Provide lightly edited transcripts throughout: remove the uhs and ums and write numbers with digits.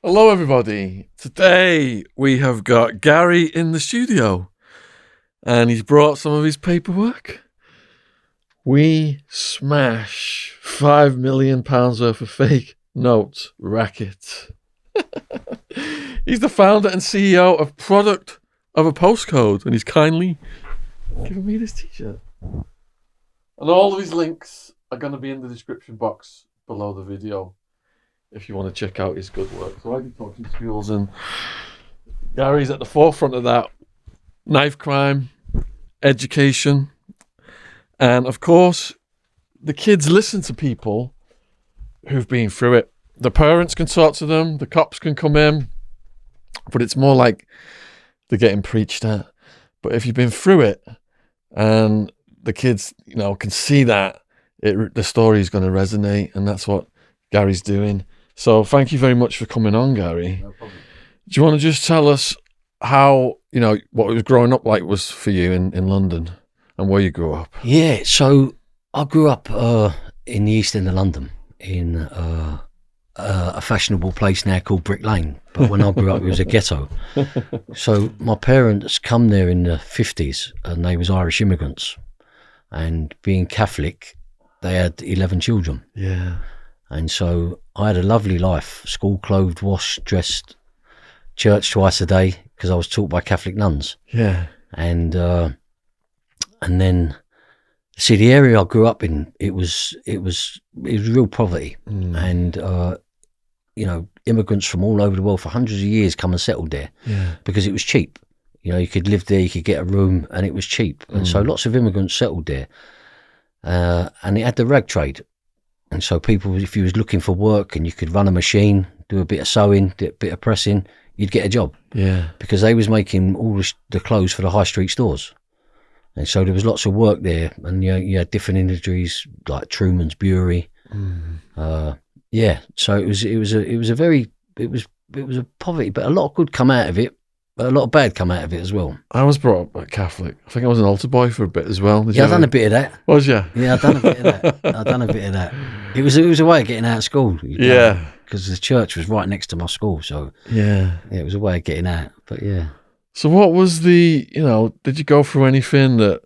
Hello, everybody. Today we have got Gary in the studio and he's brought some of his paperwork. We smash £5 million worth of fake notes racket. He's the founder and CEO of Product of a Postcode, and he's kindly given me this t-shirt. And all of his links are going to be in the description box below the video if you want to check out his good work. So I do talking schools, and Gary's at the forefront of that. Knife crime, education, and of course, the kids listen to people who've been through it. The parents can talk to them, the cops can come in, but it's more like they're getting preached at. But if you've been through it, and the kids, can see that, the story is going to resonate, and that's what Gary's doing. So thank you very much for coming on, Gary. No problem. Do you want to just tell us how, what it was growing up like was for you in London and where you grew up? Yeah, so I grew up in the East End of London in a fashionable place now called Brick Lane. But when I grew up, it was a ghetto. So my parents come there in the 50s, and they was Irish immigrants. And being Catholic, they had 11 children. Yeah. And so I had a lovely life, school clothed, washed, dressed, church twice a day, because I was taught by Catholic nuns. Yeah. And then, see, the area I grew up in, it was real poverty. And, immigrants from all over the world for hundreds of years come and settled there because it was cheap. You could live there, you could get a room, and it was cheap. And so lots of immigrants settled there. And it had the rag trade. And so people, if you was looking for work and you could run a machine, do a bit of sewing, do a bit of pressing, you'd get a job. Yeah. Because they was making all the clothes for the high street stores. And so there was lots of work there. And you had different industries like Truman's Brewery. So it was a poverty, but a lot of good come out of it. But a lot of bad come out of it as well. I was brought up Catholic. I think I was an altar boy for a bit as well. I done a bit of that. Was you? Yeah, I done a bit of that. It was a way of getting out of school. Yeah. Because the church was right next to my school, so yeah, it was a way of getting out. But yeah. So what was did you go through anything that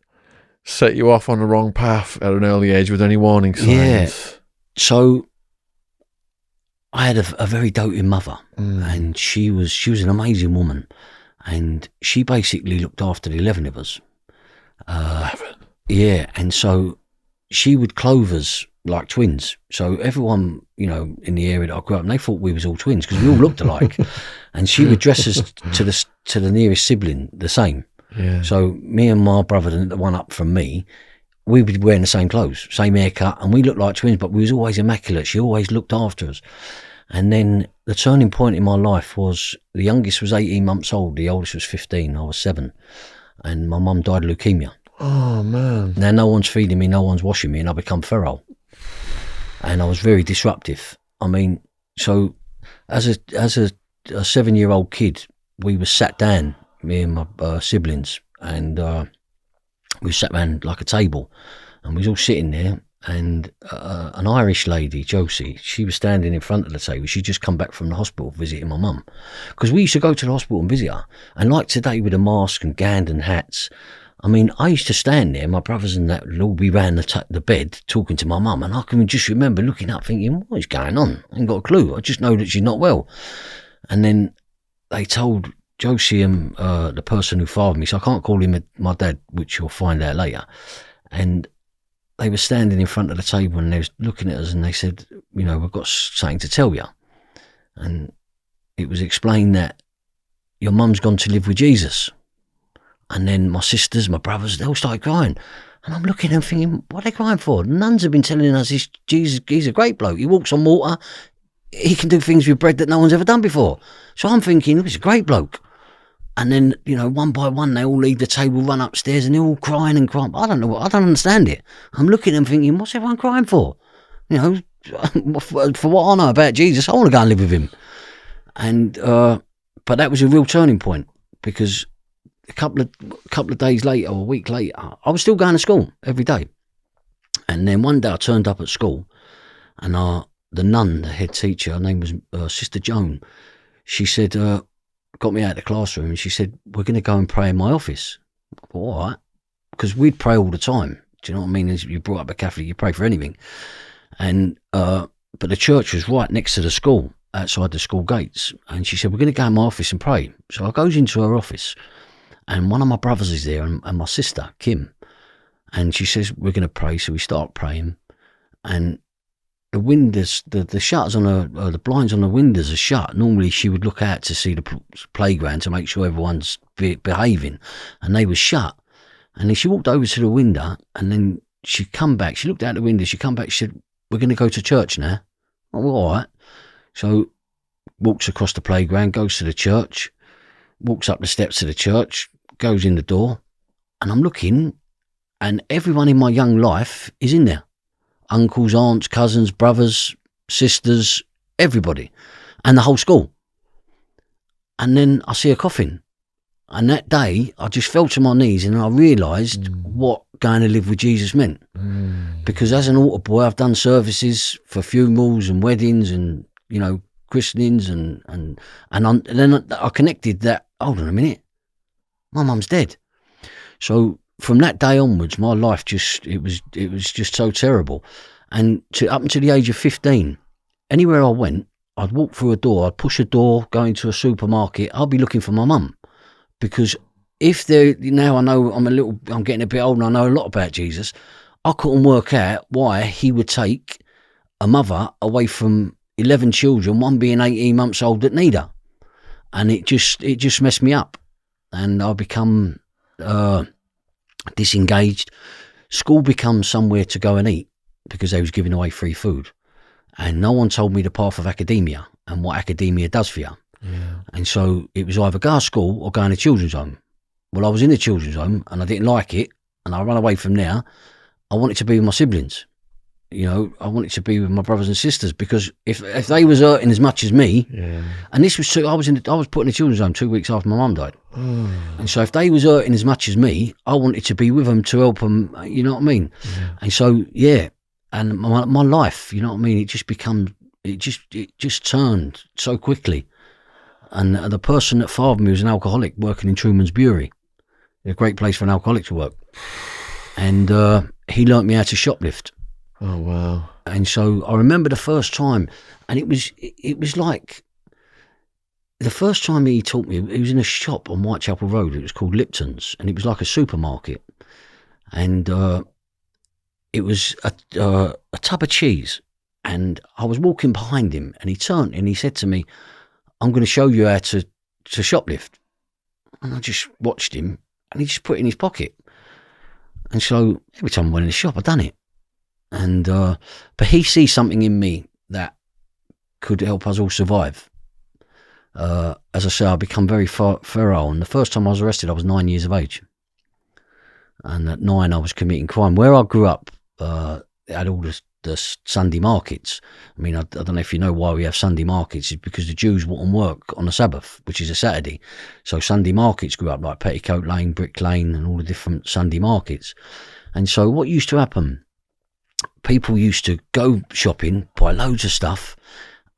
set you off on the wrong path at an early age with any warning signs? Yeah. So I had a very doting mother, and she was an amazing woman. And she basically looked after the 11 of us. 11? Yeah, and so she would clothe us like twins. So everyone, in the area that I grew up in, they thought we was all twins because we all looked alike. And she would dress us to the nearest sibling the same. Yeah. So me and my brother, the one up from me, we would be wearing the same clothes, same haircut, and we looked like twins, but we was always immaculate. She always looked after us. And then the turning point in my life was the youngest was 18 months old, the oldest was 15, I was 7. And my mum died of leukemia. Oh, man. Now no one's feeding me, no one's washing me, and I become feral. And I was very disruptive. I mean, so as a 7-year-old kid, we were sat down, me and my siblings, and we sat around like a table, and we was all sitting there. And an Irish lady, Josie, she was standing in front of the table. She'd just come back from the hospital visiting my mum. Because we used to go to the hospital and visit her. And like today with a mask and gown and hats, I mean, I used to stand there, my brothers and that would all be round the bed talking to my mum. And I can just remember looking up thinking, what is going on? I ain't got a clue. I just know that she's not well. And then they told Josie and the person who fathered me, so I can't call him my dad, which you'll find out later. And they were standing in front of the table and they was looking at us and they said, we've got something to tell you. And it was explained that your mum's gone to live with Jesus. And then my sisters, my brothers, they all started crying. And I'm looking at them thinking, what are they crying for? The nuns have been telling us Jesus, he's a great bloke. He walks on water. He can do things with bread that no one's ever done before. So I'm thinking, look, he's a great bloke. And then, one by one, they all leave the table, run upstairs, and they're all crying and crying. I don't understand it. I'm looking at them thinking, what's everyone crying for? For what I know about Jesus, I want to go and live with him. And, but that was a real turning point, because a couple of days later or a week later, I was still going to school every day. And then one day I turned up at school, and the nun, the head teacher, her name was Sister Joan, she said, got me out of the classroom, and she said, we're going to go and pray in my office. I thought, all right. Because we'd pray all the time. Do you know what I mean? As you brought up a Catholic, you pray for anything. And but the church was right next to the school, outside the school gates. And she said, we're going to go in my office and pray. So I goes into her office, and one of my brothers is there, and my sister, Kim. And she says, we're going to pray. So we start praying. And the windows, the shutters on the blinds on the windows are shut. Normally she would look out to see the playground to make sure everyone's behaving. And they were shut. And then she walked over to the window, and then she come back. She looked out the window. She come back. She said, we're going to go to church now. Oh, well, all right. So walks across the playground, goes to the church, walks up the steps to the church, goes in the door. And I'm looking, and everyone in my young life is in there. Uncles, aunts, cousins, brothers, sisters, everybody. And the whole school. And then I see a coffin. And that day, I just fell to my knees, and I realised what going to live with Jesus meant. Because as an altar boy, I've done services for funerals and weddings and, you know, christenings, and then I connected that, hold on a minute, my mum's dead. So from that day onwards, my life it was just so terrible. And up until the age of 15, anywhere I went, I'd walk through a door, I'd push a door, go into a supermarket, I'd be looking for my mum. Because now I know I'm getting a bit old and I know a lot about Jesus, I couldn't work out why he would take a mother away from 11 children, one being 18 months old that need her. And it just messed me up. And I become disengaged. School becomes somewhere to go and eat because they was giving away free food. And no one told me the path of academia and what academia does for you. Yeah. And so it was either go to school or go in a children's home. Well, I was in a children's home and I didn't like it, and I ran away from there. I wanted to be with my siblings. You know, I wanted to be with my brothers and sisters, because if they was hurting as much as me, and this was I was put in a children's home 2 weeks after my mum died. And so if they was hurting as much as me, I wanted to be with them to help them, you know what I mean? And so, and my life, you know what I mean, it just turned so quickly. And the person that fathered me was an alcoholic working in Truman's Brewery, a great place for an alcoholic to work. And he learnt me how to shoplift. Oh, wow. And so I remember the first time, and it was like, the first time he taught me, it was in a shop on Whitechapel Road. It was called Lipton's, and it was like a supermarket. And it was a tub of cheese. And I was walking behind him, and he turned and he said to me, I'm going to show you how to shoplift. And I just watched him, and he just put it in his pocket. And so every time I went in the shop, I done it. And but he sees something in me that could help us all survive. As I say, I become very feral. And the first time I was arrested, I was 9 years of age. And at 9, I was committing crime. Where I grew up, it had all the Sunday markets. I mean, I don't know if you know why we have Sunday markets. It's because the Jews wouldn't work on a Sabbath, which is a Saturday. So Sunday markets grew up, like Petticoat Lane, Brick Lane, and all the different Sunday markets. And so what used to happen, people used to go shopping, buy loads of stuff,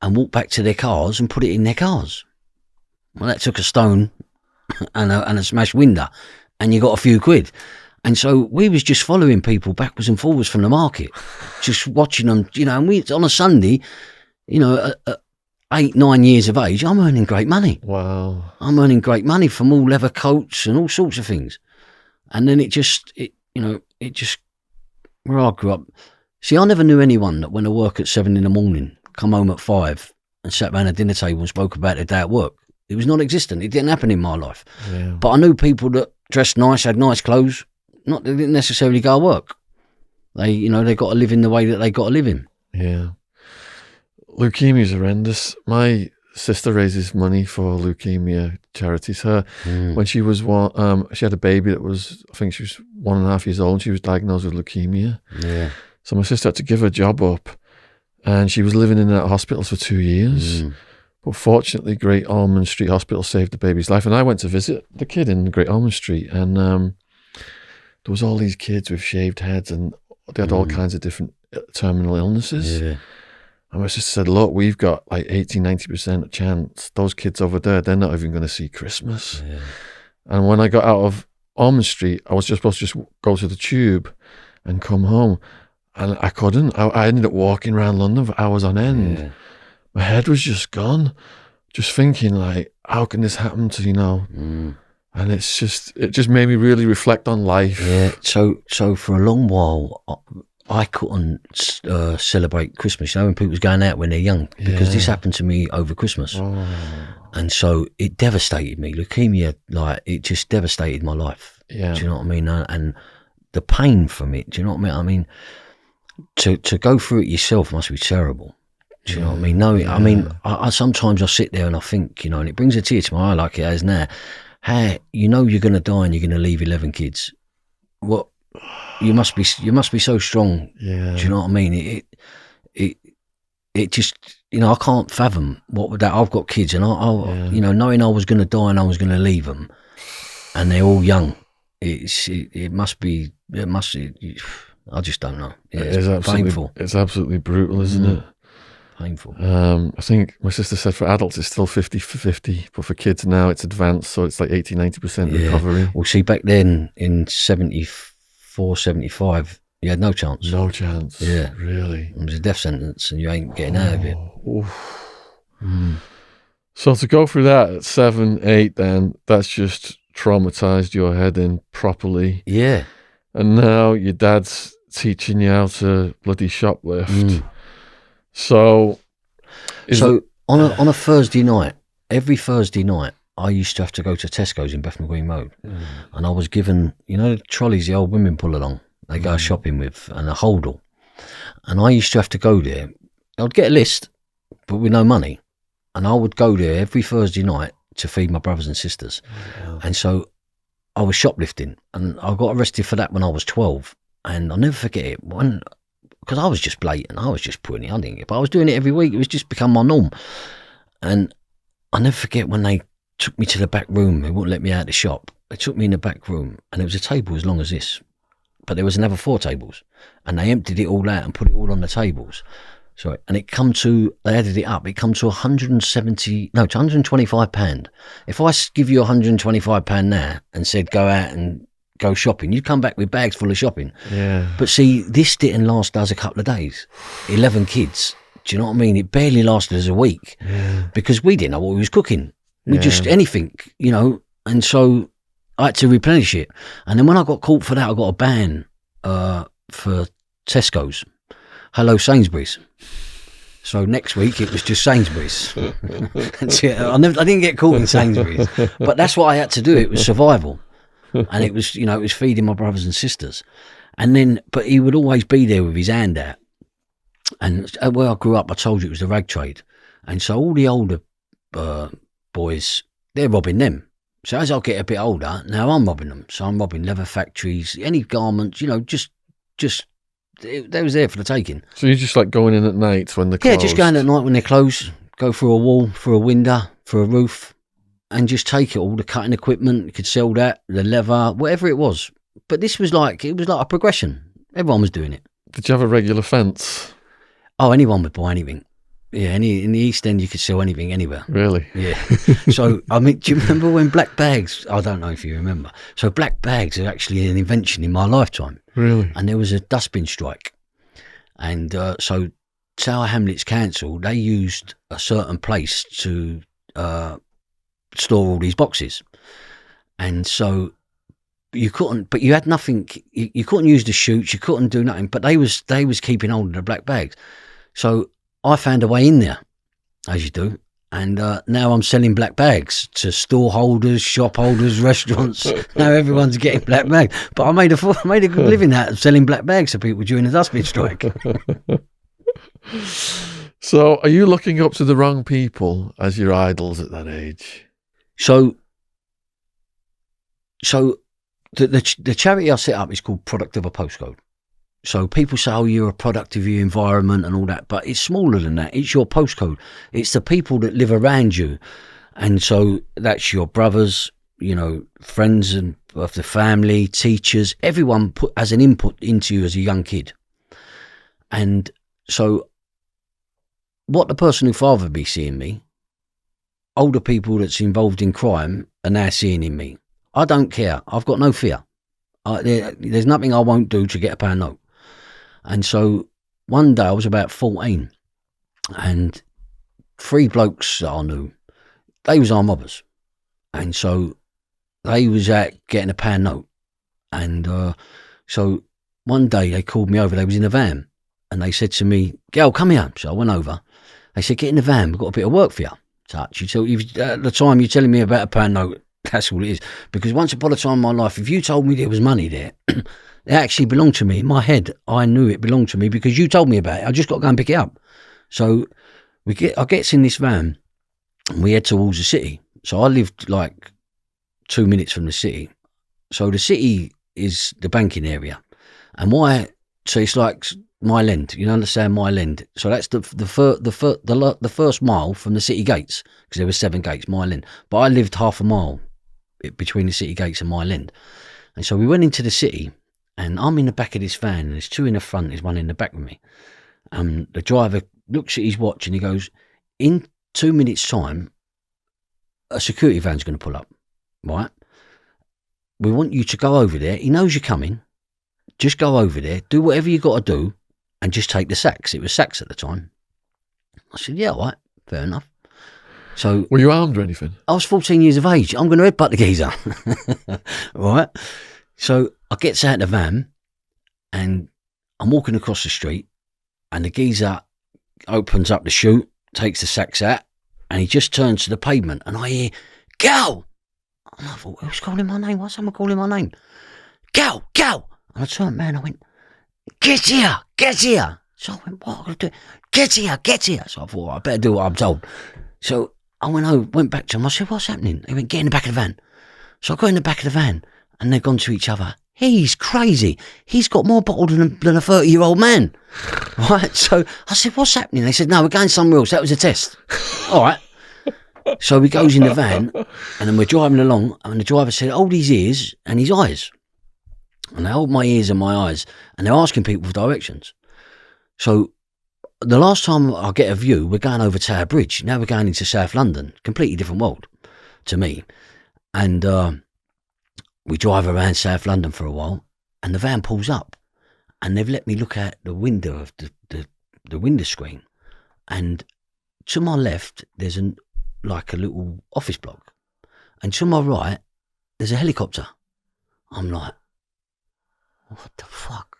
and walk back to their cars and put it in their cars. Well, that took a stone and a smashed window, and you got a few quid. And so we was just following people backwards and forwards from the market, just watching them, you know, and on a Sunday, you know, at 8, 9 years of age, I'm earning great money. Wow. I'm earning great money from all leather coats and all sorts of things. And then it just, where I grew up, see, I never knew anyone that went to work at 7 a.m, come home at 5 and sat around a dinner table and spoke about their day at work. It was non-existent. It didn't happen in my life. Yeah. But I knew people that dressed nice, had nice clothes. They didn't necessarily go to work. They got to live in the way that they got to live in. Yeah. Leukemia is horrendous. My sister raises money for leukemia charities. When she was she had a baby that was, I think she was 1.5 years old, and she was diagnosed with leukemia. Yeah. So my sister had to give her job up, and she was living in and out of hospitals for 2 years. But fortunately, Great Ormond Street Hospital saved the baby's life. And I went to visit the kid in Great Ormond Street, and there was all these kids with shaved heads, and they had all kinds of different terminal illnesses. Yeah. And my sister said, look, we've got like 80-90% chance. Those kids over there, they're not even going to see Christmas. Yeah. And when I got out of Ormond Street, I was just supposed to just go to the tube and come home. And I couldn't. I ended up walking around London for hours on end. Yeah. My head was just gone. Just thinking like, how can this happen to, And it just made me really reflect on life. Yeah. So for a long while, I couldn't celebrate Christmas. When people was going out when they're young, because this happened to me over Christmas. Oh. And so it devastated me. Leukemia, like, it just devastated my life. Yeah. Do you know what I mean? And the pain from it, do you know what I mean? I mean, to go through it yourself must be terrible. Do you know what I mean? No, I mean, I sometimes I sit there and I think, and it brings a tear to my eye like it has now. Hey, you're going to die and you're going to leave 11 kids. What? You must be so strong. Yeah. Do you know what I mean? It just, I can't fathom what would that. I've got kids, and knowing I was going to die and I was going to leave them, and they're all young. It must be. I just don't know. Yeah, it's painful. It's absolutely brutal, isn't it? Painful. I think my sister said for adults it's still 50-50, but for kids now it's advanced, so it's like 80-90% recovery. Well, see, back then in 74, 75, you had no chance. No chance. Yeah. Really? It was a death sentence and you ain't getting out of it. So to go through that at 7, 8 then, that's just traumatized your head in properly. Yeah. And now your dad's teaching you how to bloody shoplift. So on a Thursday night, every Thursday night, I used to have to go to Tesco's in Bethnal Green Road, and I was given, the trolleys the old women pull along, they go shopping with, and a holdall. And I used to have to go there. I'd get a list, but with no money, and I would go there every Thursday night to feed my brothers and sisters. And so I was shoplifting, and I got arrested for that when I was 12, and I'll never forget it. Because I was just blatant, I was just putting it, I didn't get, but I was doing it every week. It was just become my norm. And I'll never forget when they took me to the back room. They wouldn't let me out of the shop. They took me in the back room, and there was a table as long as this, but there was another 4 tables, and they emptied it all out and put it all on the tables. Sorry, and they added it up. It come to £125. If I give you £125 now and said go out and go shopping, you'd come back with bags full of shopping. Yeah. But see, this didn't last us a couple of days. 11 kids. Do you know what I mean? It barely lasted us a week because we didn't know what we was cooking. We just anything, and so I had to replenish it. And then when I got caught for that, I got a ban for Tesco's. Hello, Sainsbury's. So next week it was just Sainsbury's. I didn't get caught in Sainsbury's, but that's what I had to do. It was survival, and it was it was feeding my brothers and sisters, and then but he would always be there with his hand out. And where I grew up, I told you it was the rag trade, and so all the older boys, they're robbing them. So as I get a bit older, now I'm robbing them. So I'm robbing leather factories, any garments, just. They was there for the taking. So you're just like going in at night when they're closed? Yeah, just going at night when they're closed, go through a wall, through a window, through a roof, and just take it all, the cutting equipment, you could sell that, the leather, whatever it was. But this was like, it was like a progression. Everyone was doing it. Did you have a regular fence? Oh, anyone would buy anything. Yeah, in the East End you could sell anything anywhere. Really? Yeah. So, I mean, do you remember when black bags, I don't know if you remember. So black bags are actually an invention in my lifetime. Really? And there was a dustbin strike. And so Tower Hamlets Council, they used a certain place to store all these boxes. And so you couldn't, but you had nothing, you couldn't use the chutes, you couldn't do nothing, but they was keeping hold of the black bags. So I found a way in there, as you do, and now I'm selling black bags to store holders, shop holders, restaurants. Now everyone's getting black bags. But I made a good living out of selling black bags to people during the dustbin strike. So are you looking up to the wrong people as your idols at that age? So the charity I set up is called Product of a Postcode. So people say, oh, you're a product of your environment and all that, but it's smaller than that. It's your postcode. It's the people that live around you. And so that's your brothers, friends and of the family, teachers, everyone has an input into you as a young kid. And so what the person who fathered me seeing me, older people that's involved in crime are now seeing in me. I don't care. I've got no fear. There's nothing I won't do to get a pound note. And so one day I was about 14 and 3 blokes that I knew, they was armed robbers. And so they was out getting a pound note. And so one day they called me over. They was in a van. And they said to me, "Gal, come here." So I went over. They said, "Get in the van. We've got a bit of work for you." Touch. At the time you're telling me about a pound note, that's all it is. Because once upon a time in my life, if you told me there was money there, it actually belonged to me. In my head, I knew it belonged to me because you told me about it. I just got to go and pick it up. So I gets in this van and we head towards the city. So I lived like 2 minutes from the city. So the city is the banking area. And so it's like Mile End, you understand Mile End. So that's the first mile from the city gates, because there were 7 gates, Mile End. But I lived half a mile between the city gates and Mile End. And so we went into the city, and I'm in the back of this van, and there's 2 in the front, there's 1 in the back with me. The driver looks at his watch and he goes, "In 2 minutes' time, a security van's going to pull up, right? We want you to go over there. He knows you're coming. Just go over there, do whatever you got to do, and just take the sacks." It was sacks at the time. I said, "Yeah, all right, fair enough." So, were you armed or anything? I was 14 years of age. I'm going to headbutt the geezer. Right? So I gets out of the van and I'm walking across the street, and the geezer opens up the chute, takes the sacks out, and he just turns to the pavement, and I hear, "Gal!" And I thought, who's calling my name? Why's someone calling my name? "Gal! Gal!" And I turned around and I went, "Get here! Get here!" So I went, "What am I going to do?" Get here! So I thought, I better do what I'm told. So I went back to him. I said, "What's happening?" He went, "Get in the back of the van." So I got in the back of the van, and they've gone to each other. "He's crazy. He's got more bottle than a 30-year-old man." Right? So I said, "What's happening?" They said, "No, we're going somewhere else. That was a test." All right. So he goes in the van, and then we're driving along, and the driver said, "Hold his ears and his eyes." And they hold my ears and my eyes, and they're asking people for directions. So the last time I get a view, we're going over Tower Bridge. Now we're going into South London. Completely different world to me. And we drive around South London for a while, and the van pulls up, and they've let me look out the window of the window screen. And to my left, there's like a little office block. And to my right, there's a helicopter. I'm like, what the fuck?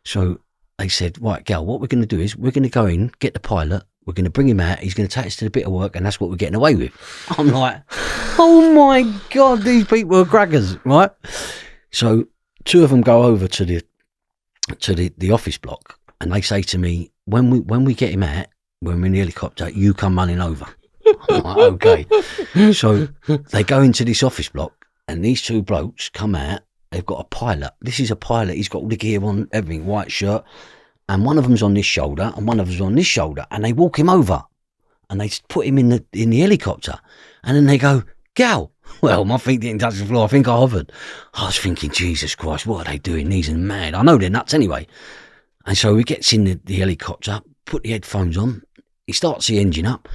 So they said, "Right, Gal, what we're going to do is we're going to go in, get the pilot, we're going to bring him out, he's going to take us to the bit of work, and that's what we're getting away with." I'm like, oh my God, these people are crackers, right? So 2 of them go over to the office block, and they say to me, when we get him out, when we're in the helicopter, you come running over. I'm like, okay. So they go into this office block, and these 2 blokes come out. They've got a pilot. This is a pilot. He's got all the gear on, everything, white shirt. And one of them's on this shoulder and one of them's on this shoulder. And they walk him over and they put him in the helicopter. And then they go, "Gal." Well, my feet didn't touch the floor. I think I hovered. I was thinking, Jesus Christ, what are they doing? These are mad. I know they're nuts anyway. And so he gets in the helicopter, put the headphones on. He starts the engine up.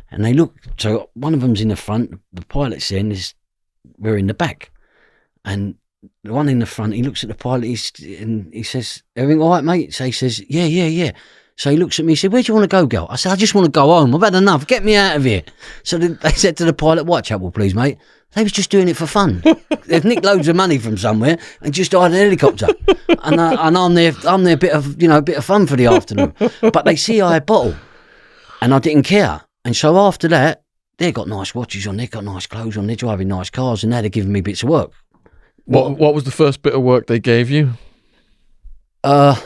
And they look. So one of them's in the front. The pilot's in. We're in the back. And the one in the front, he looks at the pilot and he says, "Everything all right, mate?" So he says, Yeah. So he looks at me, he said, "Where do you want to go, girl?" I said, "I just want to go home. I've had enough. Get me out of here." So they said to the pilot, "Whitechapel, please, mate." They was just doing it for fun. They've nicked loads of money from somewhere and just hired an helicopter. And I'm their bit of fun for the afternoon. But they see I had bottle and I didn't care. And so after that, they've got nice watches on, they've got nice clothes on, they're driving nice cars, and now they're giving me bits of work. What was the first bit of work they gave you? Yeah,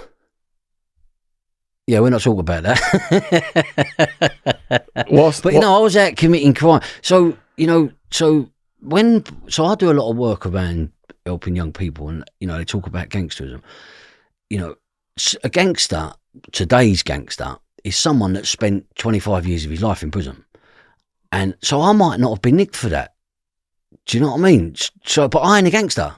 we're not talking about that. I was out committing crime. So I do a lot of work around helping young people, and they talk about gangsterism. A gangster, today's gangster, is someone that spent 25 years of his life in prison, and so I might not have been nicked for that. Do you know what I mean? So, but I ain't a gangster.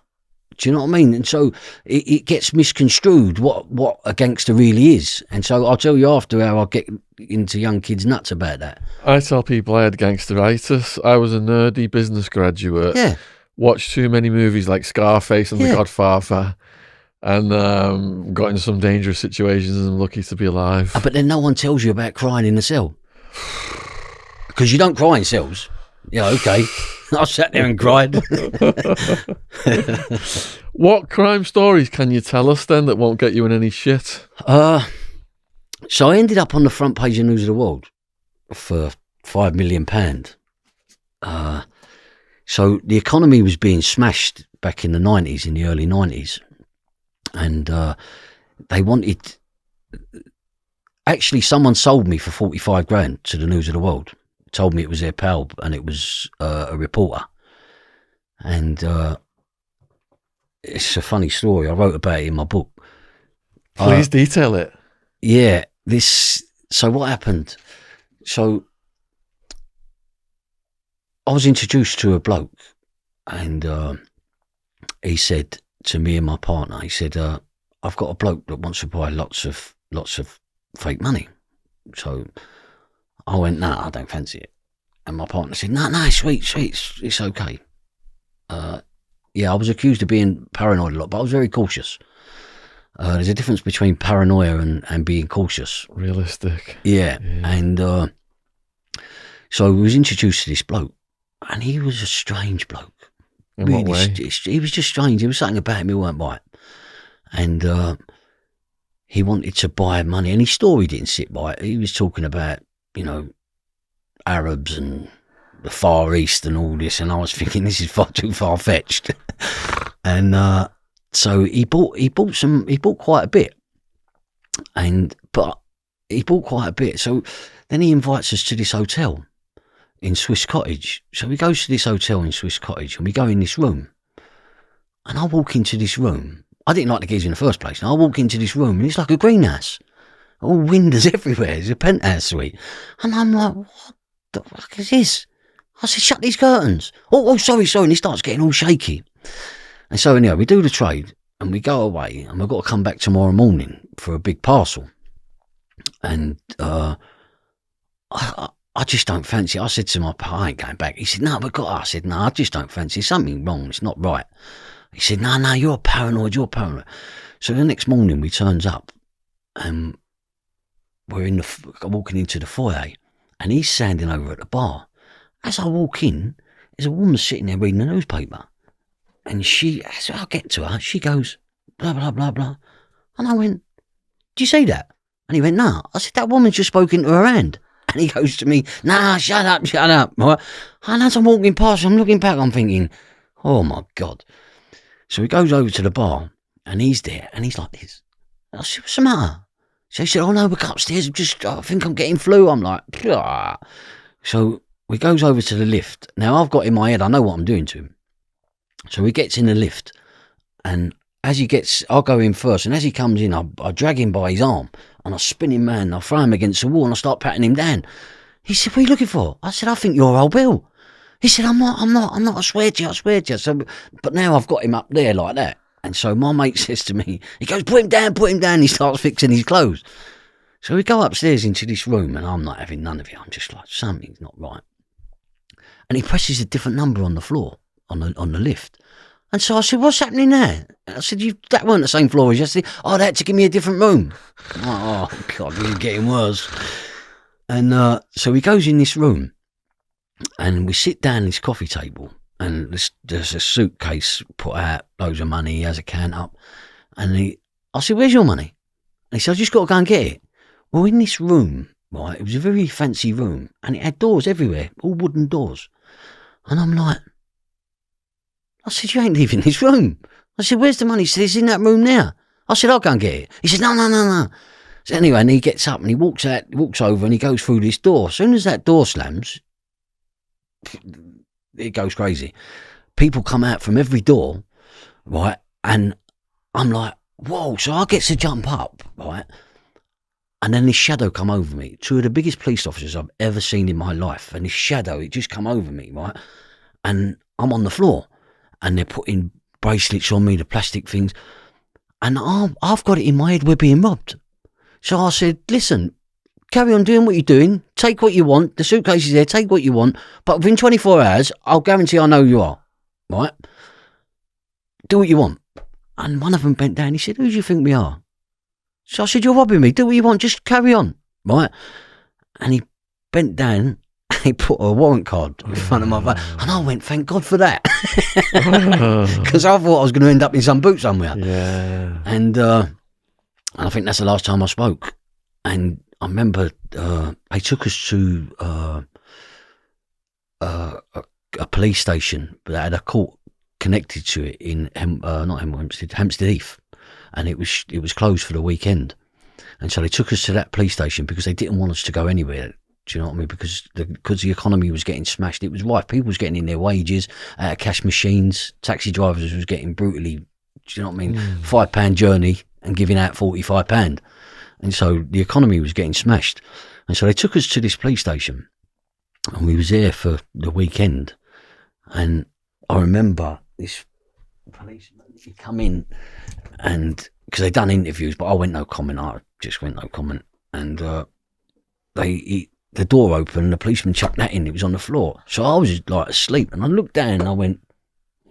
Do you know what I mean? And so it gets misconstrued what a gangster really is. And so I'll tell you after how I get into young kids' nuts about that. I tell people I had gangsteritis. I was a nerdy business graduate. Yeah. Watched too many movies like Scarface and The Godfather, and got into some dangerous situations, and I'm lucky to be alive. But then no one tells you about crying in the cell. Because you don't cry in cells. Yeah, okay. I sat there and cried. What crime stories can you tell us then that won't get you in any shit? So I ended up on the front page of News of the World for £5 million. So the economy was being smashed back in the 90s, in the early 90s. And they wanted... Actually, someone sold me for 45 grand to the News of the World. Told me it was their pal, and it was a reporter. And it's a funny story. I wrote about it in my book. Please detail it. Yeah. So what happened? So I was introduced to a bloke, and he said to me and my partner, he said, I've got a bloke that wants to buy lots of fake money. So I went, nah, I don't fancy it. And my partner said, no, sweet, it's okay. Yeah, I was accused of being paranoid a lot, but I was very cautious. There's a difference between paranoia and being cautious. Realistic. Yeah. And so I was introduced to this bloke, and he was a strange bloke. In what way? He was just strange. There was something about him he weren't right. And he wanted to buy money, and his story didn't sit right. He was talking about, Arabs and the Far East and all this, and I was thinking this is far too far fetched. And so he bought quite a bit, but he bought quite a bit. So then he invites us to this hotel in Swiss Cottage. So we go to this hotel in Swiss Cottage, and we go in this room, and I walk into this room. I didn't like the geezer in the first place. And I walk into this room, and it's like a greenhouse. All windows everywhere. It's a penthouse suite. And I'm like, what the fuck is this? I said, shut these curtains. Oh, sorry. And he starts getting all shaky. And so anyway, we do the trade, and we go away, and we've got to come back tomorrow morning for a big parcel. And I just don't fancy it. I said to my pal, I ain't going back. He said, no, I said, no, I just don't fancy it. Something wrong. It's not right. He said, no, you're paranoid. So the next morning we turns up, and we're walking into the foyer, and he's standing over at the bar. As I walk in, there's a woman sitting there reading the newspaper, and as I get to her, she goes, blah, blah, blah, blah. And I went, do you see that? And he went, no. I said, that woman just spoke into her hand. And he goes to me, nah, shut up. And as I'm walking past, I'm looking back, I'm thinking, oh my God. So he goes over to the bar, and he's there, and he's like this. I said, what's the matter? So he said, oh no, we're upstairs, I think I'm getting flu. I'm like, pah. So he goes over to the lift. Now I've got in my head, I know what I'm doing to him. So he gets in the lift, and I'll go in first, and as he comes in, I drag him by his arm, and I spin him round, and I throw him against the wall, and I start patting him down. He said, what are you looking for? I said, I think you're old Bill. He said, I'm not, I swear to you. So, but now I've got him up there like that. And so my mate says to me, he goes, put him down. He starts fixing his clothes. So we go upstairs into this room, and I'm not having none of it. I'm just like, something's not right. And he presses a different number on the floor, on the lift. And so I said, what's happening there? I said, that weren't the same floor as yesterday. Oh, they had to give me a different room. Oh, God, this is getting worse. And so he goes in this room, and we sit down at this coffee table, and there's a suitcase put out, loads of money, he has a can up. And I said, where's your money? And he said, I just got to go and get it. Well, in this room, right, it was a very fancy room, and it had doors everywhere, all wooden doors. And I'm like, I said, you ain't leaving this room. I said, where's the money? He said, it's in that room now. I said, I'll go and get it. He said, no. So anyway, and he gets up and he walks over and he goes through this door. As soon as that door slams, it goes crazy. People come out from every door, right? And I'm like, whoa. So I get to jump up, right? And then this shadow come over me. Two of the biggest police officers I've ever seen in my life. And this shadow, it just come over me, right? And I'm on the floor. And they're putting bracelets on me, the plastic things. And I've got it in my head we're being robbed. So I said, listen, carry on doing what you're doing. Take what you want. The suitcase is there. Take what you want. But within 24 hours, I'll guarantee I know who you are. Right? Do what you want. And one of them bent down. He said, who do you think we are? So I said, you're robbing me. Do what you want. Just carry on. Right? And he bent down. He put a warrant card in front of my face. And I went, thank God for that. Because I thought I was going to end up in some boot somewhere. Yeah. And I think that's the last time I spoke. And I remember they took us to a police station that had a court connected to it in Hampstead Heath, and it was closed for the weekend. And so they took us to that police station because they didn't want us to go anywhere. Do you know what I mean? Because the economy was getting smashed. It was right. People was getting in their wages out of cash machines. Taxi drivers was getting brutally. Do you know what I mean? £5 journey and giving out £45. And so the economy was getting smashed. And so they took us to this police station, and we was there for the weekend. And I remember this policeman, he come in, and because they done interviews, but I went no comment. I just went no comment. And the door opened, and the policeman chucked that in. It was on the floor. So I was just like asleep, and I looked down and I went,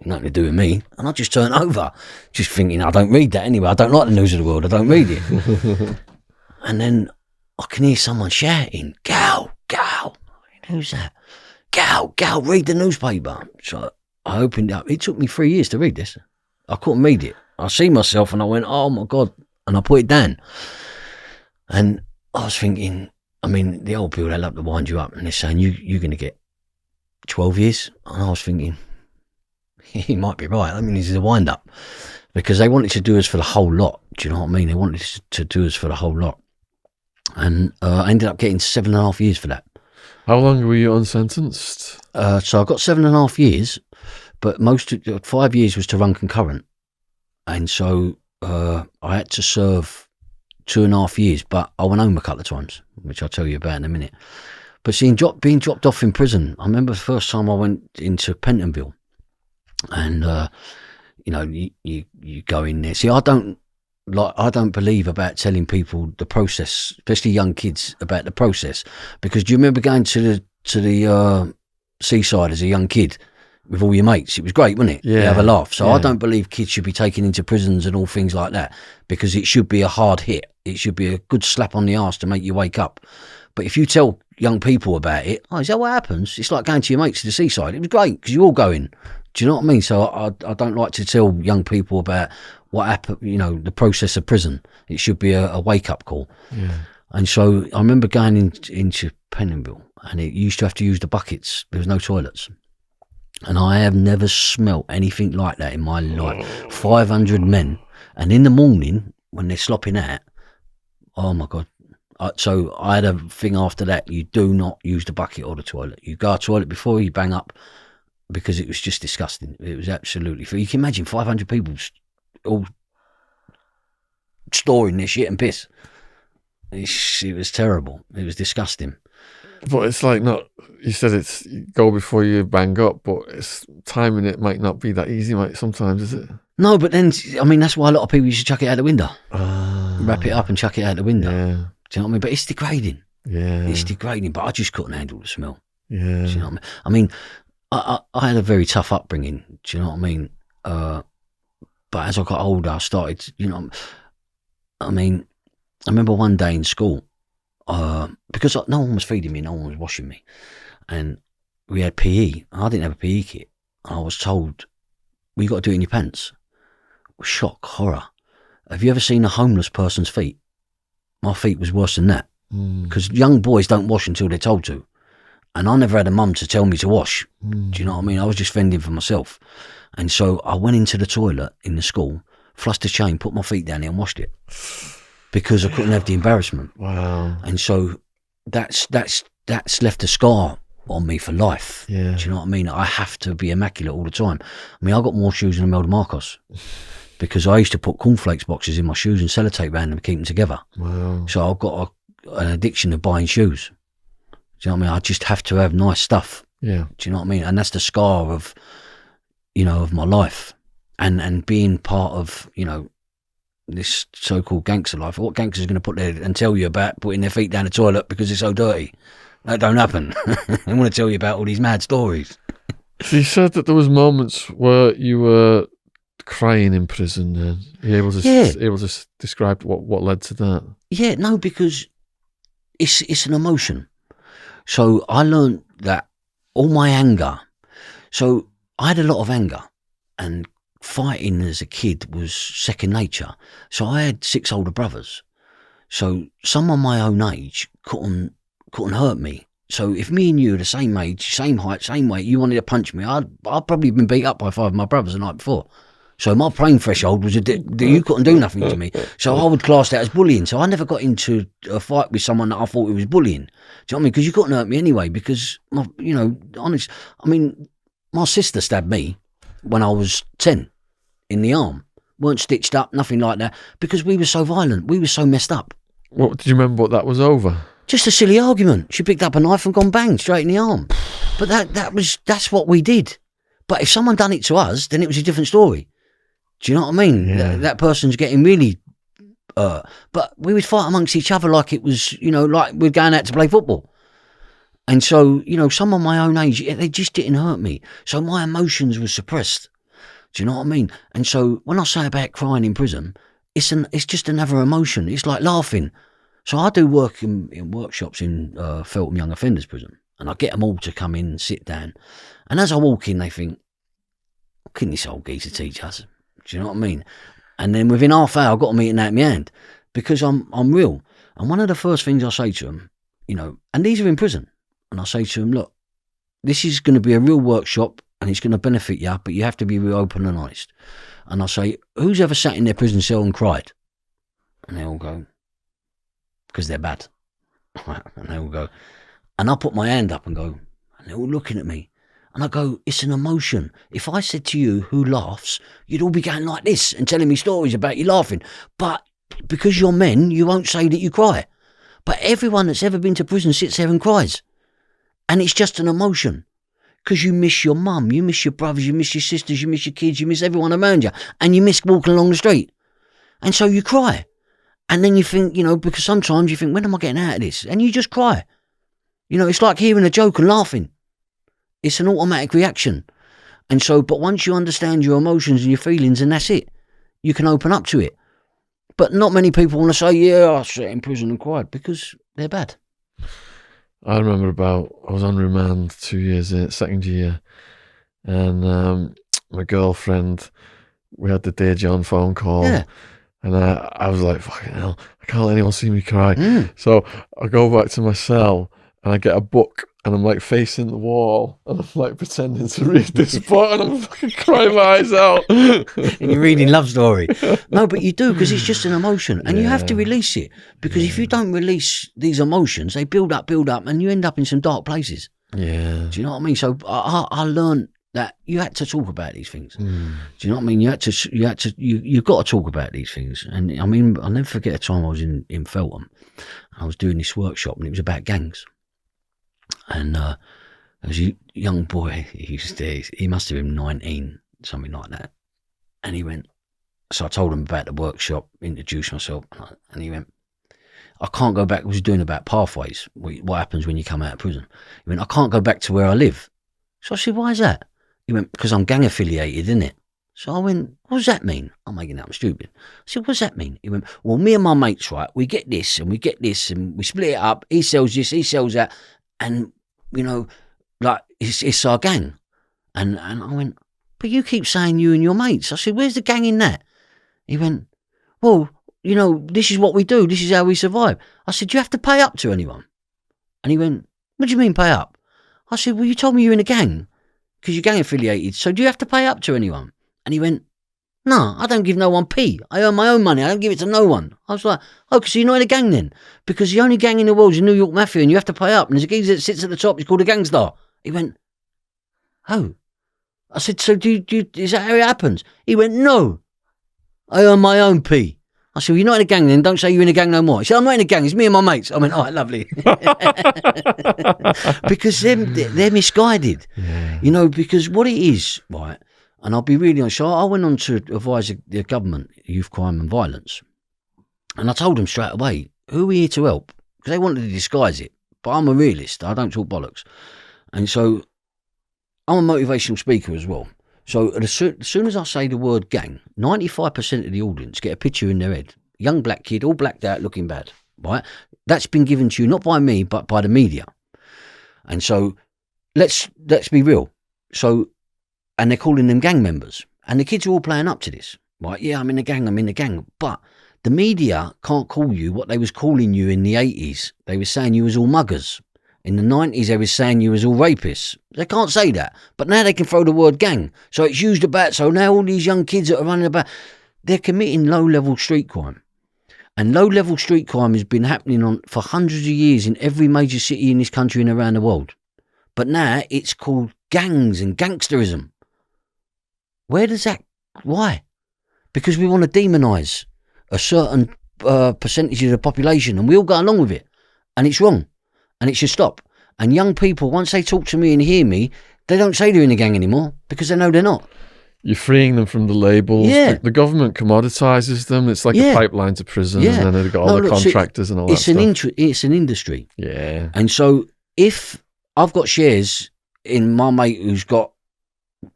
nothing to do with me. And I just turned over, just thinking, I don't read that anyway. I don't like the news of the world. I don't read it. And then I can hear someone shouting, Gal, who's that? Gal, read the newspaper. So I opened it up. It took me 3 years to read this. I couldn't read it. I see myself and I went, oh my God. And I put it down. And I was thinking, I mean, the old people, they love to wind you up, and they're saying, you're going to get 12 years. And I was thinking, he might be right. I mean, this is a wind up, because they wanted to do us for the whole lot. Do you know what I mean? They wanted to do us for the whole lot. And I ended up getting 7.5 years for that. How long were you unsentenced? So I got 7.5 years, but 5 years was to run concurrent. And so I had to serve 2.5 years, but I went home a couple of times, which I'll tell you about in a minute. But seeing being dropped off in prison, I remember the first time I went into Pentonville, and you go in there. See, I don't believe about telling people the process, especially young kids, about the process. Because do you remember going to the seaside as a young kid with all your mates? It was great, wasn't it? Yeah. You have a laugh. So yeah. I don't believe kids should be taken into prisons and all things like that, because it should be a hard hit. It should be a good slap on the arse to make you wake up. But if you tell young people about it, is that what happens? It's like going to your mates to the seaside. It was great because you're all going. Do you know what I mean? So I don't like to tell young people about what happened, the process of prison. It should be a wake-up call. Yeah. And so I remember going into Pentonville, and it used to have to use the buckets. There was no toilets. And I have never smelt anything like that in my life. 500 men. And in the morning, when they're slopping out, oh my God. So I had a thing after that, you do not use the bucket or the toilet. You go to the toilet before you bang up, because it was just disgusting. It was absolutely... You can imagine 500 people all storing their shit and piss. It was terrible. It was disgusting. But it's like not... You said it's go before you bang up, but it's timing it might not be that easy, sometimes, is it? No, but then, I mean, that's why a lot of people used to chuck it out the window. Wrap it up and chuck it out the window. Yeah. Do you know what I mean? But it's degrading. Yeah. It's degrading, but I just couldn't handle the smell. Yeah. Do you know what I mean? I had a very tough upbringing. Do you know what I mean? But as I got older, I started, I mean, I remember one day in school, because no one was feeding me, no one was washing me, and we had PE. I didn't have a PE kit. I was told, well, you got to do it in your pants. Shock, horror. Have you ever seen a homeless person's feet? My feet was worse than that, because young boys don't wash until they're told to. And I never had a mum to tell me to wash. Do you know what I mean? I was just fending for myself. And so I went into the toilet in the school, flushed the chain, put my feet down there and washed it, because I couldn't have the embarrassment. Wow. And so that's left a scar on me for life. Yeah. Do you know what I mean? I have to be immaculate all the time. I mean, I got more shoes than Imelda Marcos, because I used to put cornflakes boxes in my shoes and sellotape around them to keep them together. Wow. So I've got an addiction of buying shoes. Do you know what I mean? I just have to have nice stuff. Yeah. Do you know what I mean? And that's the scar of, of my life. and being part of, this so-called gangster life. What gangster's going to put there and tell you about putting their feet down the toilet because it's so dirty? That don't happen. They want to tell you about all these mad stories. So you said that there was moments where you were crying in prison. Then are you able to describe what led to that? Yeah, no, because it's an emotion. So I learned that all my anger. So I had a lot of anger, and fighting as a kid was second nature. So I had 6 older brothers. So someone my own age couldn't hurt me. So if me and you are the same age, same height, same weight, you wanted to punch me, I'd probably been beat up by 5 of my brothers the night before. So my pain threshold was that you couldn't do nothing to me. So I would class that as bullying. So I never got into a fight with someone that I thought it was bullying. Do you know what I mean? Because you couldn't hurt me anyway. Because my sister stabbed me when I was 10 in the arm. Weren't stitched up, nothing like that. Because we were so violent. We were so messed up. What did you remember what that was over? Just a silly argument. She picked up a knife and gone bang straight in the arm. But that's what we did. But if someone done it to us, then it was a different story. Do you know what I mean? Yeah. That person's getting really... but we would fight amongst each other like it was, like we're going out to play football. And so, someone my own age, they just didn't hurt me. So my emotions were suppressed. Do you know what I mean? And so when I say about crying in prison, it's just another emotion. It's like laughing. So I do work in workshops in Feltham Young Offenders Prison, and I get them all to come in and sit down. And as I walk in, they think, what can this old geezer teach us? Do you know what I mean? And then within half hour, I've got them eating out of my hand because I'm real. And one of the first things I say to them, and these are in prison, and I say to them, look, this is going to be a real workshop and it's going to benefit you, but you have to be real open and honest. And I say, who's ever sat in their prison cell and cried? And they all go, because they're bad. And they all go, and I put my hand up and go, and they're all looking at me. And I go, it's an emotion. If I said to you, who laughs, you'd all be going like this and telling me stories about you laughing. But because you're men, you won't say that you cry. But everyone that's ever been to prison sits there and cries. And it's just an emotion. Because you miss your mum, you miss your brothers, you miss your sisters, you miss your kids, you miss everyone around you. And you miss walking along the street. And so you cry. And then you think, because sometimes you think, when am I getting out of this? And you just cry. It's like hearing a joke and laughing. It's an automatic reaction. And so, but once you understand your emotions and your feelings, and that's it, you can open up to it. But not many people want to say, yeah, I sat in prison and cried, because they're bad. I remember I was on remand 2 years in, second year, and my girlfriend, we had the Dear John phone call. Yeah. And I was like, fucking hell, I can't let anyone see me cry. So I go back to my cell and I get a book and I'm like facing the wall and I'm like pretending to read this book and I'm fucking crying my eyes out. And you're reading love story. No, but you do, because it's just an emotion and you have to release it. Because if you don't release these emotions, they build up and you end up in some dark places. Yeah. Do you know what I mean? So I learned that you had to talk about these things. Do you know what I mean? You've got to talk about these things. And I mean, I'll never forget a time I was in Feltham and I was doing this workshop and it was about gangs. And there was a young boy, he must have been 19, something like that. And he went, so I told him about the workshop, introduced myself, and he went, I can't go back. I was doing about pathways, what happens when you come out of prison. He went, I can't go back to where I live. So I said, why is that? He went, because I'm gang affiliated, isn't it? So I went, what does that mean? I'm making up, I'm stupid. I said, what does that mean? He went, well, me and my mates, right, we get this and we split it up. He sells this, he sells that. And, like, it's our gang. And I went, but you keep saying you and your mates. I said, where's the gang in that? He went, well, this is what we do. This is how we survive. I said, do you have to pay up to anyone? And he went, what do you mean pay up? I said, well, you told me you're in a gang because you're gang affiliated. So do you have to pay up to anyone? And he went, no, I don't give no one p. I earn my own money. I don't give it to no one. I was like, oh, because you're not in a gang then? Because the only gang in the world is the New York Mafia and you have to pay up. And there's a geezer that sits at the top. He's called a gangstar. He went, oh. I said, so is that how it happens? He went, no, I earn my own p. I said, well, you're not in a gang then. Don't say you're in a gang no more. He said, I'm not in a gang. It's me and my mates. I went, all right, lovely. Because they're misguided. Yeah. Because what it is, right, And I'll be really honest. So I went on to advise the government, youth crime and violence. And I told them straight away, who are we here to help? Because they wanted to disguise it. But I'm a realist. I don't talk bollocks. And so I'm a motivational speaker as well. So as soon as I say the word gang, 95% of the audience get a picture in their head. Young black kid, all blacked out, looking bad. Right? That's been given to you, not by me, but by the media. And so let's be real. So, and they're calling them gang members. And the kids are all playing up to this. Right? Yeah, I'm in the gang. But the media can't call you what they was calling you in the 80s. They were saying you was all muggers. In the 90s, they were saying you was all rapists. They can't say that. But now they can throw the word gang. So it's used about. So now all these young kids that are running about, they're committing low-level street crime. And low-level street crime has been happening for hundreds of years in every major city in this country and around the world. But now it's called gangs and gangsterism. Where does that... Why? Because we want to demonise a certain percentage of the population, and we all go along with it. And it's wrong. And it should stop. And young people, once they talk to me and hear me, they don't say they're in a gang anymore because they know they're not. You're freeing them from the labels. Yeah. The government commoditizes them. It's like a pipeline to prison, and then they've got all the contractors and all that stuff. It's an industry. Yeah. And so if I've got shares in my mate who's got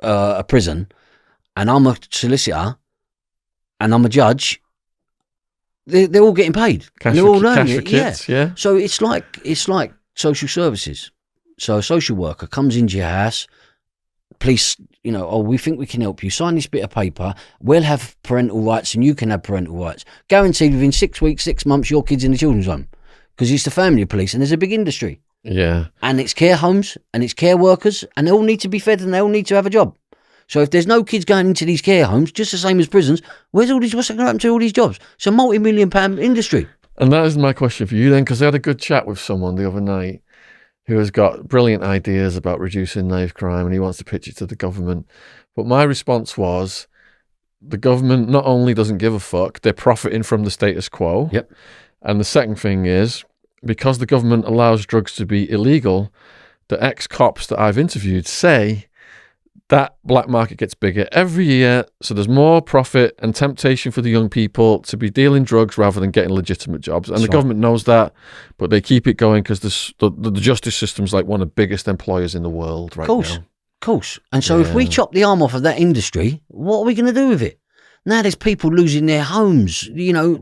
a prison, and I'm a solicitor, and I'm a judge, they're all getting paid. Cash they're for, all learning cash for it. kids, yeah. So it's like social services. So a social worker comes into your house, police, we think we can help you. Sign this bit of paper. We'll have parental rights and you can have parental rights. Guaranteed within 6 weeks, 6 months, your kid's in the children's home. Because it's the family police and there's a big industry. Yeah. And it's care homes and it's care workers and they all need to be fed and they all need to have a job. So if there's no kids going into these care homes, just the same as prisons, what's going to happen to all these jobs? It's a multi-million-pound industry. And that is my question for you then, because I had a good chat with someone the other night who has got brilliant ideas about reducing knife crime and he wants to pitch it to the government. But my response was, the government not only doesn't give a fuck, they're profiting from the status quo. Yep. And the second thing is, because the government allows drugs to be illegal, the ex-cops that I've interviewed say that black market gets bigger every year, so there's more profit and temptation for the young people to be dealing drugs rather than getting legitimate jobs. And the government knows that, but they keep it going because the justice system's like one of the biggest employers in the world right now. Of course. And so if we chop the arm off of that industry, what are we going to do with it? Now there's people losing their homes.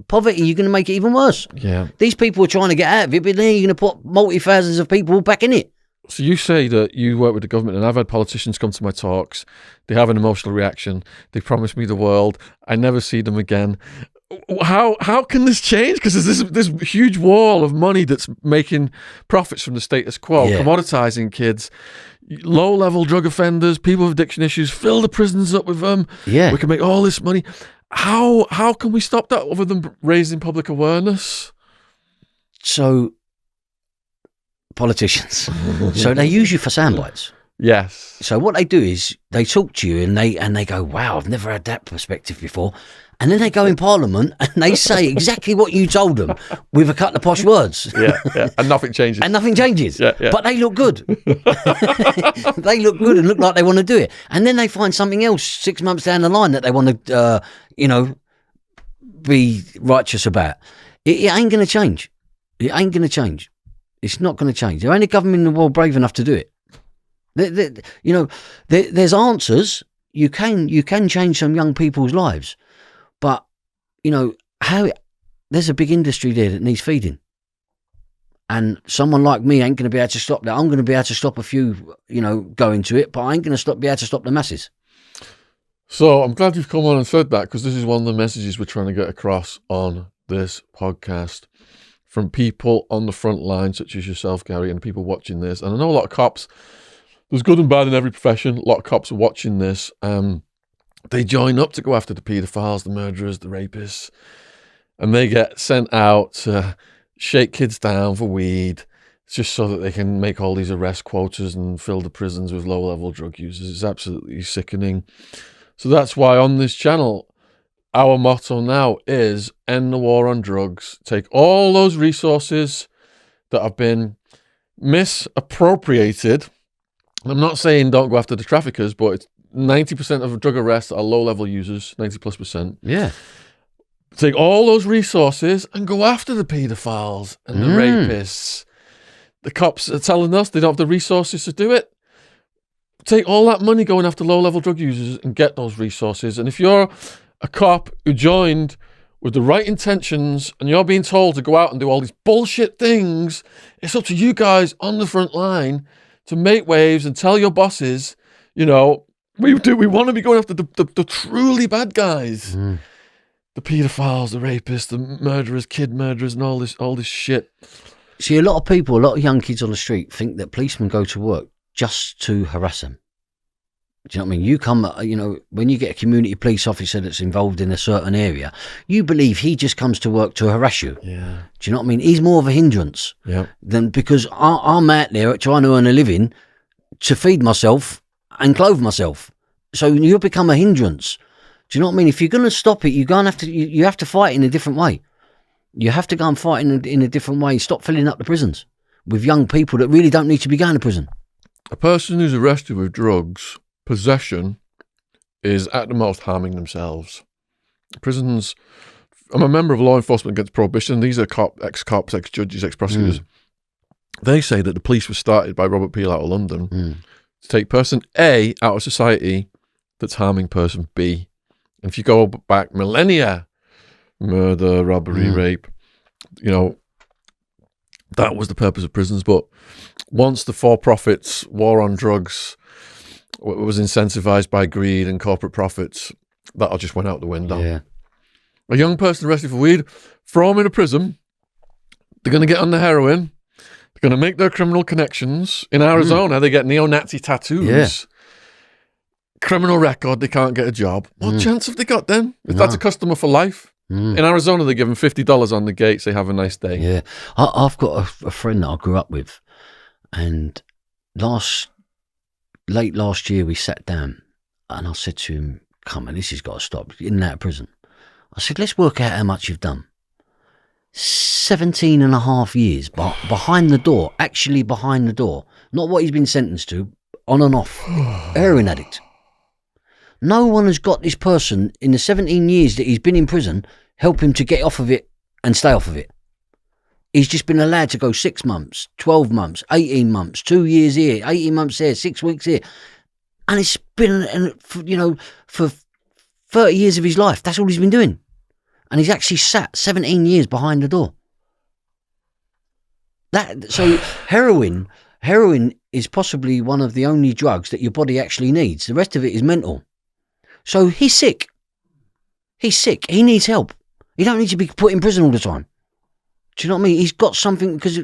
Poverty, you're going to make it even worse. Yeah. These people are trying to get out of it, but then you're going to put multi-thousands of people back in it. So you say that you work with the government, and I've had politicians come to my talks. They have an emotional reaction. They promise me the world. I never see them again. How can this change? Because there's this huge wall of money that's making profits from the status quo, commoditizing kids, low-level drug offenders, people with addiction issues. Fill the prisons up with them. Yeah, we can make all this money. How can we stop that other than raising public awareness? So. Politicians. So they use you for sound bites. Yes. So what they do is they talk to you and they go, wow, I've never had that perspective before. And then they go in Parliament and they say exactly what you told them with a couple of posh words. Yeah. And nothing changes. Yeah. But they look good. They look good and look like they want to do it. And then they find something else 6 months down the line that they want to, be righteous about. It ain't going to change. It ain't going to change. It's not going to change. There ain't a government in the world brave enough to do it. There's answers. You can change some young people's lives, but there's a big industry there that needs feeding, and someone like me ain't going to be able to stop that. I'm going to be able to stop a few, going to it, but I ain't going to be able to stop the masses. So I'm glad you've come on and said that, because this is one of the messages we're trying to get across on this podcast. From people on the front line, such as yourself, Gary, and people watching this. And I know a lot of cops, there's good and bad in every profession. A lot of cops are watching this. They join up to go after the paedophiles, the murderers, the rapists. And they get sent out to shake kids down for weed, just so that they can make all these arrest quotas and fill the prisons with low-level drug users. It's absolutely sickening. So that's why on this channel, our motto now is end the war on drugs. Take all those resources that have been misappropriated. I'm not saying don't go after the traffickers, but 90% of drug arrests are low-level users, 90+%. Yeah. Take all those resources and go after the paedophiles and the rapists. The cops are telling us they don't have the resources to do it. Take all that money going after low-level drug users and get those resources. And if you're a cop who joined with the right intentions and you're being told to go out and do all these bullshit things, it's up to you guys on the front line to make waves and tell your bosses, we want to be going after the truly bad guys. The paedophiles, the rapists, the murderers, kid murderers, and all this shit. See, a lot of young kids on the street think that policemen go to work just to harass them. Do you know what I mean? You come, when you get a community police officer that's involved in a certain area, you believe he just comes to work to harass you. Yeah. Do you know what I mean? He's more of a hindrance. Yeah. Than because I'm out there trying to earn a living to feed myself and clothe myself. So you become a hindrance. Do you know what I mean? If you're going to stop it, you have to fight in a different way. You have to go and fight in a different way. Stop filling up the prisons with young people that really don't need to be going to prison. A person who's arrested with drugs, possession, is at the most harming themselves. Prisons, I'm a member of Law Enforcement Against Prohibition. These are ex-cops, ex-judges, ex-prosecutors. They say that the police was started by Robert Peel out of London to take person A out of society that's harming person B. And if you go back millennia, murder, robbery, rape, that was the purpose of prisons. But once the for-profits war on drugs was incentivized by greed and corporate profits, that all just went out the window. Yeah. A young person arrested for weed, throw them in a prison, they're going to get on the heroin, they're going to make their criminal connections. In Arizona, they get neo-Nazi tattoos. Yeah. Criminal record, they can't get a job. What chance have they got then? If that's a customer for life. In Arizona, they give them $50 on the gate, say, have a nice day. Yeah. I've got a friend that I grew up with, and late last year we sat down and I said to him, come on, this has got to stop. In and out of prison. I said, let's work out how much you've done. 17 and a half years behind the door, actually behind the door. Not what he's been sentenced to, on and off. Heroin addict. No one has got this person in the 17 years that he's been in prison help him to get off of it and stay off of it. He's just been allowed to go 6 months, 12 months, 18 months, 2 years here, 18 months there, 6 weeks here. And it's been, for 30 years of his life, that's all he's been doing. And he's actually sat 17 years behind the door. So heroin is possibly one of the only drugs that your body actually needs. The rest of it is mental. So he's sick. He's sick. He needs help. He don't need to be put in prison all the time. Do you know what I mean? He's got something because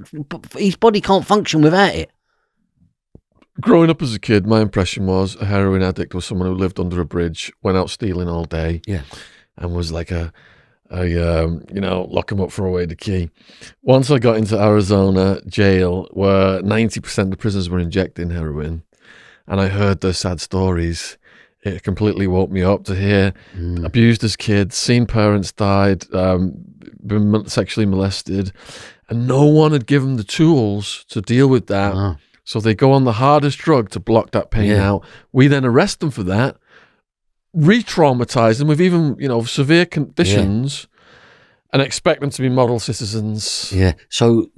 his body can't function without it. Growing up as a kid, my impression was a heroin addict was someone who lived under a bridge, went out stealing all day, and was like lock him up, throw away the key. Once I got into Arizona jail, where 90% of the prisoners were injecting heroin, and I heard their sad stories, it completely woke me up to hear abused as kids, seen parents died, been sexually molested, and no one had given the tools to deal with that. So they go on the hardest drug to block that pain out. We then arrest them for that, re-traumatize them with even, severe conditions, and expect them to be model citizens. Yeah. So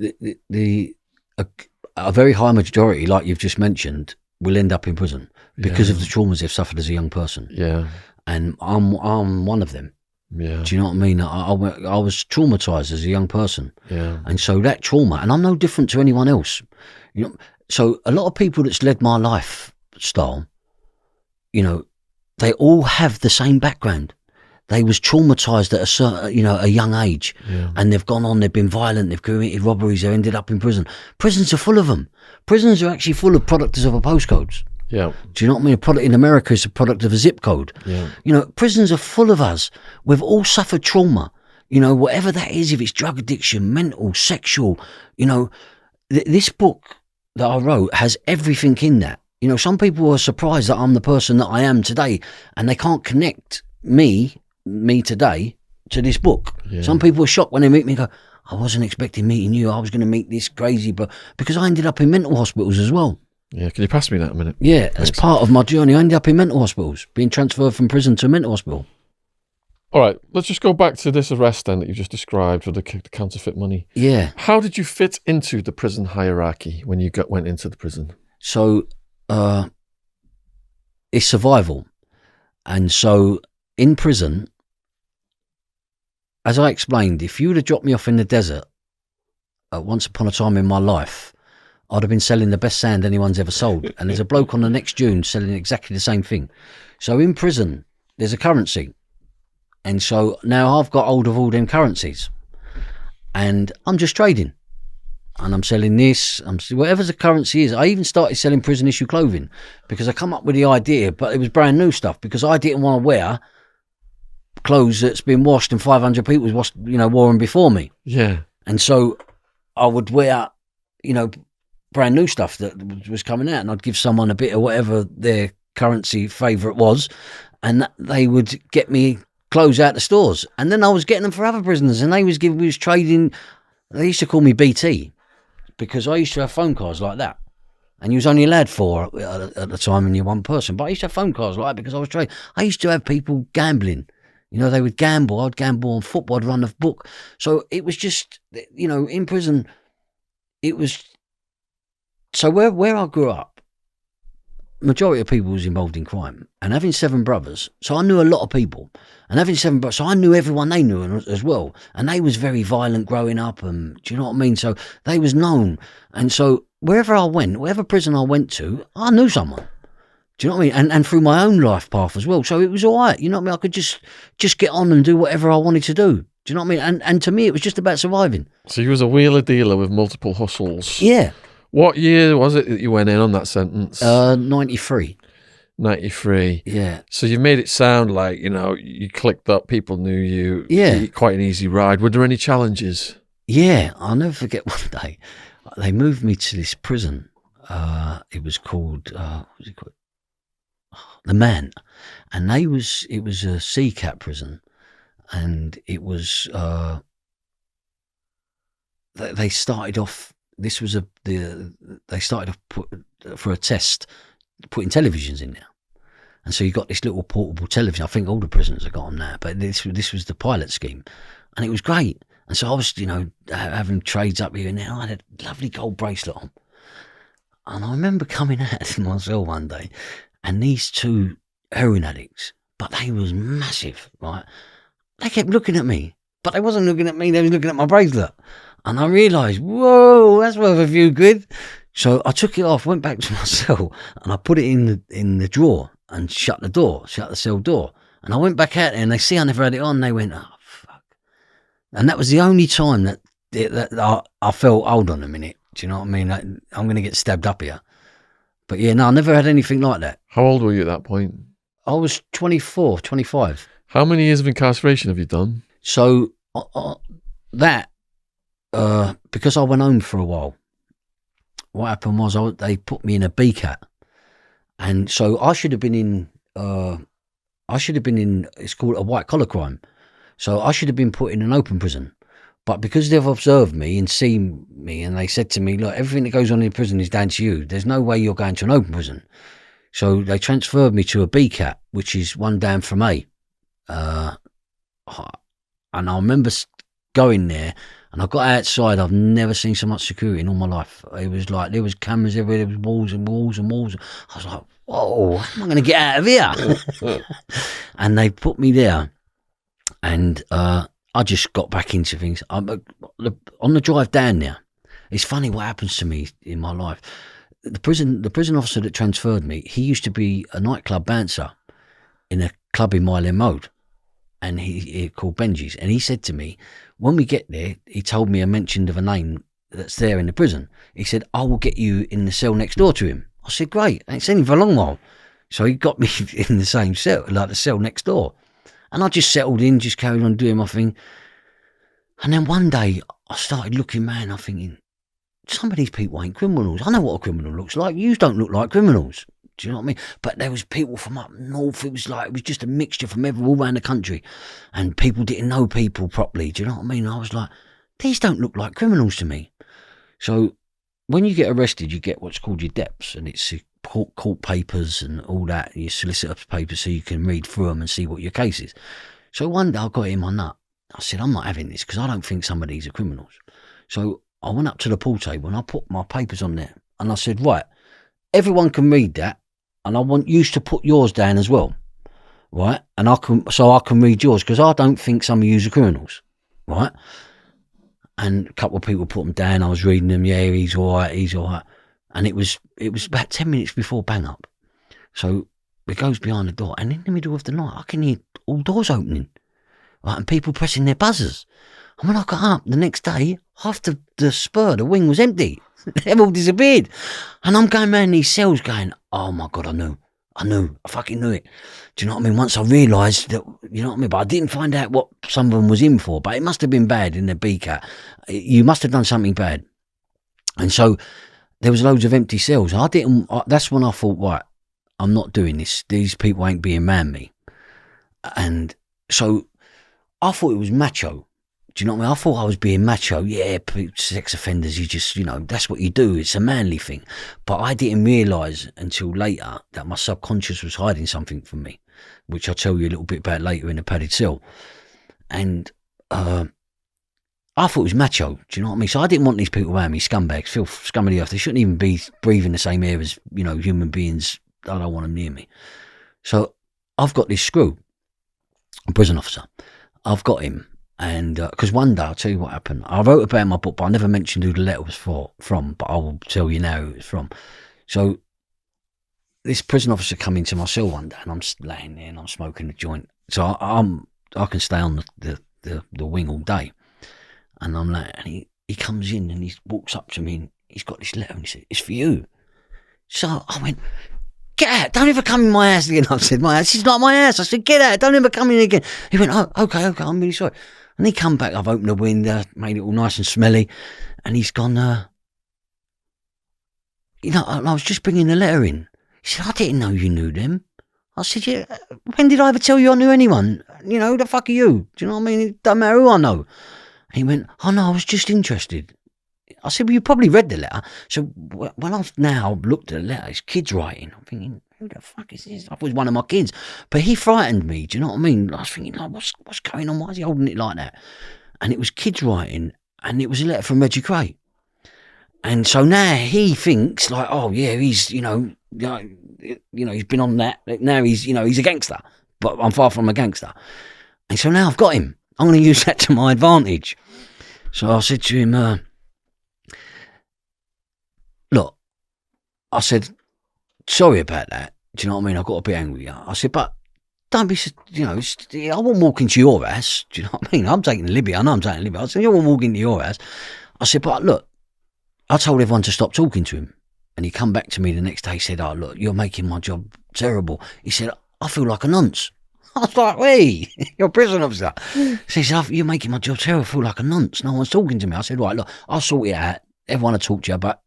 a very high majority, like you've just mentioned, will end up in prison because of the traumas they've suffered as a young person. Yeah. And I'm one of them. Yeah. Do you know what I mean? I was traumatized as a young person. Yeah. And so that trauma, and I'm no different to anyone else. So a lot of people that's led my lifestyle, they all have the same background. They was traumatized at a certain, a young age, and they've gone on, they've been violent, they've committed robberies, they ended up in prison. Prisons are full of them. Prisons are actually full of products of a postcodes. Yeah. Do you know what I mean? A product in America is a product of a zip code. Yeah. Prisons are full of us. We've all suffered trauma. Whatever that is, if it's drug addiction, mental, sexual, this book that I wrote has everything in that. Some people are surprised that I'm the person that I am today, and they can't connect me today to this book. Yeah. Some people are shocked when they meet me and go, I wasn't expecting meeting you. I was going to meet this crazy, but because I ended up in mental hospitals as well. Yeah, can you pass me that a minute? Yeah, as part of my journey, I ended up in mental hospitals, being transferred from prison to a mental hospital. All right, let's just go back to this arrest then that you just described with the counterfeit money. Yeah. How did you fit into the prison hierarchy when you went into the prison? So it's survival. And so in prison, as I explained, if you would have dropped me off in the desert once upon a time in my life, I'd have been selling the best sand anyone's ever sold. And there's a bloke on the next June selling exactly the same thing. So in prison, there's a currency. And so now I've got hold of all them currencies. And I'm just trading. And I'm selling this, whatever the currency is. I even started selling prison issue clothing because I come up with the idea, but it was brand new stuff because I didn't want to wear clothes that's been washed and 500 people wore them before me. Yeah. And so I would wear, brand new stuff that was coming out, and I'd give someone a bit of whatever their currency favourite was, and they would get me clothes out the stores. And then I was getting them for other prisoners, and we was trading. They used to call me BT because I used to have phone cards like that. And you was only allowed 4 at the time, and you're one person. But I used to have phone cards like that because I was trading. I used to have people gambling. They would gamble. I'd gamble on football. I'd run the book. So it was just, in prison, it was... So where I grew up, majority of people was involved in crime. And having 7 brothers, so I knew a lot of people. And having 7 brothers, so I knew everyone they knew as well. And they was very violent growing up. And do you know what I mean? So they was known. And so wherever I went, whatever prison I went to, I knew someone. Do you know what I mean? And through my own life path as well. So it was all right. You know what I mean? I could just get on and do whatever I wanted to do. Do you know what I mean? And to me, it was just about surviving. So you was a wheeler dealer with multiple hustles. Yeah. What year was it that you went in on that sentence? 93. 93. Yeah. So you made it sound like, you clicked up, people knew you. Yeah. Quite an easy ride. Were there any challenges? Yeah. I'll never forget one day. They moved me to this prison. It was called, what was it called? The Man. And it was a CCAT prison. And it was, they started off, they started off for a test, putting televisions in there. And so you got this little portable television. I think all the prisons have got them now, but this was the pilot scheme. And it was great. And so I was, having trades up here and there. I had a lovely gold bracelet on. And I remember coming out to my cell one day, and these 2 heroin addicts, but they was massive, right? They kept looking at me, but they wasn't looking at me. They was looking at my bracelet. And I realised, whoa, that's worth a few quid. So I took it off, went back to my cell, and I put it in the drawer and shut the cell door. And I went back out there, and they see I never had it on. And they went, oh, fuck. And that was the only time that I felt, hold on a minute. Do you know what I mean? I'm going to get stabbed up here. But yeah, no, I never had anything like that. How old were you at that point? I was 24, 25. How many years of incarceration have you done? So because I went home for a while, what happened was they put me in a BCAT. And so I should have been in, it's called a white collar crime. So I should have been put in an open prison. But because they've observed me and seen me, and they said to me, look, everything that goes on in prison is down to you. There's no way you're going to an open prison. So they transferred me to a BCAT, which is one down from A. And I remember going there, and I got outside. I've never seen so much security in all my life. It was like there was cameras everywhere, there was walls and walls and walls. I was like, whoa, how am I going to get out of here? And they put me there, and I just got back into things. On the drive down there, it's funny what happens to me in my life. The prison officer that transferred me, he used to be a nightclub bouncer in a club in Mile End Road, and he called Benji's. And he said to me, when we get there, he told me a mention of a name that's there in the prison. He said, I will get you in the cell next door to him. I said, great. I ain't seen him for a long while. So he got me in the same cell, like the cell next door. And I just settled in, just carried on doing my thing. And then one day I started looking around, I'm thinking, some of these people ain't criminals. I know what a criminal looks like. You don't look like criminals. Do you know what I mean? But there was people from up north. It was just a mixture from all around the country. And people didn't know people properly. Do you know what I mean? I was like, these don't look like criminals to me. So when you get arrested, you get what's called your deps, and it's your court papers and all that, your solicitor's papers, so you can read through them and see what your case is. So one day I got in my nut. I said, I'm not having this because I don't think some of these are criminals. So I went up to the pool table and I put my papers on there. And I said, right, everyone can read that. And I want you to put yours down as well. Right? And I can read yours because I don't think some of you are criminals. Right? And a couple of people put them down. I was reading them. Yeah, he's all right. And it was about 10 minutes before bang up. So it goes behind the door. And in the middle of the night, I can hear all doors opening. Right, and people pressing their buzzers. And when I got up the next day, half the wing was empty. They've all disappeared. And I'm going around these cells going, oh my God, I knew. I fucking knew it. Do you know what I mean? Once I realised that, you know what I mean? But I didn't find out what some of them was in for. But it must have been bad in the BCAT. You must have done something bad. And so there was loads of empty cells. That's when I thought, right, I'm not doing this. These people ain't being around me. And so I thought it was macho. Do you know what I mean? I thought I was being macho. Yeah, sex offenders, you just, that's what you do. It's a manly thing. But I didn't realise until later that my subconscious was hiding something from me, which I'll tell you a little bit about later in the padded cell. And I thought it was macho. Do you know what I mean? So I didn't want these people around me, scumbags, filth, scum of the earth. They shouldn't even be breathing the same air as, human beings. I don't want them near me. So I've got this screw, a prison officer. I've got him. And because one day, I'll tell you what happened. I wrote about it in my book, but I never mentioned who the letter was from, but I will tell you now who it was from. So this prison officer come into my cell one day, and I'm laying there and I'm smoking a joint. So I can stay on the wing all day. And I'm like, and he comes in and he walks up to me and he's got this letter and he said, it's for you. So I went, get out, don't ever come in my house again. I said, my house is not my house. I said, get out, don't ever come in again. He went, oh, okay, I'm really sorry. And he come back, I've opened the window, made it all nice and smelly, and he's gone, I was just bringing the letter in. He said, I didn't know you knew them. I said, yeah, when did I ever tell you I knew anyone? Who the fuck are you? Do you know what I mean? It doesn't matter who I know. And he went, oh no, I was just interested. I said, well, you probably read the letter. So when I've now looked at the letter, it's kids writing. I'm thinking, who the fuck is this? I thought it was one of my kids. But he frightened me, do you know what I mean? I was thinking, like, what's going on? Why is he holding it like that? And it was kids writing, and it was a letter from Reggie Cray. And so now he thinks, like, oh yeah, he's, he's been on that. Now he's, he's a gangster. But I'm far from a gangster. And so now I've got him. I'm going to use that to my advantage. So I said to him, look, I said, sorry about that. Do you know what I mean? I got a bit angry. I said, but don't be, I won't walk into your house. Do you know what I mean? I'm taking the Libby. I know I'm taking the Libby. I said, you won't walk into your house. I said, but look, I told everyone to stop talking to him. And he come back to me the next day. He said, oh, look, you're making my job terrible. He said, I feel like a nonce. I was like, hey, you're a prison officer. So he said, you're making my job terrible. I feel like a nonce. No one's talking to me. I said, right, look, I'll sort it out. Everyone will talk to you, but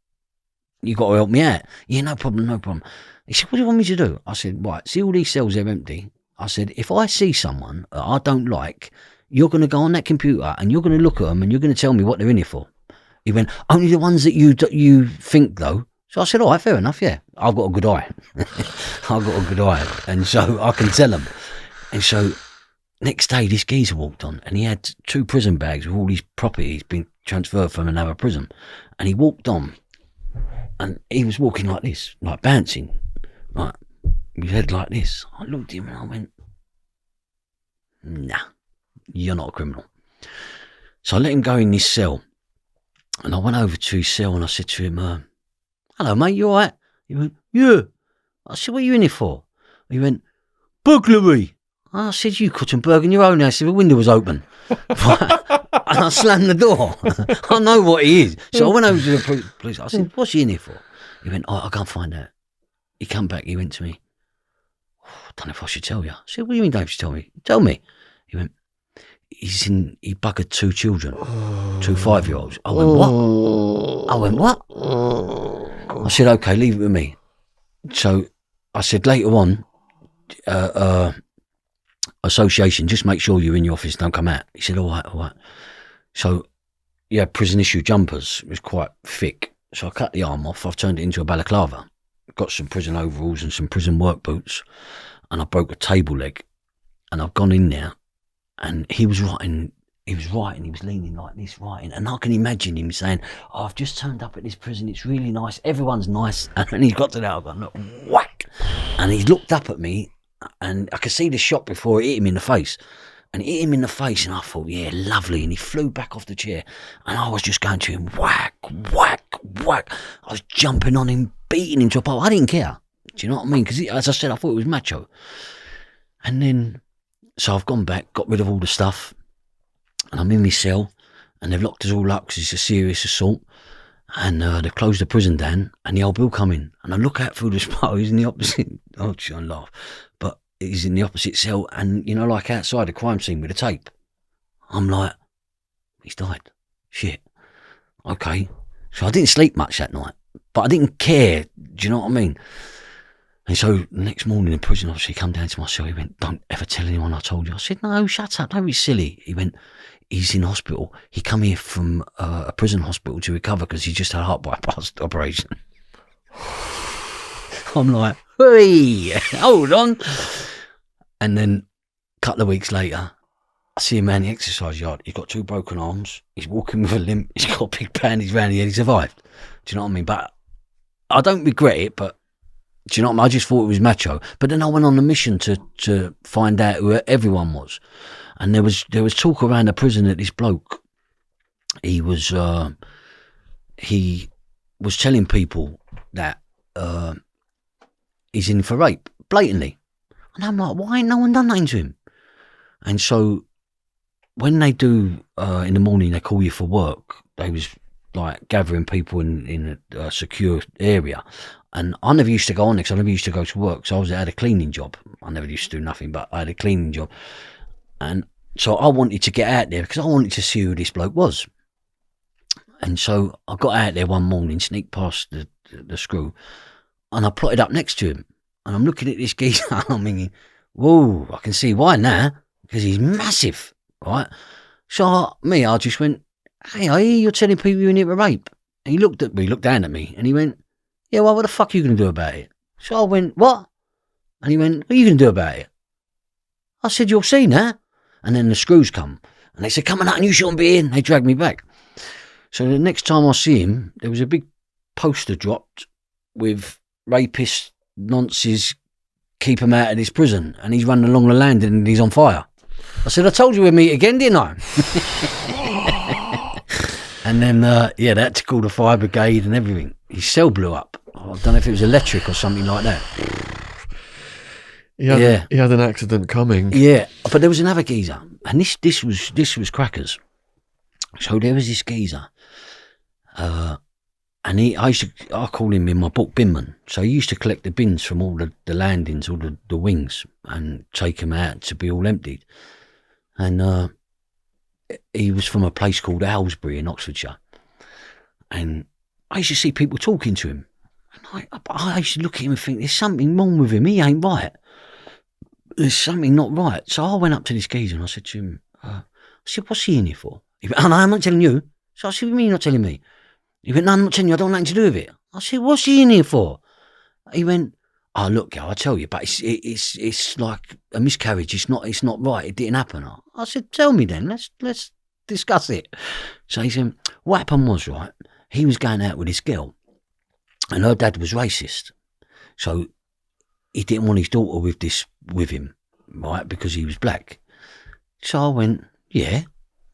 you got to help me out. Yeah, no problem. He said, what do you want me to do? I said, right, see all these cells, they're empty. I said, if I see someone that I don't like, you're going to go on that computer and you're going to look at them and you're going to tell me what they're in here for. He went, only the ones that you think, though. So I said, all right, fair enough, yeah. I've got a good eye. And so I can tell them. And so next day, this geezer walked on and he had 2 prison bags with all his properties being transferred from another prison. And he walked on and he was walking like this, like bouncing, like his head like this. I looked at him and I went, nah, you're not a criminal. So I let him go in this cell. And I went over to his cell and I said to him, hello, mate, you all right? He went, yeah. I said, what are you in here for? He went, burglary. I said, you couldn't burgle your own house if the window was open. And I slammed the door. I know what he is. So I went over to the police. I said, what's he in here for? He went, oh, I can't find out. He come back, he went to me, oh, I don't know if I should tell you. I said, what do you mean don't you tell me? Tell me. He went, he buggered 2 children, 2 5-year-olds. I went, what? I said, okay, leave it with me. So I said, later on, association, just make sure you're in your office, don't come out. He said, all right. So, yeah, prison issue jumpers. It was quite thick. So I cut the arm off. I've turned it into a balaclava. Got some prison overalls and some prison work boots, and I broke a table leg. And I've gone in there, and he was writing. He was leaning like this, writing. And I can imagine him saying, "Oh, I've just turned up at this prison. It's really nice. Everyone's nice." And when he's got to that, I've gone, look, whack. And he looked up at me, and I could see the shot before it hit him in the face. And it hit him in the face, and I thought, yeah, lovely. And he flew back off the chair, and I was just going to him, whack, whack, whack. I was jumping on him, beating him to a pulp. I didn't care. Do you know what I mean? Because, as I said, I thought it was macho. And then, so I've gone back, got rid of all the stuff, and I'm in my cell, and they've locked us all up because it's a serious assault. And they've closed the prison down, and the old Bill come in, and I look out through the smoke. He's in the opposite. Oh, I laugh, but he's in the opposite cell, and you know, like outside the crime scene with a tape. I'm like, he's died. Shit. Okay. So I didn't sleep much that night, but I didn't care. Do you know what I mean? And so the next morning, the prison officer, he come down to my cell. He went, "Don't ever tell anyone I told you." I said, "No, shut up. Don't be silly." He went, "He's in hospital. He come here from a prison hospital to recover because he just had a heart bypass operation." I'm like, "Hey, hold on." And then a couple of weeks later, I see him around the exercise yard. He's got 2 broken arms. He's walking with a limp. He's got a big bandage around his head. He survived. Do you know what I mean? But I don't regret it, but do you know what I mean? I just thought it was macho. But then I went on a mission to find out who everyone was. And there was talk around the prison that this bloke, he was telling people that he's in for rape, blatantly. And I'm like, why ain't no one done nothing to him? And so when they do, in the morning, they call you for work, they was like gathering people in a secure area. And I never used to go on there because I never used to go to work. So I had a cleaning job. I never used to do nothing, but I had a cleaning job. And so I wanted to get out there because I wanted to see who this bloke was. And so I got out there one morning, sneaked past the screw, and I plotted up next to him. And I'm looking at this geezer, and I'm thinking, whoa, I can see why now, because he's massive, right? So I just went, "Hey, I hear you're telling people you're in here for rape." And he looked at me, looked down at me, and he went, "Yeah, well, what the fuck are you going to do about it?" So I went, "What?" And he went, "What are you going to do about it?" I said, "You'll see now." And then the screws come, and they said, "Come on out, and you shouldn't be in." They dragged me back. So the next time I see him, there was a big poster dropped with "Rapist nonsense, keep him out of this prison." And he's running along the landing and he's on fire. I said, "I told you we'd meet again, didn't I?" And then, they had to call the fire brigade and everything. His cell blew up. I don't know if it was electric or something like that. He had an accident coming. Yeah, but there was another geezer, and this was crackers. So there was this geezer, and I call him in my book Binman. So he used to collect the bins from all the landings, all the wings, and take them out to be all emptied. And he was from a place called Aylesbury in Oxfordshire, and I used to see people talking to him, and I used to look at him and think, there's something wrong with him. He ain't right. There's something not right. So I went up to this geezer and I said to him, "What's he in here for?" He went, "Oh, no, I'm not telling you." So I said, "What do you mean you're not telling me?" He went, "No, I'm not telling you. I don't want nothing to do with it." I said, "What's he in here for?" He went, "Oh, look, Gal, I'll tell you, but it's like a miscarriage. It's not right. It didn't happen." I said, "Tell me then. Let's discuss it." So he said, "What happened was, right, he was going out with this girl, and her dad was racist. So he didn't want his daughter with him, right, because he was black." So I went, "Yeah,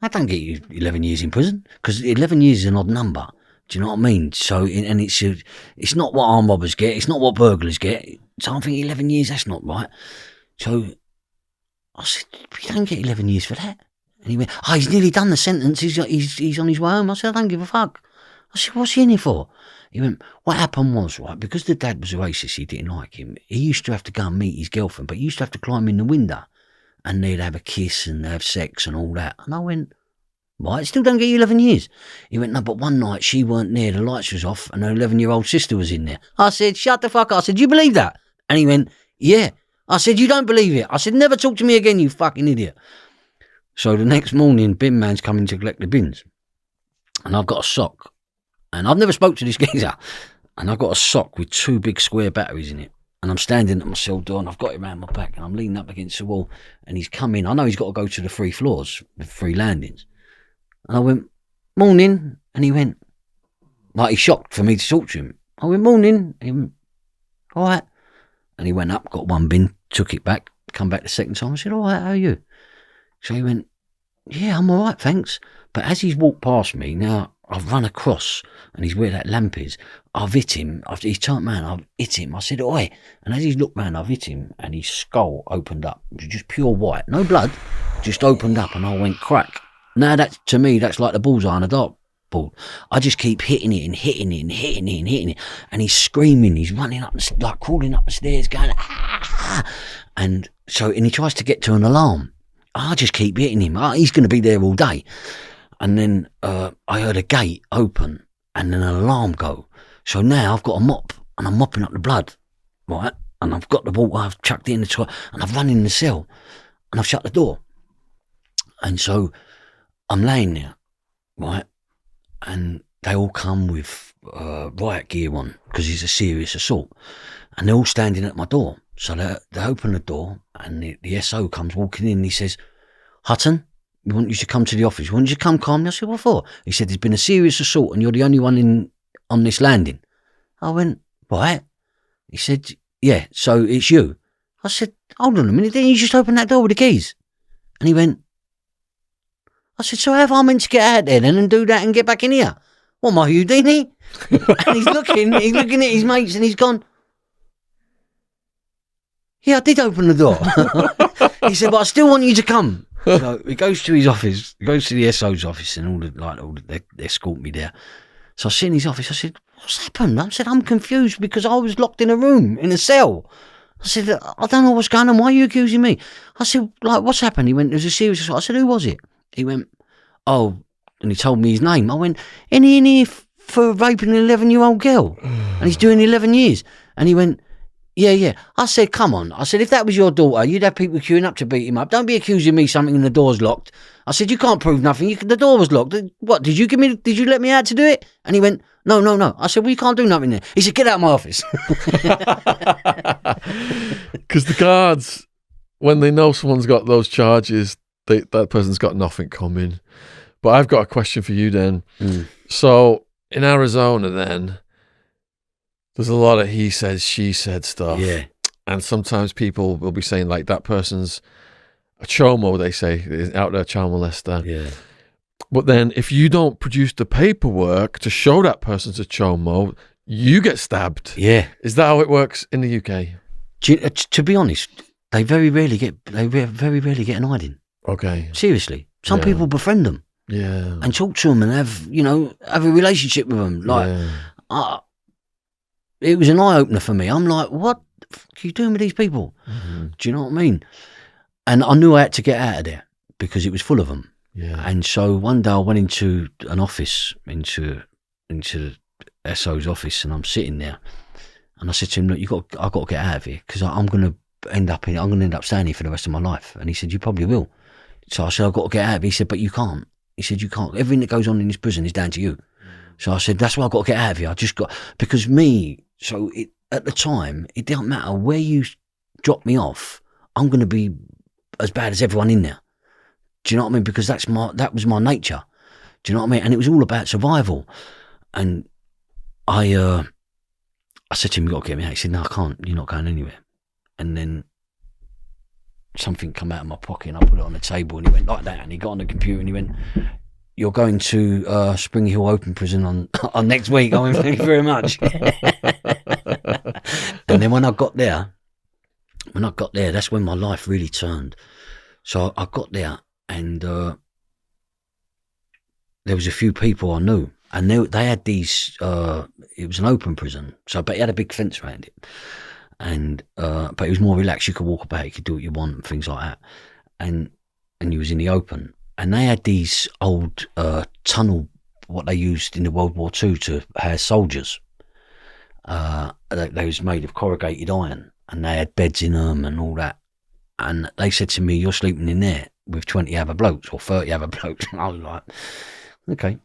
I don't get you 11 years in prison, because 11 years is an odd number. Do you know what I mean? So, and it's not what armed robbers get. It's not what burglars get. So I'm thinking 11 years, that's not right." So I said, "You don't get 11 years for that." And he went, "Oh, he's nearly done the sentence. He's on his way home." I said, "I don't give a fuck." I said, "What's he in here for?" He went, "What happened was, right, because the dad was a racist, he didn't like him. He used to have to go and meet his girlfriend, but he used to have to climb in the window, and they'd have a kiss and have sex and all that." And I went, "Right, still don't get you 11 years. He went, "No, but one night she weren't there, the lights was off, and her 11-year-old sister was in there." I said, "Shut the fuck up." I said, "Do you believe that?" And he went, "Yeah." I said, "You don't believe it." I said, "Never talk to me again, you fucking idiot." So the next morning, bin man's coming to collect the bins, and I've got a sock, And I've never spoke to this geezer. And I've got a sock with 2 big square batteries in it. And I'm standing at my cell door and I've got it around my back and I'm leaning up against the wall and he's come in. I know he's got to go to the 3 floors, the 3 landings. And I went, morning. And he went, like he's shocked for me to talk to him. I went, morning. He went, all right. And he went up, got 1 bin, took it back, come back the second time. I said, all right, how are you? So he went, yeah, I'm all right, thanks. But as he's walked past me, now I've run across and he's where that lamp is. I've hit him. He's turned round, I've hit him. I said, oi. And as he's looked round, I've hit him and his skull opened up. It was just pure white. No blood, just opened up and I went crack. Now that, to me, that's like the bullseye on a dartboard. I just keep hitting it and hitting it and hitting it and hitting it. And he's screaming. He's running up, like crawling up the stairs going, ah. And he tries to get to an alarm. I just keep hitting him. He's going to be there all day. And then I heard a gate open and then an alarm go. So now I've got a mop and I'm mopping up the blood, right? And I've got the water, I've chucked it in the toilet and I've run in the cell and I've shut the door. And so I'm laying there, right? And they all come with riot gear on because it's a serious assault. And they're all standing at my door. So they open the door and the SO comes walking in and he says, Hutton, we want you to come to the office. We want you to come calmly. I said, what for? He said, there's been a serious assault and you're the only one on this landing. I went, right? He said, yeah, so it's you. I said, hold on a minute, didn't you just open that door with the keys? And he went, I said, so how have I meant to get out there then and do that and get back in here? What am I, Houdini? And he's looking at his mates and he's gone, yeah, I did open the door. He said, but I still want you to come. So he goes to his office, he goes to the SO's office and they escort me there. So I sit in his office, I said, what's happened? I said, I'm confused because I was locked in a room, in a cell. I said, I don't know what's going on, why are you accusing me? I said, like, what's happened? He went, there's a serious assault. I said, who was it? He went, oh, and he told me his name. I went, ain't he in here for raping an 11-year-old girl? And he's doing 11 years. And he went, yeah. I said, come on. I said, if that was your daughter, you'd have people queuing up to beat him up. Don't be accusing me something and the door's locked. I said, you can't prove nothing. The door was locked. What, did you let me out to do it? And he went, no. I said, well, you can't do nothing there. He said, get out of my office. Because the guards, when they know someone's got those charges, that person's got nothing coming. But I've got a question for you then. So in Arizona then, there's a lot of he said, she said stuff. Yeah. And sometimes people will be saying like that person's a chomo, they say, is out there child molester. Yeah. But then if you don't produce the paperwork to show that person's a chomo, you get stabbed. Yeah. Is that how it works in the UK? To be honest, they very rarely get an hiding. Okay. Seriously. Some people befriend them. Yeah. And talk to them and have a relationship with them. Like, it was an eye-opener for me. I'm like, what the fuck are you doing with these people? Mm-hmm. Do you know what I mean? And I knew I had to get out of there because it was full of them. Yeah. And so one day I went into an office, into SO's office, and I'm sitting there. And I said to him, look, I've got to get out of here because I'm going to end up staying here for the rest of my life. And he said, you probably will. So I said, I've got to get out of here. He said, but you can't. He said, you can't. Everything that goes on in this prison is down to you. So I said, that's why I've got to get out of here. At the time, it didn't matter where you drop me off, I'm going to be as bad as everyone in there. Do you know what I mean? Because that was my nature. Do you know what I mean? And it was all about survival. And I said to him, you've got to get me out. He said, no, I can't. You're not going anywhere. And then something come out of my pocket and I put it on the table and he went like that and he got on the computer and he went, you're going to Spring Hill Open Prison on next week. I went, thank you very much. And then when I got there, that's when my life really turned. So I got there and there was a few people I knew and they had these, it was an open prison, but it had a big fence around it. And but it was more relaxed. You could walk about, you could do what you want and things like that. And you was in the open. And they had these old tunnel, what they used in the World War II to house soldiers. They was made of corrugated iron and they had beds in them and all that. And they said to me, you're sleeping in there with 20 other blokes or 30 other blokes. And I was like, okay.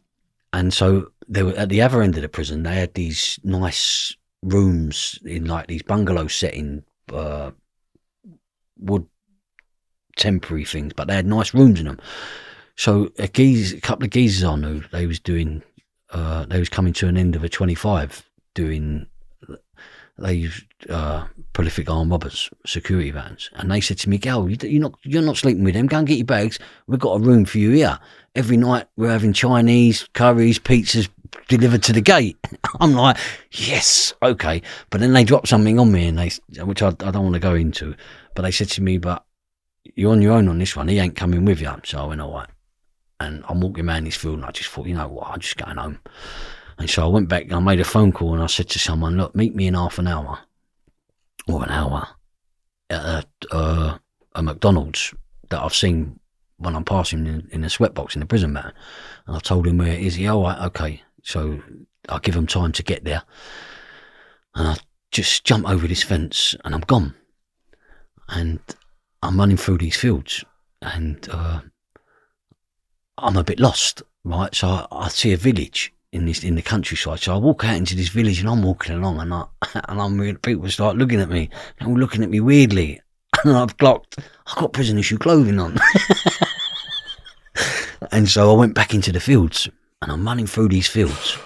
And so they were at the other end of the prison. They had these nice rooms in like these bungalow setting, wood temporary things, but they had nice rooms in them. So a couple of geezers I knew, they was coming to an end of a 25 doing. They used prolific armed robbers, security vans, and they said to me, "Gal, you're not sleeping with them. Go and get your bags. We've got a room for you here. Every night we're having Chinese curries, pizzas delivered to the gate." I'm like, "Yes, okay." But then they dropped something on me, and which I don't want to go into. But they said to me, "But you're on your own on this one. He ain't coming with you." So I went, "All right." And I'm walking around this field, and I just thought, you know what, I'm just going home. And so I went back and I made a phone call and I said to someone, "Look, meet me in half an hour or an hour at a McDonald's that I've seen when I'm passing in a sweatbox in the prison van." And I told him where it is. All right, okay. So I give him time to get there. And I just jump over this fence and I'm gone. And I'm running through these fields and I'm a bit lost, right? So I see a village in the countryside. So I walk out into this village and I'm walking along and people start looking at me and all looking at me weirdly. And I've clocked, I've got prison issue clothing on. And so I went back into the fields and I'm running through these fields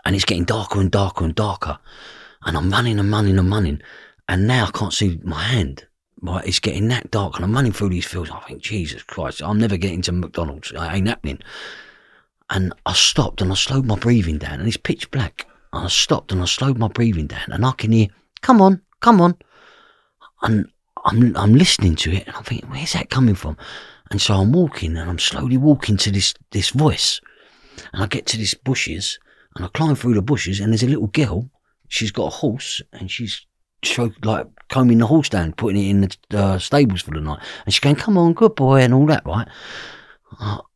and it's getting darker and darker and darker. And I'm running and running and running. And now I can't see my hand. Right, it's getting that dark and I'm running through these fields. I think, Jesus Christ, I'm never getting to McDonald's. It ain't happening. And I stopped and I slowed my breathing down and it's pitch black. And I stopped and I slowed my breathing down and I can hear, "Come on, come on." And I'm listening to it and I'm thinking, where's that coming from? And so I'm walking and I'm slowly walking to this voice. And I get to these bushes and I climb through the bushes and there's a little girl. She's got a horse and she's like combing the horse down, putting it in the stables for the night. And she's going, "Come on, good boy," and all that, right?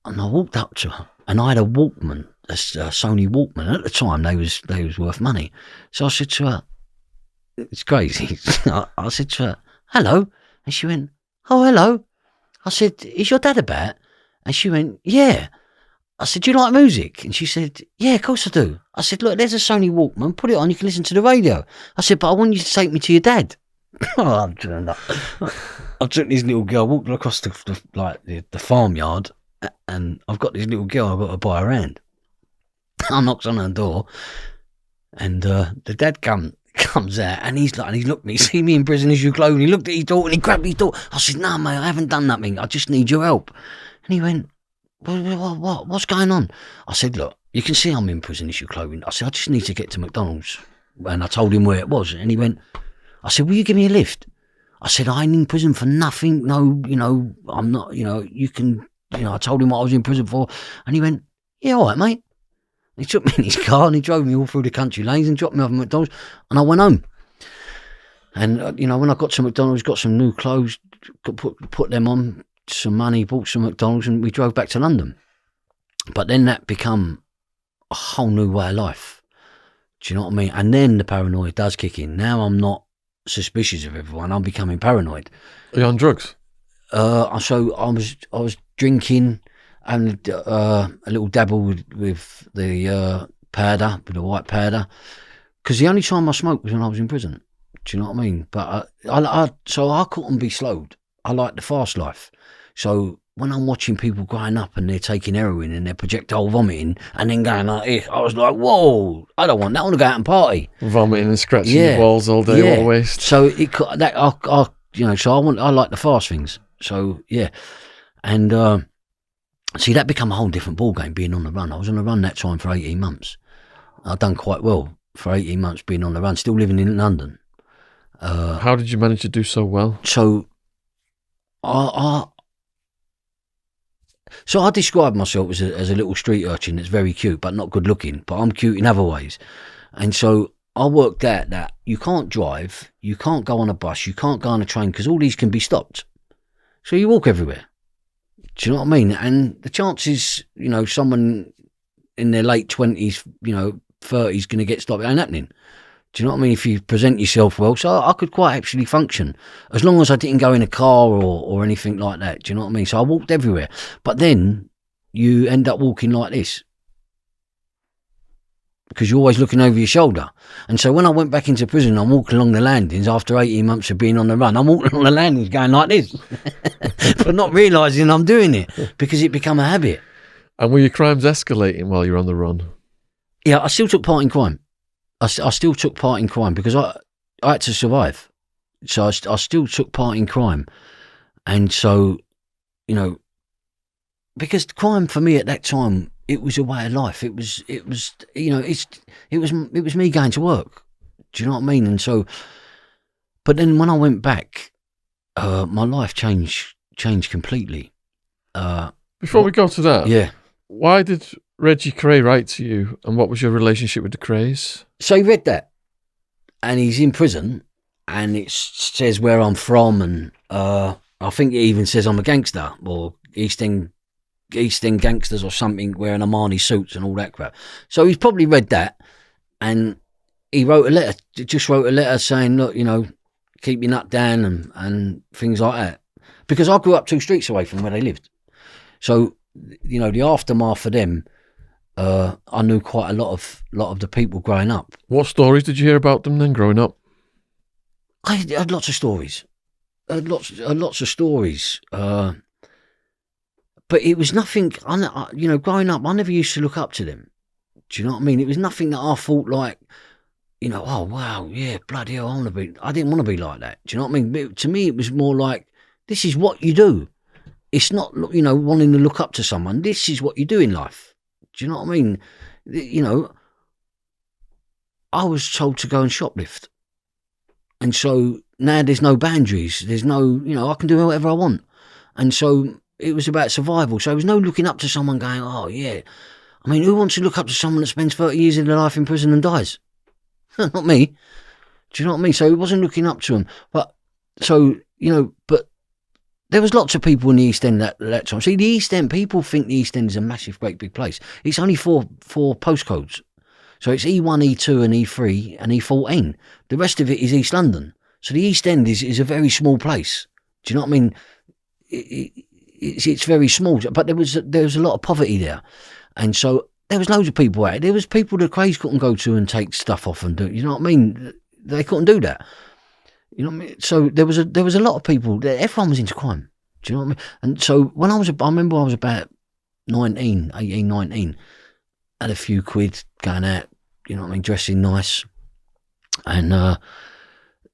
And I walked up to her and I had a Walkman, a Sony Walkman. At the time, they was worth money. So I said to her, it's crazy. I said to her, "Hello." And she went, "Oh, hello." I said, "Is your dad about?" And she went, "Yeah." I said, "Do you like music?" And she said, "Yeah, of course I do." I said, "Look, there's a Sony Walkman. Put it on. You can listen to the radio." I said, "But I want you to take me to your dad." I took this little girl, walked across the farmyard, and I've got this little girl I've got to buy her hand. I knocks on her door, and the dad comes out, and he's looked at me, see me in prison issue clothing. He looked at his daughter and he grabbed his daughter. I said, "No, mate, I haven't done nothing. I just need your help." And he went, What's going on?" I said, "Look, you can see I'm in prison issue clothing." I said, "I just need to get to McDonald's." And I told him where it was. And he went, I said, "Will you give me a lift?" I said, "I ain't in prison for nothing. No, I'm not, you can, I told him what I was in prison for." And he went, "Yeah, all right, mate." He took me in his car and he drove me all through the country lanes and dropped me off at McDonald's. And I went home. And, when I got to McDonald's, got some new clothes, put them on, some money, bought some McDonald's, and we drove back to London. But then that become a whole new way of life. Do you know what I mean? And then the paranoia does kick in. Now I'm not suspicious of everyone. I'm becoming paranoid. Are you on drugs? So I was drinking and a little dabble with the powder, with the white powder, because the only time I smoked was when I was in prison. Do you know what I mean? But so I couldn't be slowed. I like the fast life. So when I'm watching people growing up and they're taking heroin and they're projectile vomiting and then going like this, I was like, whoa, I don't want that. I want to go out and party. Vomiting and scratching the walls all day, what a waste. So I like the fast things. So yeah, and see, that become a whole different ball game being on the run. I was on the run that time for 18 months. I've done quite well for 18 months being on the run, still living in London. How did you manage to do so well? So I describe myself as a little street urchin that's very cute but not good looking, but I'm cute in other ways. And so I worked out that you can't drive, you can't go on a bus, you can't go on a train because all these can be stopped. So you walk everywhere. Do you know what I mean? And the chances, someone in their late 20s, 30s going to get stopped, it ain't happening. Do you know what I mean? If you present yourself well. So I could quite actually function as long as I didn't go in a car or anything like that. Do you know what I mean? So I walked everywhere. But then you end up walking like this. because you're always looking over your shoulder. And so when I went back into prison, I'm walking along the landings after 18 months of being on the run. I'm walking on the landings going like this, but not realising I'm doing it because it become a habit. And were your crimes escalating while you were on the run? Yeah, I still took part in crime. I still took part in crime because I had to survive. So I still took part in crime. And so, you know, because crime for me at that time, it was a way of life. It was, you know, it was me going to work. Do you know what I mean? And so, but then when I went back, my life changed completely. Before we go to that, yeah. Why did Reggie Cray write to you, and what was your relationship with the Crays? So he read that, and he's in prison, and it says where I'm from, and I think it even says I'm a gangster, or East End gangsters or something, wearing Armani suits and all that crap. So he's probably read that, and he wrote a letter saying, look, you know, keep your nut down and things like that. Because I grew up 2 streets away from where they lived. So, you know, the aftermath for them, I knew quite a lot of the people growing up. What stories did you hear about them then growing up? I had lots of stories. Lots of stories. But it was nothing, you know, growing up, I never used to look up to them. Do you know what I mean? It was nothing that I thought like, you know, oh, wow, yeah, bloody hell, I didn't want to be like that. Do you know what I mean? To me, it was more like, this is what you do. It's not, you know, wanting to look up to someone. This is what you do in life. Do you know what I mean? You know, I was told to go and shoplift. And so now there's no boundaries. There's no, you know, I can do whatever I want. And so it was about survival. So there was no looking up to someone going, oh, yeah. I mean, who wants to look up to someone that spends 30 years of their life in prison and dies? Not me. Do you know what I mean? So it wasn't looking up to them. But, so, you know, but there was lots of people in the East End at that time. See, the East End, people think the East End is a massive, great big place. It's only four postcodes. So it's E1, E2 and E3 and E14. The rest of it is East London. So the East End is a very small place. Do you know what I mean? It's very small. But there was a lot of poverty there. And so there was loads of people out. There was people the Crays couldn't go to and take stuff off and do. You know what I mean? They couldn't do that. You know what I mean? So there was a lot of people. Everyone was into crime. Do you know what I mean? And so when I remember I was about 18, 19, had a few quid going out, you know what I mean, dressing nice. And in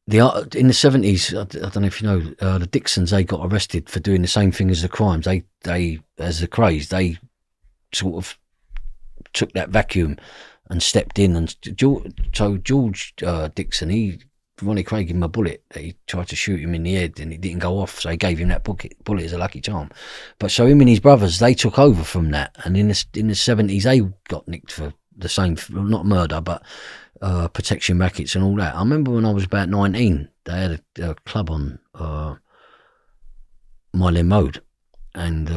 the 70s, I don't know if you know, the Dixons, they got arrested for doing the same thing as the crimes. They as the Crays, they sort of took that vacuum and stepped in. And so George Dixon, Ronnie Craig gave him a bullet. He tried to shoot him in the head and it didn't go off, so he gave him that bullet as a lucky charm. But so him and his brothers, they took over from that, and in the 70s they got nicked for the same, not murder, but protection rackets and all that. I remember when I was about 19, they had a club on Mile End Road, and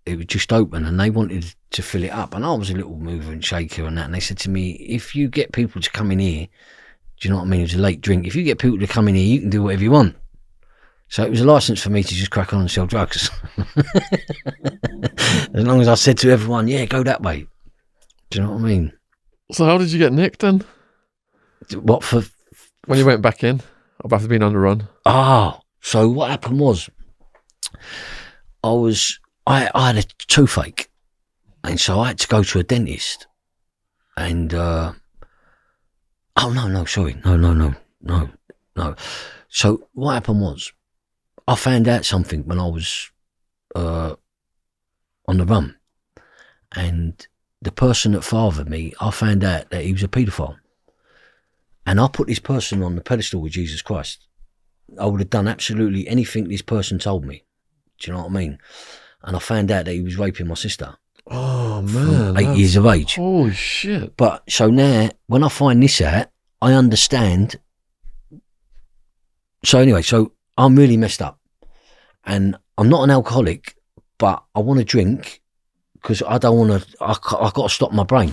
it was just open, and they wanted to fill it up, and I was a little mover and shaker and that, and they said to me, if you get people to come in here, do you know what I mean? It was a late drink. If you get people to come in here, you can do whatever you want. So it was a license for me to just crack on and sell drugs. As long as I said to everyone, yeah, go that way. Do you know what I mean? So how did you get nicked then? What for? When you went back in, or after being on the run? So what happened was, I had a toothache, and so I had to go to a dentist. And no. So what happened was, I found out something when I was on the run, and the person that fathered me, I found out that he was a paedophile, and I put this person on the pedestal with Jesus Christ. I would have done absolutely anything this person told me. Do you know what I mean? And I found out that he was raping my sister. Oh man, 8 years of age. Holy shit. But so now when I find this out, I understand. So anyway, so I'm really messed up, and I'm not an alcoholic, but I want to drink because I don't want to. I got to stop my brain.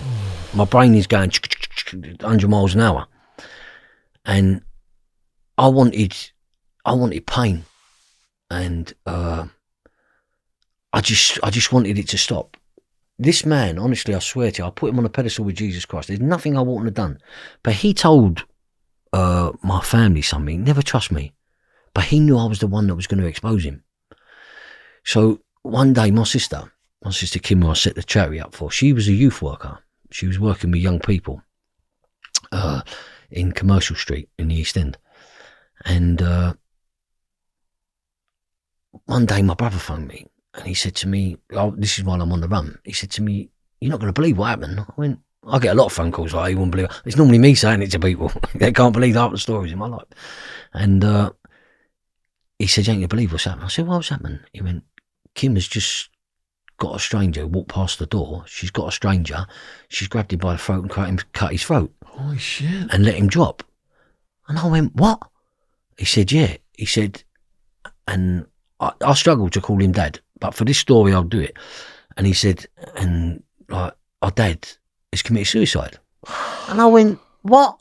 My brain is going 100 miles an hour, and I wanted pain, and I just wanted it to stop. this man, honestly, I swear to you, I put him on a pedestal with Jesus Christ. There's nothing I wouldn't have done. But he told my family something, never trust me. But he knew I was the one that was going to expose him. So one day, my sister Kim, who I set the charity up for, she was a youth worker. She was working with young people in Commercial Street in the East End. And one day my brother phoned me and he said to me, oh, this is while I'm on the run. He said to me, you're not going to believe what happened. I went, I get a lot of phone calls like, you wouldn't believe it. It's normally me saying it to people. They can't believe half the stories in my life. And he said, you ain't going to believe what's happened. I said, well, what's happened? He went, Kim has just got a stranger, walked past the door. She's got a stranger. She's grabbed him by the throat and cut his throat. Holy shit. And let him drop. And I went, what? He said, yeah. He said, and I struggled to call him Dad, but for this story, I'll do it. And he said, and like, our dad has committed suicide. And I went, what?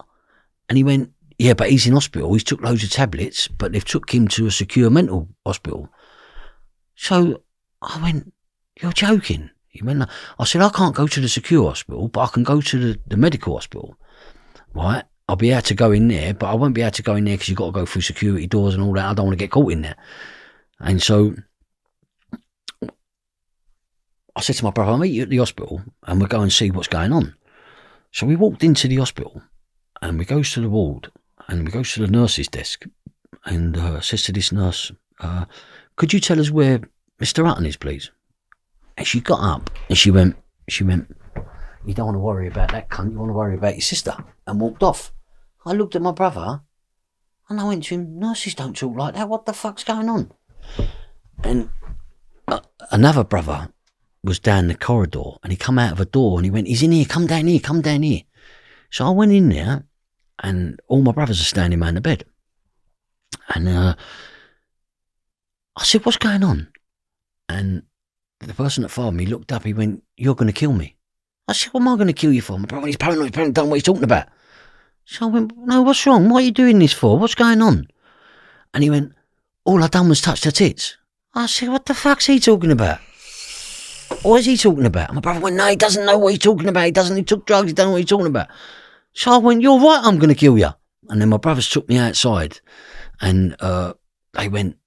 And he went, yeah, but he's in hospital. He's took loads of tablets, but they've took him to a secure mental hospital. So I went, you're joking. He went, I said, I can't go to the secure hospital, but I can go to the medical hospital, right? I'll be able to go in there, but I won't be able to go in there because you've got to go through security doors and all that. I don't want to get caught in there. And so I said to my brother, I'll meet you at the hospital and we'll go and see what's going on. So we walked into the hospital and we goes to the ward and we goes to the nurse's desk and says to this nurse, could you tell us where Mr. Hutton is, please? And she got up and she went, you don't want to worry about that cunt, you want to worry about your sister, and walked off. I looked at my brother and I went to him, nurses don't talk like that, what the fuck's going on? And another brother was down the corridor and he come out of a door and he went, he's in here, come down here, come down here. So I went in there and all my brothers are standing around the bed. And I said, what's going on? And the person that followed me looked up, he went, you're going to kill me. I said, what am I going to kill you for? My brother, he's paranoid, don't know what he's talking about. So I went, no, what's wrong? What are you doing this for? What's going on? And he went, all I done was touch her tits. I said, what the fuck's he talking about? What is he talking about? And my brother went, no, he doesn't know what he's talking about. He took drugs, he doesn't know what he's talking about. So I went, you're right, I'm going to kill you. And then my brothers took me outside and they went,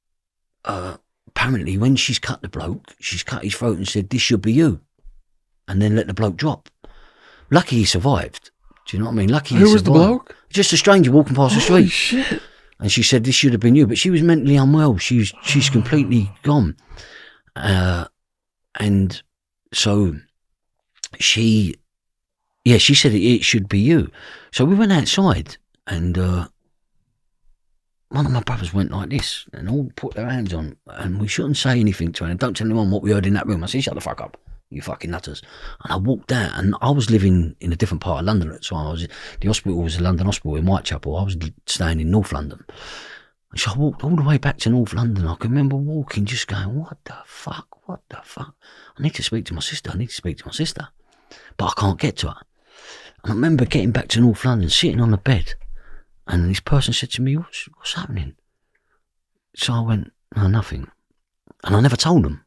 apparently when she's cut the bloke, she's cut his throat and said, this should be you. And then let the bloke drop. Lucky he survived. Do you know what I mean? Lucky he survived. Who was the bloke? Just a stranger walking past the street. Holy shit. And she said, this should have been you. But she was mentally unwell. She's completely gone. And so she said it should be you. So we went outside and one of my brothers went like this and all put their hands on and we shouldn't say anything to anyone. Don't tell anyone what we heard in that room. I said, shut the fuck up, you fucking nutters. And I walked out and I was living in a different part of London at the time. The hospital was a London hospital in Whitechapel. I was staying in North London. And so I walked all the way back to North London. I can remember walking just going, what the fuck? I need to speak to my sister. But I can't get to her. And I remember getting back to North London, sitting on the bed. And this person said to me, what's happening? So I went, no, nothing. And I never told them.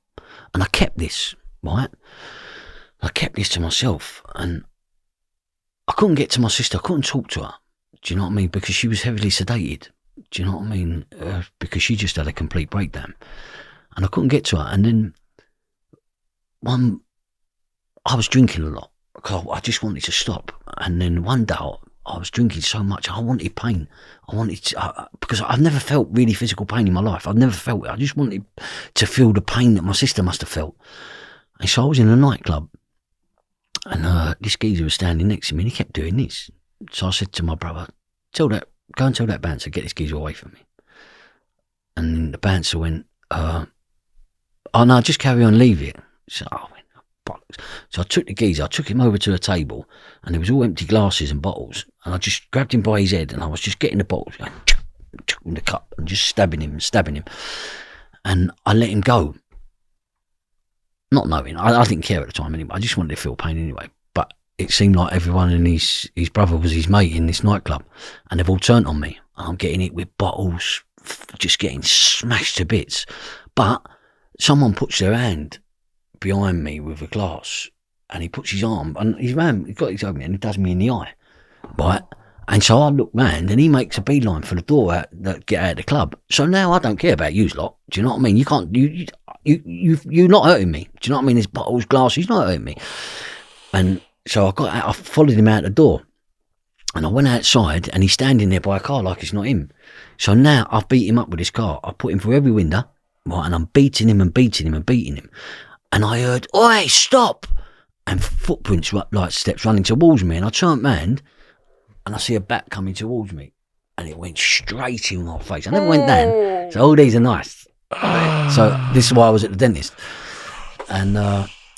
And I kept this, right? I kept this to myself. And I couldn't get to my sister. I couldn't talk to her. Do you know what I mean? Because she was heavily sedated. Do you know what I mean? Because she just had a complete breakdown. And I couldn't get to her. And then I was drinking a lot. Because I just wanted to stop. And then one day I was drinking so much, I wanted pain. Because I've never felt really physical pain in my life. I've never felt it. I just wanted to feel the pain that my sister must have felt. And so I was in a nightclub and this geezer was standing next to me and he kept doing this. So I said to my brother, go and tell that bouncer, get this geezer away from me. And the bouncer went, oh no, just carry on, leave it. So I went, bollocks. So I took the geezer, I took him over to a table and there was all empty glasses and bottles and I just grabbed him by his head and I was just getting the bottles going, in the cup and just stabbing him and I let him go, not knowing. I didn't care at the time anyway. I just wanted to feel pain anyway. But it seemed like everyone and his brother was his mate in this nightclub and they've all turned on me and I'm getting it with bottles, just getting smashed to bits. But someone puts their hand behind me with a glass and he puts his arm, and he's got his arm, and he does me in the eye, right? And so I look round, and he makes a beeline for the door that get out of the club. So now I don't care about you lot. Do you know what I mean? You can't, you're not hurting me. Do you know what I mean? There's bottles, glasses, not hurting me. And so I followed him out the door, and I went outside, and he's standing there by a car like it's not him. So now I've beat him up with this car. I put him through every window, right, and I'm beating him and beating him and beating him. And I heard, "Oi, stop!" And footprints like steps running towards me. And I turned round, and I see a bat coming towards me, and it went straight in my face. I never went down. So all these are nice. So this is why I was at the dentist, and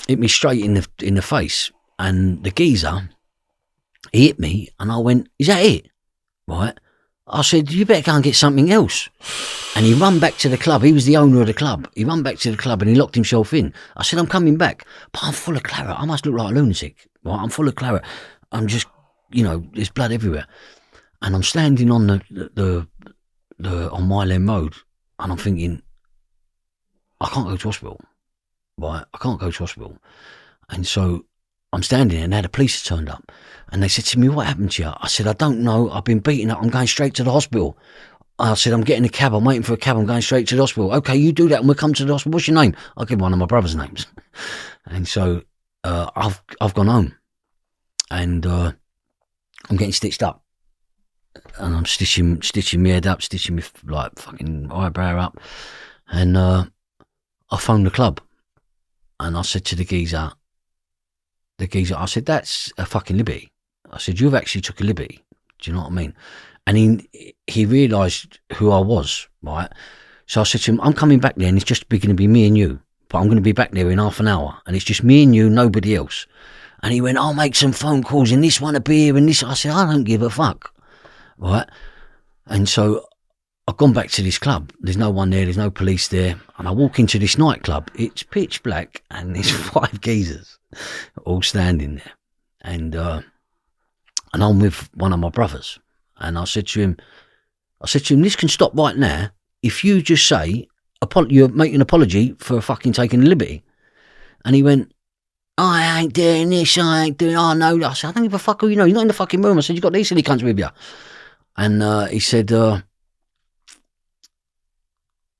hit me straight in the face. And the geezer, he hit me, and I went, "Is that it?" Right? I said, "You better go and get something else." And he run back to the club. He was the owner of the club. He run back to the club and he locked himself in. I said, "I'm coming back." But I'm full of claret. I must look like a lunatic. Right? I'm full of claret. I'm just, there's blood everywhere. And I'm standing on the on Mile End Road, and I'm thinking, I can't go to hospital. Right? I can't go to hospital. And so I'm standing there, and now the police have turned up. And they said to me, "What happened to you?" I said, "I don't know. I've been beaten up. I'm going straight to the hospital." I said, "I'm getting a cab. I'm waiting for a cab. I'm going straight to the hospital." "Okay, you do that and we'll come to the hospital. What's your name?" I'll give one of my brother's names. And so I've gone home, and I'm getting stitched up. And I'm stitching my head up, stitching my fucking eyebrow up. And I phoned the club, and I said to the geezer, I said, "That's a fucking liberty." I said, "You've actually took a liberty." Do you know what I mean? And he realised who I was, right? So I said to him, "I'm coming back there, and it's just going to be me and you. But I'm going to be back there in half an hour, and it's just me and you, nobody else." And he went, "I'll make some phone calls, and this one a beer, and this." I said, "I don't give a fuck." Right? And so I've gone back to this club. There's no one there. There's no police there. And I walk into this nightclub. It's pitch black, and there's 5 geezers all standing there. And I'm with one of my brothers. And I said to him, "This can stop right now if you just say you're making an apology for fucking taking the liberty." And he went, "I ain't doing this. I ain't doing. Oh no." I said, "I don't give a fuck who you know. You're not in the fucking room." I said, "You got these silly cunts with you." And he said, I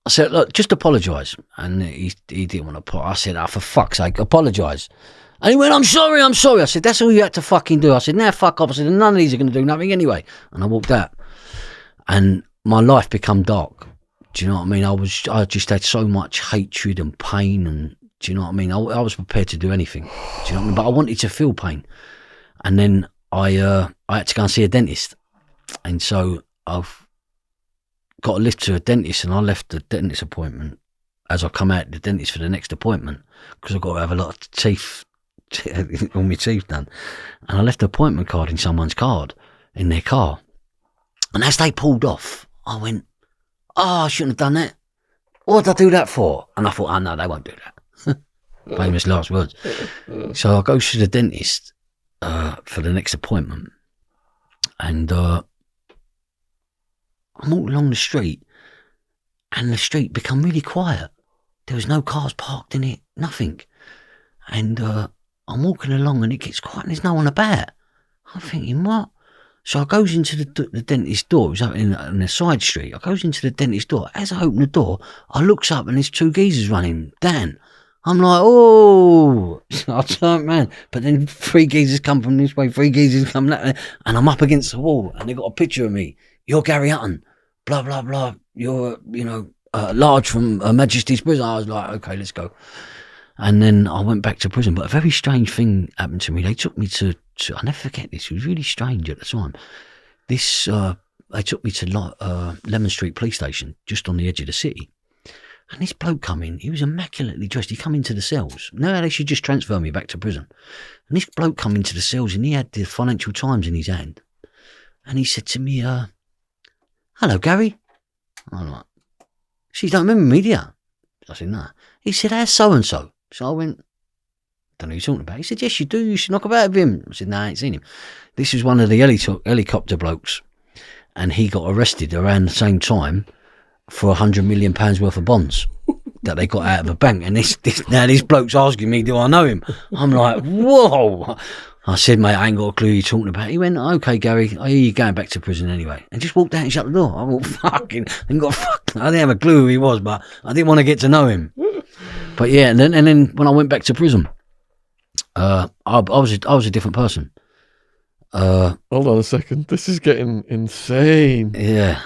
said, "Look, just apologise." And he didn't want to apologise. I said, "Oh, for fuck's sake, apologise." And he went, I'm sorry. I said, "That's all you had to fucking do." I said, "Now fuck off." I said, "None of these are going to do nothing anyway." And I walked out. And my life become dark. Do you know what I mean? I just had so much hatred and pain, and do you know what I mean? I was prepared to do anything. Do you know what I mean? But I wanted to feel pain. And then I had to go and see a dentist. And so I've got a lift to a dentist, and I left the dentist appointment as I come out the dentist for the next appointment, because I've got to have a lot of teeth, all my teeth done. And I left the appointment card in someone's in their car. And as they pulled off, I went, "Oh, I shouldn't have done that. What did I do that for?" And I thought, "Oh no, they won't do that." Famous last words. So I go to the dentist for the next appointment, and I'm walking along the street, and the street become really quiet. There was no cars parked in it, nothing. And I'm walking along, and it gets quiet, and there's no one about. I'm thinking, what? So I goes into the dentist door. It was up in a side street. I goes into the dentist door. As I open the door, I looks up, and there's 2 geezers running down. I'm like, oh! I turn around, but then 3 geezers come from this way, 3 geezers come that way, and I'm up against the wall, and they got a picture of me. "You're Gary Hutton, blah blah blah. You're large from Her Majesty's prison." I was like, okay, let's go. And then I went back to prison. But a very strange thing happened to me. They took me to I'll never forget this. It was really strange at the time. They took me to Lemon Street Police Station, just on the edge of the city. And this bloke come in. He was immaculately dressed. He come into the cells. No, they should just transfer me back to prison. And this bloke come into the cells, and he had the Financial Times in his hand. And he said to me, "Hello, Gary." I'm like, "So you don't remember me, do you?" I said, "No." He said, "How's so-and-so?" So I went, "Don't know who you're talking about." He said, "Yes, you do. You should knock about with him." I said, "No, I ain't seen him." This is one of the helicopter blokes, and he got arrested around the same time for £100 million worth of bonds. that they got out of a bank. And this bloke's asking me, do I know him? I'm like, whoa. I said, mate, I ain't got a clue who you're talking about. He went, okay, Gary, I hear you going back to prison anyway. And just walked out and shut the door. I thought, fucking, I didn't have a clue who he was, but I didn't want to get to know him. But yeah, and then when I went back to prison, I was a different person. Hold on a second. This is getting insane. Yeah.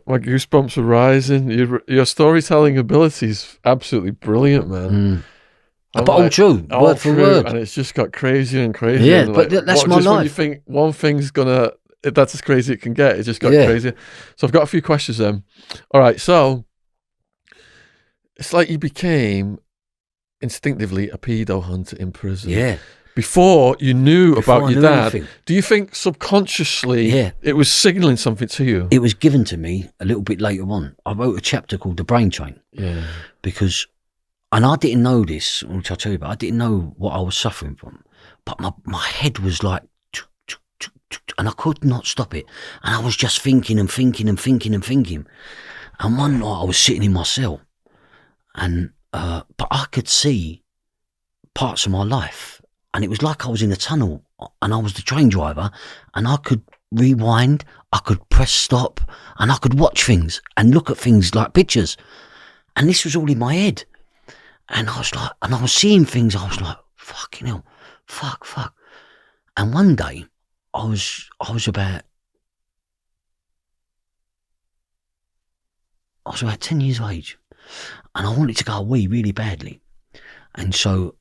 My goosebumps are rising. Your storytelling ability is absolutely brilliant, man. But all true, word for word. And it's just got crazier and crazier. Yeah, and but that's my life. When you think one thing's that's as crazy as it can get, it just got crazier. So I've got a few questions then. All right, so it's like you became instinctively a pedo hunter in prison. Yeah. Before you knew about your dad, anything. Do you think subconsciously it was signalling something to you? It was given to me a little bit later on. I wrote a chapter called The Brain Train. Yeah. Because, and I didn't know this, which I'll tell you about, I didn't know what I was suffering from. But my head was like, and I could not stop it. And I was just thinking and thinking and thinking and thinking. And one night I was sitting in my cell, and but I could see parts of my life. And it was like I was in a tunnel and I was the train driver, and I could rewind, I could press stop, and I could watch things and look at things like pictures. And this was all in my head. And I was like, and I was seeing things, I was like, fucking hell, fuck. And one day I was about 10 years of age, and I wanted to go a wee really badly. And so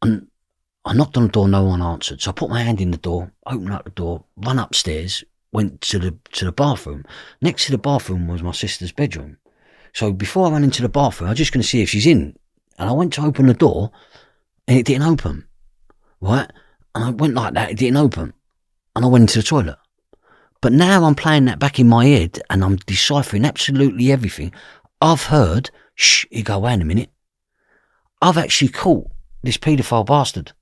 I knocked on the door, no one answered. So I put my hand in the door, opened up the door, run upstairs, went to the bathroom. Next to the bathroom was my sister's bedroom. So before I ran into the bathroom, I was just going to see if she's in. And I went to open the door, and it didn't open, right? And I went like that, it didn't open. And I went into the toilet. But now I'm playing that back in my head, and I'm deciphering absolutely everything. I've heard, you go, wait a minute. I've actually caught this paedophile bastard.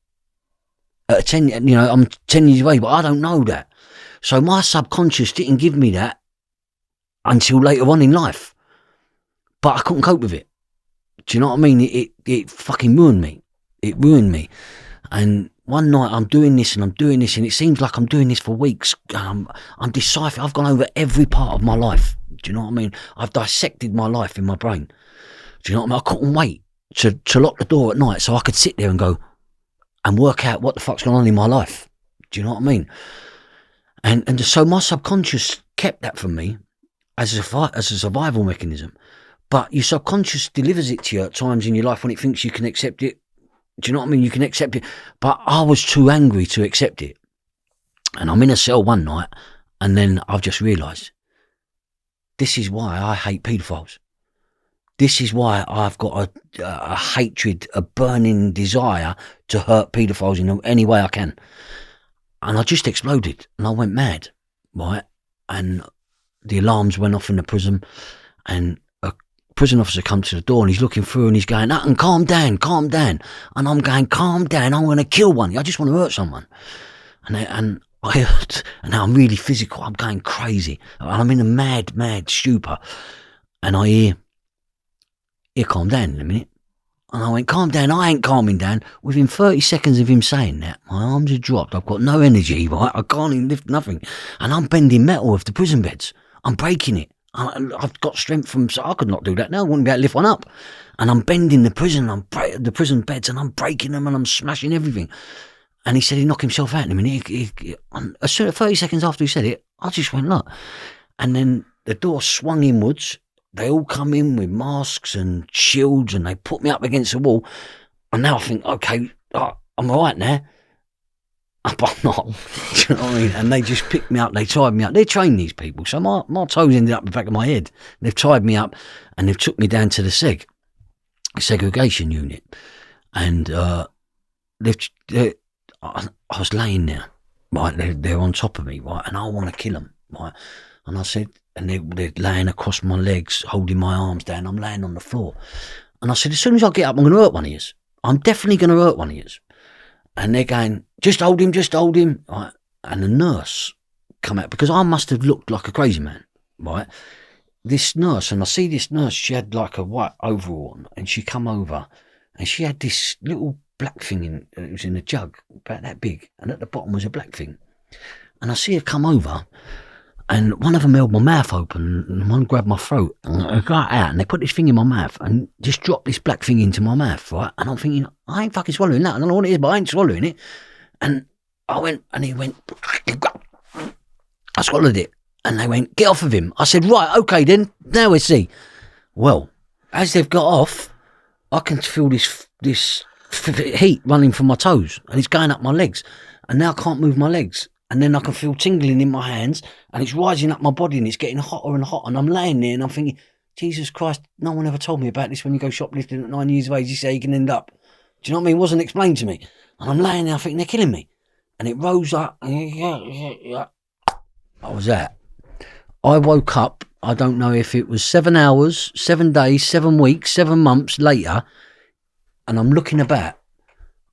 At 10, I'm 10 years away, but I don't know that. So my subconscious didn't give me that until later on in life. But I couldn't cope with it. Do you know what I mean? It fucking ruined me. It ruined me. And one night I'm doing this, and it seems like I'm doing this for weeks. I'm deciphering. I've gone over every part of my life. Do you know what I mean? I've dissected my life in my brain. Do you know what I mean? I couldn't wait to lock the door at night so I could sit there and go and work out what the fuck's going on in my life. Do you know what I mean? And so my subconscious kept that from me as a survival mechanism. But your subconscious delivers it to you at times in your life when it thinks you can accept it. Do you know what I mean? You can accept it. But I was too angry to accept it. And I'm in a cell one night, and then I've just realised, this is why I hate paedophiles. This is why I've got a hatred, a burning desire to hurt paedophiles in any way I can. And I just exploded, and I went mad, right? And the alarms went off in the prison, and a prison officer comes to the door, and he's looking through, and he's going, Hutton, calm down. And I'm going, calm down, I'm going to kill one. I just want to hurt someone. And I hurt, and now I'm really physical. I'm going crazy. I'm in a mad stupor. And I hear, calm down in a minute. And I went, calm down, I ain't calming down. Within 30 seconds of him saying that, my arms had dropped. I've got no energy, right? I can't even lift nothing. And I'm bending metal with the prison beds. I'm breaking it. I've got strength from, so I could not do that now. I wouldn't be able to lift one up. And I'm bending the prison beds, and I'm breaking them, and I'm smashing everything. And he said he'd knock himself out in a minute. As soon as 30 seconds after he said it, I just went, look. And then the door swung inwards. They all come in with masks and shields, and they put me up against the wall. And now I think, okay, I'm all right now. But I'm not. Do you know what I mean? And they just picked me up. They tied me up. They trained these people. So my toes ended up the back of my head. They've tied me up, and they've took me down to the segregation unit. And I was laying there, right? They're on top of me, right? And I want to kill them, right? And I said, and they're laying across my legs, holding my arms down. I'm laying on the floor. And I said, as soon as I get up, I'm going to hurt one of yous. I'm definitely going to hurt one of yous. And they're going, just hold him. Right? And the nurse come out, because I must have looked like a crazy man, right? this nurse, and I see this nurse, she had like a white overall on, and she come over, and she had this little black thing it was in a jug, about that big, and at the bottom was a black thing. And I see her come over, and one of them held my mouth open, and one grabbed my throat, and I got out, and they put this thing in my mouth, and just dropped this black thing into my mouth, right? And I'm thinking, I ain't fucking swallowing that. I don't know what it is, but I ain't swallowing it. And I went, and he went, I swallowed it. And they went, get off of him. I said, right, okay then, now we see. Well, as they've got off, I can feel this heat running from my toes, and it's going up my legs. And now I can't move my legs. And then I can feel tingling in my hands, and it's rising up my body, and it's getting hotter and hotter. And I'm laying there, and I'm thinking, Jesus Christ, no one ever told me about this when you go shoplifting at 9 years of age. You say you can end up. Do you know what I mean? It wasn't explained to me. And I'm laying there, thinking they're killing me. And it rose up. I was out. I woke up, I don't know if it was 7 hours, 7 days, 7 weeks, 7 months later, and I'm looking about,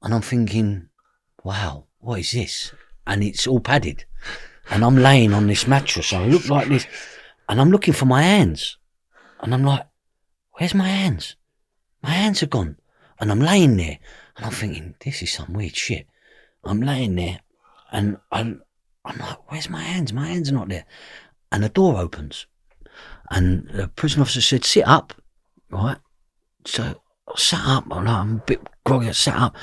and I'm thinking, wow, what is this? And it's all padded, and I'm laying on this mattress, and I look like this, and I'm looking for my hands, and I'm like, where's my hands? My hands are gone, and I'm laying there, and I'm thinking, this is some weird shit. I'm laying there, and I'm like, where's my hands? My hands are not there. And the door opens, and the prison officer said, sit up, right? So I sat up, I'm a bit groggy, I sat up,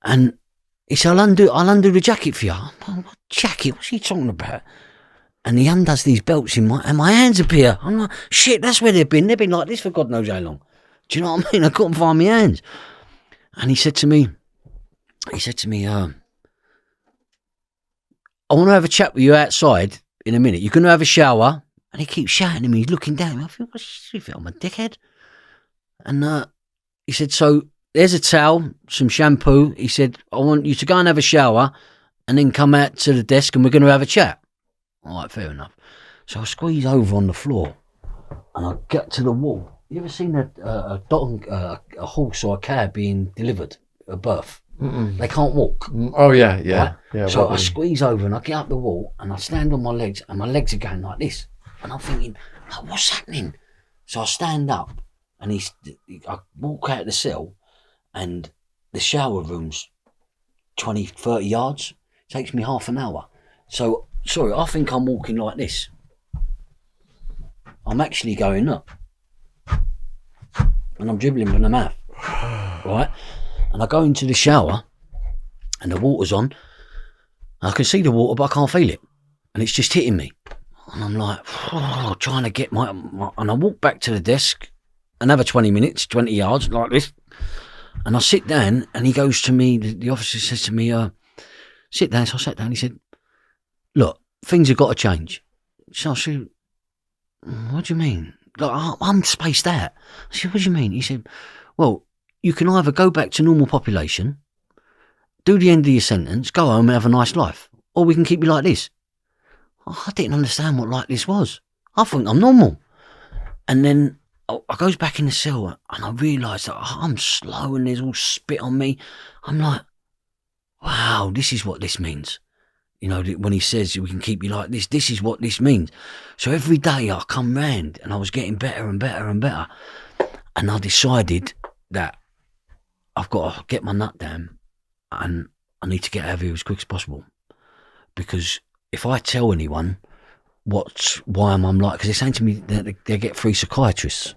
and he said, I'll undo the jacket for you. I'm like, what jacket? What's he talking about? And he undoes these belts and my hands appear. I'm like, shit, that's where they've been. They've been like this for God knows how long. Do you know what I mean? I couldn't find my hands. And he said to me, I want to have a chat with you outside in a minute. You're going to have a shower. And he keeps shouting at me. He's looking down at me. I feel, what's he feel? I'm a dickhead. And he said, so there's a towel, some shampoo. He said, I want you to go and have a shower and then come out to the desk and we're going to have a chat. All right, fair enough. So I squeeze over on the floor and I get to the wall. You ever seen a horse or a cow being delivered at birth? Mm-mm. They can't walk. Oh, yeah. Right? Yeah. So I squeeze over and I get up the wall and I stand on my legs and my legs are going like this. And I'm thinking, oh, what's happening? So I stand up and I walk out the cell and the shower room's 20, 30 yards. It takes me half an hour. So, sorry, I think I'm walking like this. I'm actually going up. And I'm dribbling from the mouth. Right? And I go into the shower and the water's on. I can see the water, but I can't feel it. And it's just hitting me. And I'm like, trying to get my... And I walk back to the desk, another 20 minutes, 20 yards, like this. And I sit down, and he goes to me, the officer says to me, sit down. So I sat down, he said, look, things have got to change. So I said, what do you mean? Like, I'm spaced out. I said, what do you mean? He said, well, you can either go back to normal population, do the end of your sentence, go home and have a nice life, or we can keep you like this. I didn't understand what like this was. I think I'm normal. And then I goes back in the cell and I realise that I'm slow and there's all spit on me. I'm like, wow, this is what this means. You know, when he says we can keep you like this, this is what this means. So every day I come round and I was getting better and better and better. And I decided that I've got to get my nut down and I need to get out of here as quick as possible. Because if I tell anyone why I'm like, because they're saying to me that they get free psychiatrists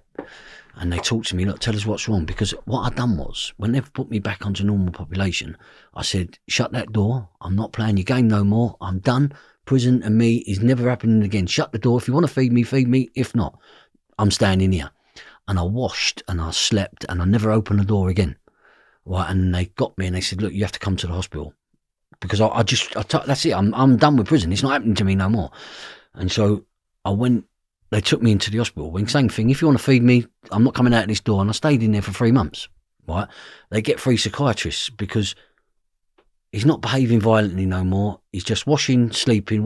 and they talk to me, look, tell us what's wrong. Because what I done was, when they've put me back onto normal population, I said, shut that door. I'm not playing your game no more. I'm done. Prison and me is never happening again. Shut the door. If you want to feed me, feed me. If not, I'm staying in here. And I washed and I slept and I never opened the door again. Right, and they got me and they said, look, you have to come to the hospital. Because that's it, I'm done with prison. It's not happening to me no more. And so I went, they took me into the hospital. When same thing, if you want to feed me, I'm not coming out of this door. And I stayed in there for 3 months, right? They get free psychiatrists because he's not behaving violently no more. He's just washing, sleeping,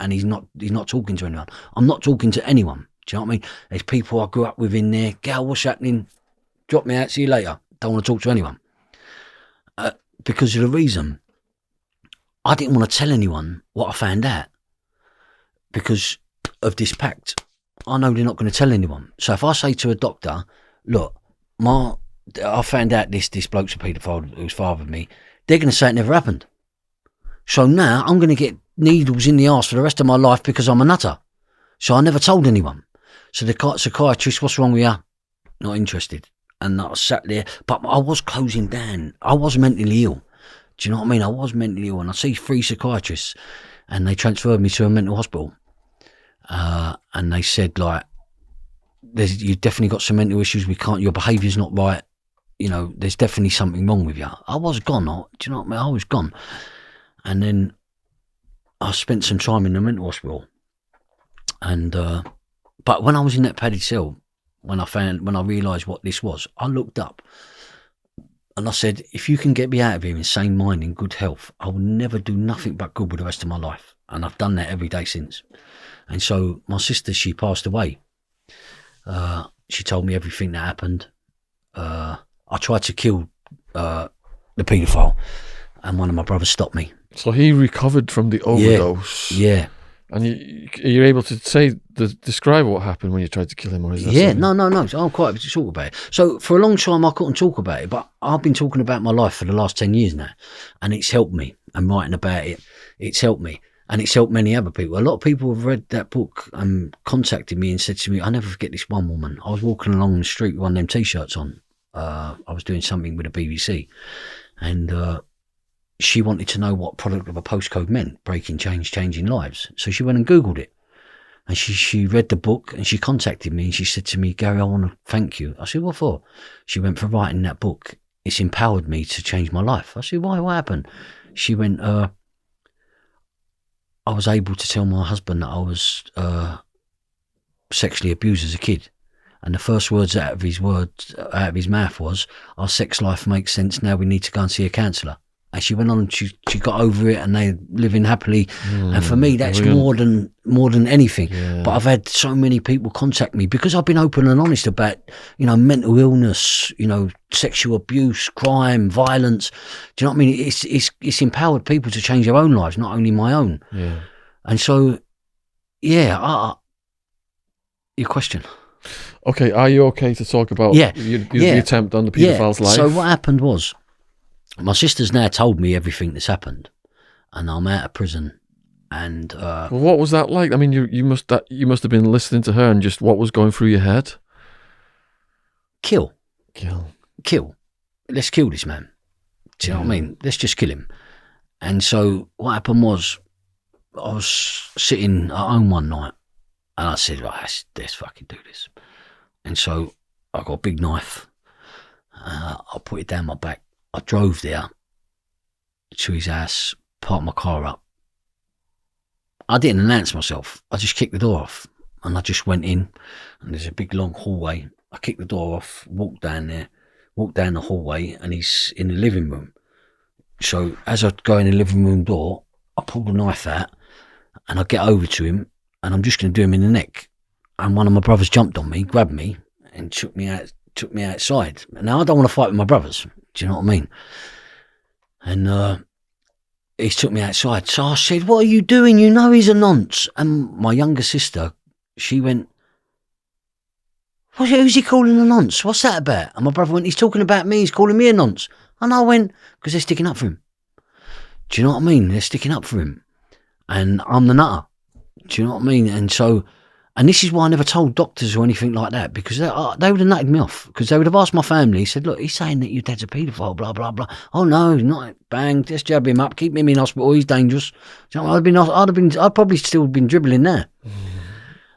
and he's not talking to anyone. I'm not talking to anyone. Do you know what I mean? There's people I grew up with in there. Gal, what's happening? Drop me out, see you later. Don't want to talk to anyone. Because of the reason, I didn't want to tell anyone what I found out. Because of this pact, I know they're not going to tell anyone. So if I say to a doctor, look, I found out this bloke's a paedophile who's fathered me, they're going to say it never happened. So now I'm going to get needles in the arse for the rest of my life because I'm a nutter. So I never told anyone. So the psychiatrist, what's wrong with you? Not interested. And I sat there, but I was closing down. I was mentally ill. Do you know what I mean? I was mentally ill, and I see 3 psychiatrists, and they transferred me to a mental hospital. And they said, like, you've definitely got some mental issues. Your behaviour's not right. You know, there's definitely something wrong with you. I was gone. Do you know what I mean? I was gone. And then I spent some time in the mental hospital. And, but when I was in that padded cell, when I realised what this was, I looked up and I said, if you can get me out of here in sane mind, in good health, I will never do nothing but good with the rest of my life. And I've done that every day since. And so my sister, she passed away. She told me everything that happened. I tried to kill the paedophile, and one of my brothers stopped me. So he recovered from the overdose. Yeah. And you're able to describe what happened when you tried to kill him, or is that something? No. So I'm quite able to talk about it. So for a long time I couldn't talk about it, but I've been talking about my life for the last 10 years now, and it's helped me. And writing about it, it's helped me, and it's helped many other people. A lot of people have read that book and contacted me and said to me, I never forget this one woman. I was walking along the street with one of them T-shirts on. I was doing something with the BBC, and she wanted to know what product of a postcode meant, breaking change, changing lives. So she went and Googled it, and she read the book, and she contacted me, and she said to me, Gary, I want to thank you. I said, what for? She went, for writing that book. It's empowered me to change my life. I said, why? What happened? She went, I was able to tell my husband that I was sexually abused as a kid. And the first words out of his mouth was, our sex life makes sense, now we need to go and see a counsellor. And she went on and she got over it, and they're living happily. And for me, that's more than anything. Yeah. But I've had so many people contact me because I've been open and honest about, mental illness, sexual abuse, crime, violence. Do you know what I mean? It's empowered people to change their own lives, not only my own. Yeah. And so, your question. Okay, are you okay to talk about the attempt on the paedophile's life? So what happened was, my sister's now told me everything that's happened, and I'm out of prison. And well, what was that like? I mean, you must have been listening to her, and just what was going through your head? Kill. Let's kill this man. Do you know what I mean? Let's just kill him. And so what happened was, I was sitting at home one night, and I said, right, let's fucking do this. And so I got a big knife. I put it down my back. I drove there to his house, parked my car up. I didn't announce myself. I just kicked the door off, and I just went in, and there's a big long hallway. I kicked the door off, walked down the hallway, and he's in the living room. So as I go in the living room door, I pull the knife out, and I get over to him, and I'm just going to do him in the neck. And one of my brothers jumped on me, grabbed me, and took me outside. Now, I don't want to fight with my brothers. Do you know what I mean? And he took me outside. So I said, what are you doing? You know he's a nonce. And my younger sister, she went, who's he calling a nonce? What's that about? And my brother went, he's talking about me. He's calling me a nonce. And I went, because they're sticking up for him. Do you know what I mean? They're sticking up for him. And I'm the nutter. Do you know what I mean? And so... And this is why I never told doctors or anything like that, because they would have nutted me off, because they would have asked my family, said, look, he's saying that your dad's a paedophile, blah, blah, blah. Oh, no, he's not. Bang, just jab him up, keep him in hospital, he's dangerous. So I'd probably still been dribbling there.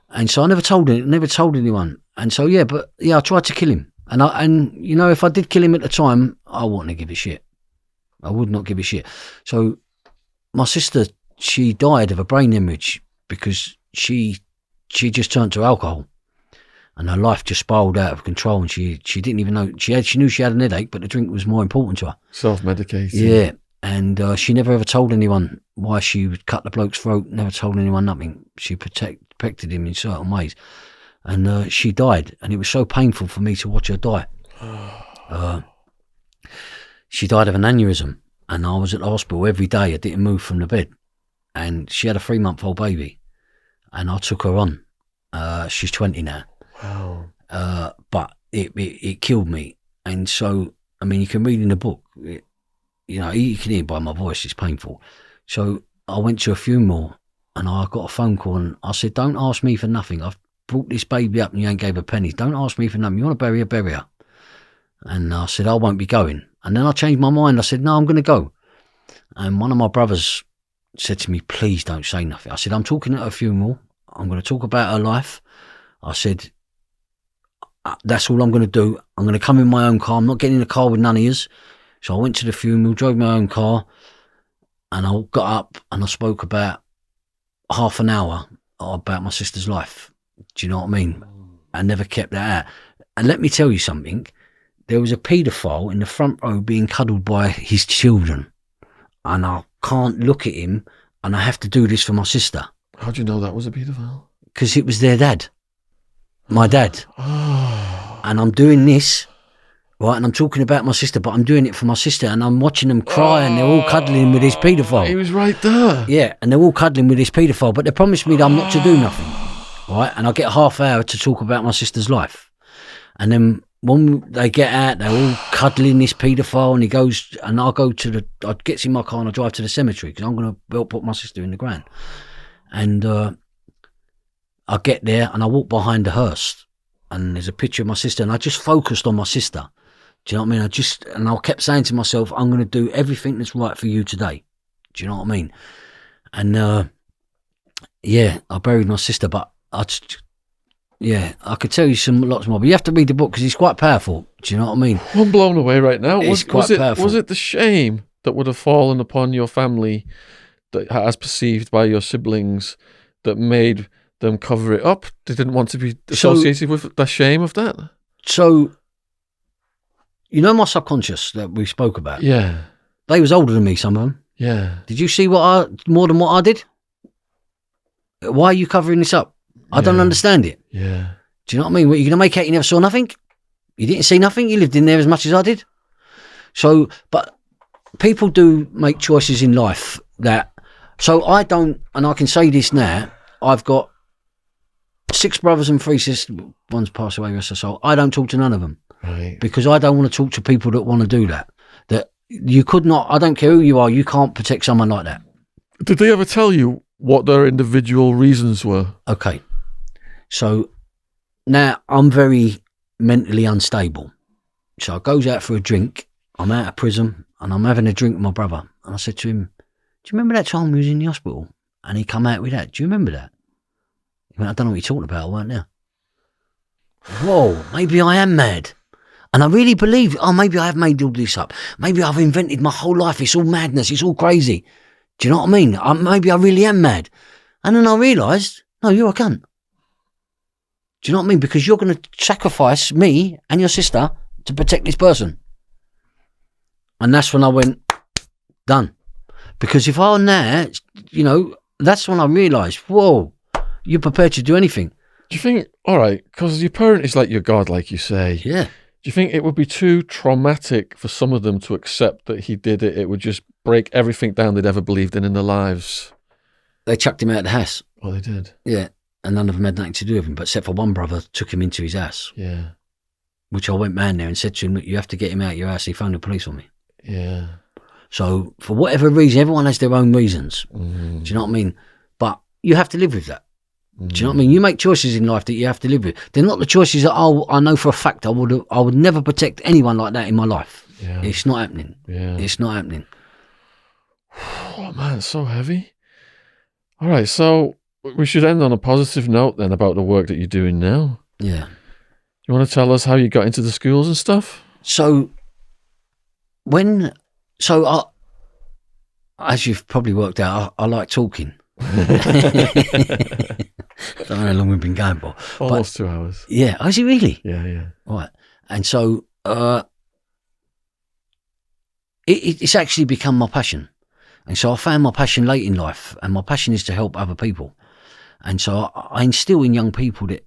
And so I never told anyone. And so, I tried to kill him. And if I did kill him at the time, I wouldn't give a shit. I would not give a shit. So my sister, she died of a brain hemorrhage because she just turned to alcohol, and her life just spiraled out of control, and she didn't even know she knew she had an headache, but the drink was more important to her. Self-medicating. Yeah, and she never ever told anyone why she would cut the bloke's throat. Never told anyone nothing. She protected him in certain ways, and she died, and it was so painful for me to watch her die. She died of an aneurysm, and I was at the hospital every day. I didn't move from the bed, and she had a 3-month-old baby. and I took her on. She's 20 now. Wow. But it killed me. And so, I mean, you can read in the book, you can hear it by my voice, it's painful. So I went to a funeral and I got a phone call and I said, don't ask me for nothing. I've brought this baby up and you ain't gave a penny. Don't ask me for nothing. You want to bury her, bury her. And I said, I won't be going. And then I changed my mind. I said, no, I'm going to go. And one of my brothers said to me, please don't say nothing. I said, I'm talking at her funeral. I'm going to talk about her life. I said, that's all I'm going to do. I'm going to come in my own car. I'm not getting in a car with none of yous. So I went to the funeral, drove my own car, and I got up and I spoke about half an hour about my sister's life. Do you know what I mean? I never kept that out. And let me tell you something. There was a paedophile in the front row being cuddled by his children. And I can't look at him, and I have to do this for my sister. How do you know that was a paedophile? Because it was their dad. My dad. Oh. And I'm doing this, right, and I'm talking about my sister, but I'm doing it for my sister, and I'm watching them cry, and they're all cuddling with this paedophile. He was right there. Yeah, and they're all cuddling with this paedophile, but they promised me that I'm not to do nothing, right? And I get a half hour to talk about my sister's life. And then when they get out, they're all cuddling this paedophile, and he goes, and I gets in my car and I drive to the cemetery because I'm going to help put my sister in the ground. And I get there and I walk behind the hearse, and there's a picture of my sister, and I just focused on my sister. Do you know what I mean? And I kept saying to myself, I'm going to do everything that's right for you today. Do you know what I mean? And I buried my sister, but I could tell you lots more, but you have to read the book because it's quite powerful. Do you know what I mean? I'm blown away right now. It's quite powerful. Was it the shame that would have fallen upon your family, that as perceived by your siblings, that made them cover it up? They didn't want to be associated with the shame of that? So, you know my subconscious that we spoke about? Yeah. They was older than me, some of them. Yeah. Did you see more than what I did? Why are you covering this up? I don't understand it. Yeah. Do you know what I mean? What, you're going to make out you never saw nothing? You didn't see nothing? You lived in there as much as I did? So, but people do make choices in life that... So I don't, and I can say this now, I've got 6 brothers and 3 sisters. One's passed away, rest her soul. I don't talk to none of them. Right. Because I don't want to talk to people that want to do that. That you could not, I don't care who you are, you can't protect someone like that. Did they ever tell you what their individual reasons were? Okay. So now I'm very mentally unstable. So I goes out for a drink. I'm out of prison and I'm having a drink with my brother. And I said to him, do you remember that time we was in the hospital? And he come out with that. Do you remember that? He went, I don't know what you're talking about. I weren't there. Whoa, maybe I am mad. And I really believe, maybe I have made all this up. Maybe I've invented my whole life. It's all madness. It's all crazy. Do you know what I mean? Maybe I really am mad. And then I realised, no, you're a cunt. Do you know what I mean? Because you're going to sacrifice me and your sister to protect this person. And that's when I went, done. Because if I'm there, that's when I realised, whoa, you're prepared to do anything. Do you think, all right, because your parent is like your God, like you say. Yeah. Do you think it would be too traumatic for some of them to accept that he did it? It would just break everything down they'd ever believed in their lives. They chucked him out of the house. Oh, they did? Yeah. And none of them had nothing to do with him, but except for one brother took him into his house. Yeah. Which I went man there and said to him, look, you have to get him out of your house. He phoned the police on me. Yeah. So for whatever reason, everyone has their own reasons. Mm. Do you know what I mean? But you have to live with that. Do you know what I mean? You make choices in life that you have to live with. They're not the choices that I know for a fact I would never protect anyone like that in my life. Yeah. It's not happening. Yeah. It's not happening. Oh man, it's so heavy. All right, so we should end on a positive note then about the work that you're doing now. Yeah. You want to tell us how you got into the schools and stuff? So as you've probably worked out, I like talking. I don't know how long we've been going for. Almost 2 hours. Yeah. Oh, is it really? Yeah, yeah. Right. And so it's actually become my passion. And so I found my passion late in life, and my passion is to help other people. And so I instill in young people that,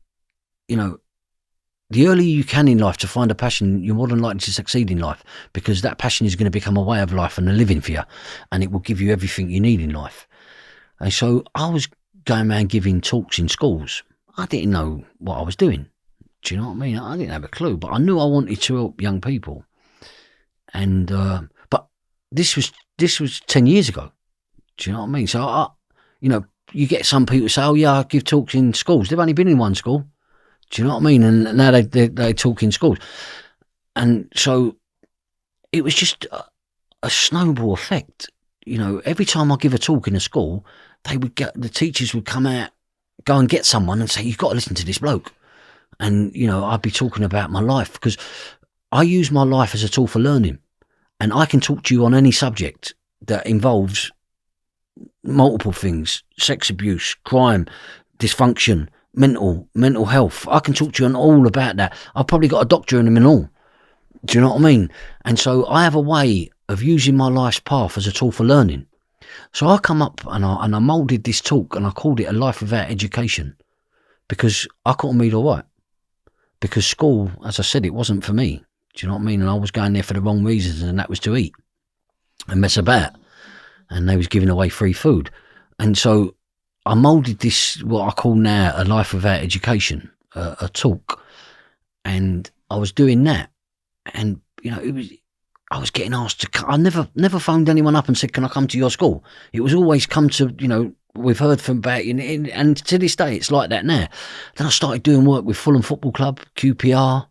the earlier you can in life to find a passion, you're more than likely to succeed in life, because that passion is going to become a way of life and a living for you, and it will give you everything you need in life. And so I was going around giving talks in schools. I didn't know what I was doing. Do you know what I mean? I didn't have a clue, but I knew I wanted to help young people. And but this was 10 years ago. Do you know what I mean? So you get some people say, "Oh yeah, I give talks in schools." They've only been in one school. Do you know what I mean? And now they talk in schools, and so it was just a snowball effect. Every time I give a talk in a school, the teachers would come out, go and get someone and say, "You've got to listen to this bloke." And I'd be talking about my life, because I use my life as a tool for learning, and I can talk to you on any subject that involves multiple things: sex abuse, crime, dysfunction, mental health. I can talk to you on all about that. I've probably got a doctor in them and all. Do you know what I mean? And so I have a way of using my life's path as a tool for learning. So I come up and I moulded this talk, and I called it A Life Without Education, because I couldn't read or write. Because school, as I said, it wasn't for me. Do you know what I mean? And I was going there for the wrong reasons, and that was to eat and mess about. And they was giving away free food. And so I moulded this, what I call now A Life Without Education, a talk. And I was doing that. And, I was getting asked to come. I never phoned anyone up and said, "Can I come to your school?" It was always come to, we've heard from about you. And to this day, it's like that now. Then I started doing work with Fulham Football Club, QPR.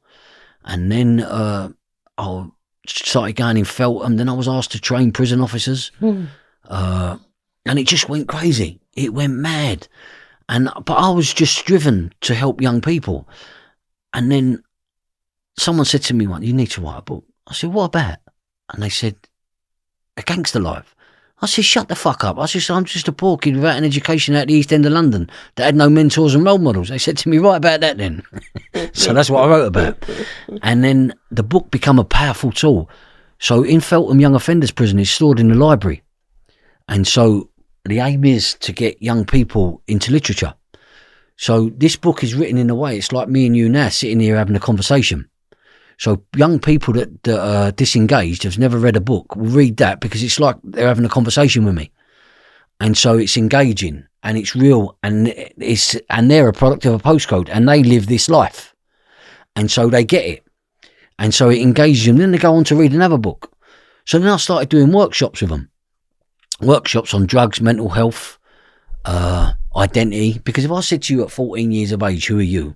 And then I started going in Feltham. Then I was asked to train prison officers. And it just went crazy. It went mad. But I was just driven to help young people. And then someone said to me once, "You need to write a book." I said, "What about?" And they said, "A Gangster Life." I said, "Shut the fuck up." I said, "I'm just a poor kid without an education out the East End of London that had no mentors and role models." They said to me, "Write about that then." So that's what I wrote about. And then the book became a powerful tool. So in Feltham Young Offenders Prison, it's stored in the library. And so the aim is to get young people into literature. So this book is written in a way, it's like me and you now sitting here having a conversation. So young people that are disengaged, have never read a book, will read that, because it's like they're having a conversation with me. And so it's engaging, and it's real, and they're a product of a postcode, and they live this life. And so they get it. And so it engages them. Then they go on to read another book. So then I started doing workshops with them. Workshops on drugs, mental health, identity. Because if I said to you at 14 years of age, "Who are you?"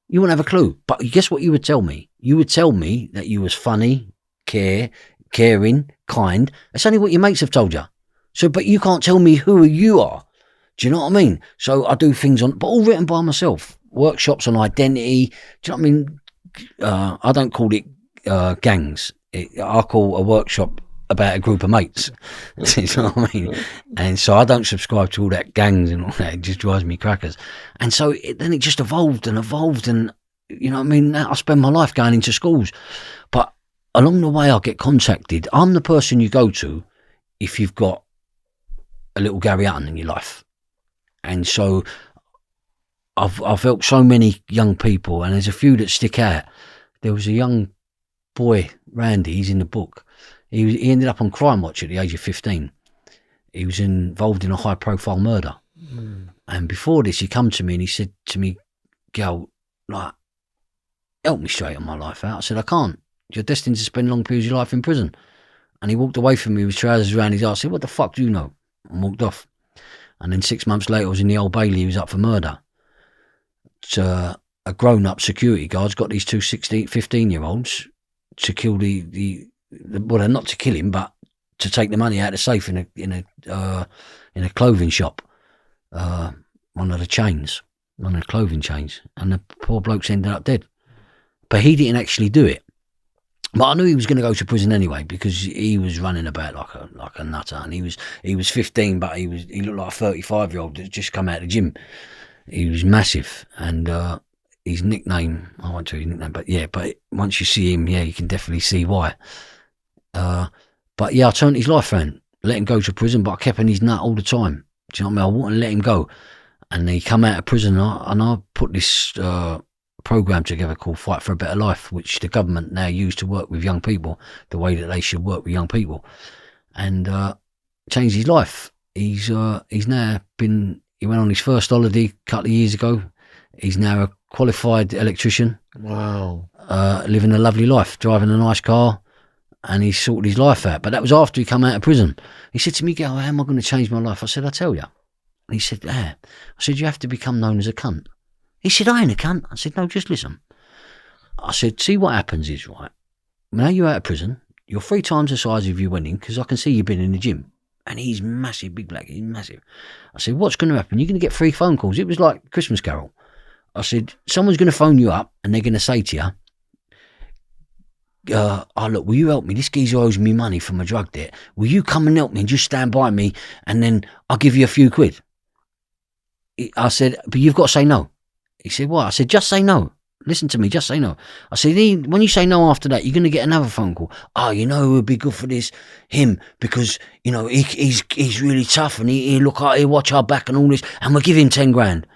you wouldn't have a clue. But guess what you would tell me? You would tell me that you was funny, caring, kind. That's only what your mates have told you. So, but you can't tell me who you are. Do you know what I mean? So I do things but all written by myself. Workshops on identity. Do you know what I mean? I don't call it gangs. I call a workshop about a group of mates. Do you know what I mean? And so I don't subscribe to all that gangs and all that. It just drives me crackers. And so then it just evolved. And, you know what I mean? Now I spend my life going into schools. But along the way I get contacted. I'm the person you go to if you've got a little Gary Hutton in your life. And so I've helped so many young people, and there's a few that stick out. There was a young boy, Randy, he's in the book. He ended up on Crime Watch at the age of 15. He was involved in a high-profile murder. And before this, he come to me and he said to me, "Gal, help me straighten my life out." I said, "I can't. You're destined to spend long periods of your life in prison." And he walked away from me with trousers around his arse. I said, "What the fuck do you know?" And walked off. And then 6 months later, I was in the Old Bailey. He was up for murder. So a grown-up security guard's got these two 15-year-olds to kill well, not to kill him, but to take the money out of the safe in a clothing shop. One of the clothing chains. And the poor bloke's ended up dead. But he didn't actually do it. But I knew he was going to go to prison anyway, because he was running about like a nutter, and he was 15, but he looked like a 35-year-old that just come out of the gym. He was massive, and his nickname, I won't tell you his nickname, but yeah, but once you see him, yeah, you can definitely see why. But yeah, I turned his life around, let him go to prison, but I kept in his nut all the time. Do you know what I mean? I wouldn't let him go, and he come out of prison, and I put this program together called Fight for a Better Life, which the government now use to work with young people the way that they should work with young people, and changed his life. He's now been He went on his first holiday a couple of years ago. He's now a qualified electrician. Wow. Living a lovely life, driving a nice car, and he's sorted his life out. But that was after he come out of prison. He said to me, "How am I going to change my life?" I said, "I'll tell you." And he said, I said, "You have to become known as a cunt." He said, "I ain't a cunt." I said, "No, just listen." I said, "See, what happens is, right, now you're out of prison, you're 3 times the size of you went in, because I can see you've been in the gym." And he's massive, big black, he's massive. I said, "What's going to happen? You're going to get 3 phone calls." It was like Christmas Carol. I said, "Someone's going to phone you up and they're going to say to you, look, will you help me? This geezer owes me money for my drug debt. Will you come and help me and just stand by me, and then I'll give you a few quid?" I said, "But you've got to say no." He said, "What?" I said, "Just say no. Listen to me, just say no." I said, "When you say no after that, you're going to get another phone call. Oh, you know who would be good for this? Him, because, you know, he's really tough, and he'll watch our back and all this, and we'll give him 10 grand.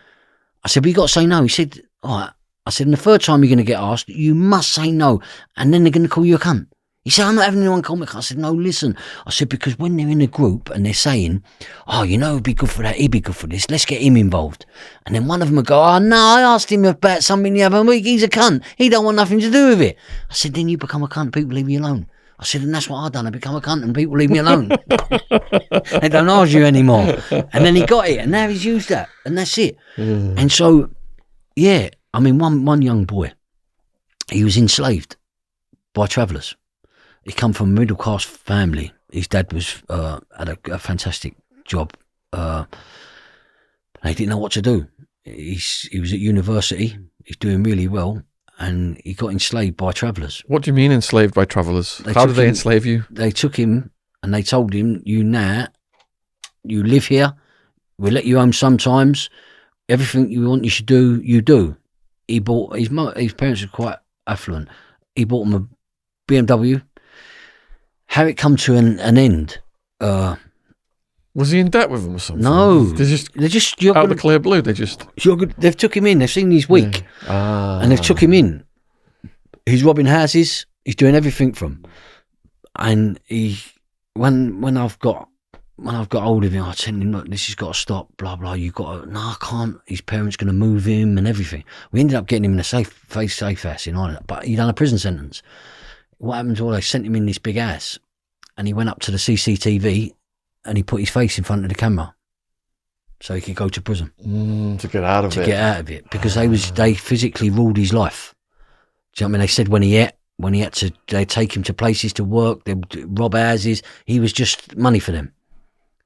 I said, "But you got to say no." He said, "All right." I said, "And the third time you're going to get asked, you must say no, and then they're going to call you a cunt." He said, "I'm not having anyone call me." I said, "No, listen." I said, "Because when they're in a group and they're saying, oh, you know, he'd be good for that, he'd be good for this, let's get him involved." And then one of them would go, "Oh, no, I asked him about something the other week, he's a cunt, he don't want nothing to do with it." I said, "Then you become a cunt, people leave you alone." I said, "And that's what I've done, I become a cunt and people leave me alone." They don't argue anymore. And then he got it, and now he's used that, and that's it. And so, yeah, I mean, one young boy, he was enslaved by travellers. He come from a middle class family. His dad was had a fantastic job. They didn't know what to do. He was at university. He's doing really well, and he got enslaved by travellers. What do you mean enslaved by travellers? How did they enslave you? They took him and they told him, you live here. We'll let you home sometimes. Everything you want, you should do. You do." He bought his parents were quite affluent. He bought him a BMW. How it come to an end? Was he in debt with them or something? No, They're just out of the clear blue. They've took him in. They've seen he's weak, and they've took him in. He's robbing houses. He's doing everything from. And when I've got hold of him, I tell him, "Look, this has got to stop. Blah blah. You got to. No, I can't. His parents going to move him and everything." We ended up getting him in a safe house in Ireland, but he done a prison sentence. What happened to all? They sent him in this big house, and he went up to the CCTV, and he put his face in front of the camera, so he could go to prison to get out of it. Because they physically ruled his life. Do you know what I mean? They said when he had to, they take him to places to work, they rob houses. He was just money for them.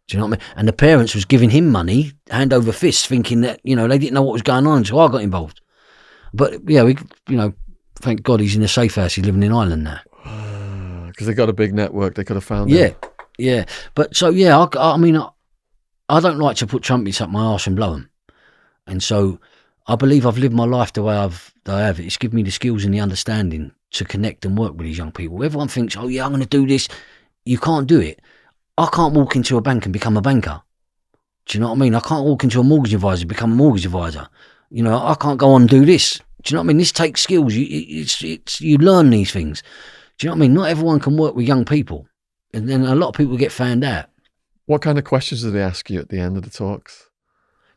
Do you know what I mean? And the parents was giving him money, hand over fist, thinking that, you know, they didn't know what was going on, so I got involved. But yeah, thank God he's in a safe house. He's living in Ireland now. Because they got a big network, they could have found him. Yeah. But so, yeah, I mean, I don't like to put trumpets up my arse and blow them. And so I believe I've lived my life the way I have. It's given me the skills and the understanding to connect and work with these young people. Everyone thinks, oh, yeah, I'm going to do this. You can't do it. I can't walk into a bank and become a banker. Do you know what I mean? I can't walk into a mortgage advisor and become a mortgage advisor. You know, I can't go on and do this. Do you know what I mean? This takes skills. You learn these things. Do you know what I mean? Not everyone can work with young people. And then a lot of people get found out. What kind of questions do they ask you at the end of the talks?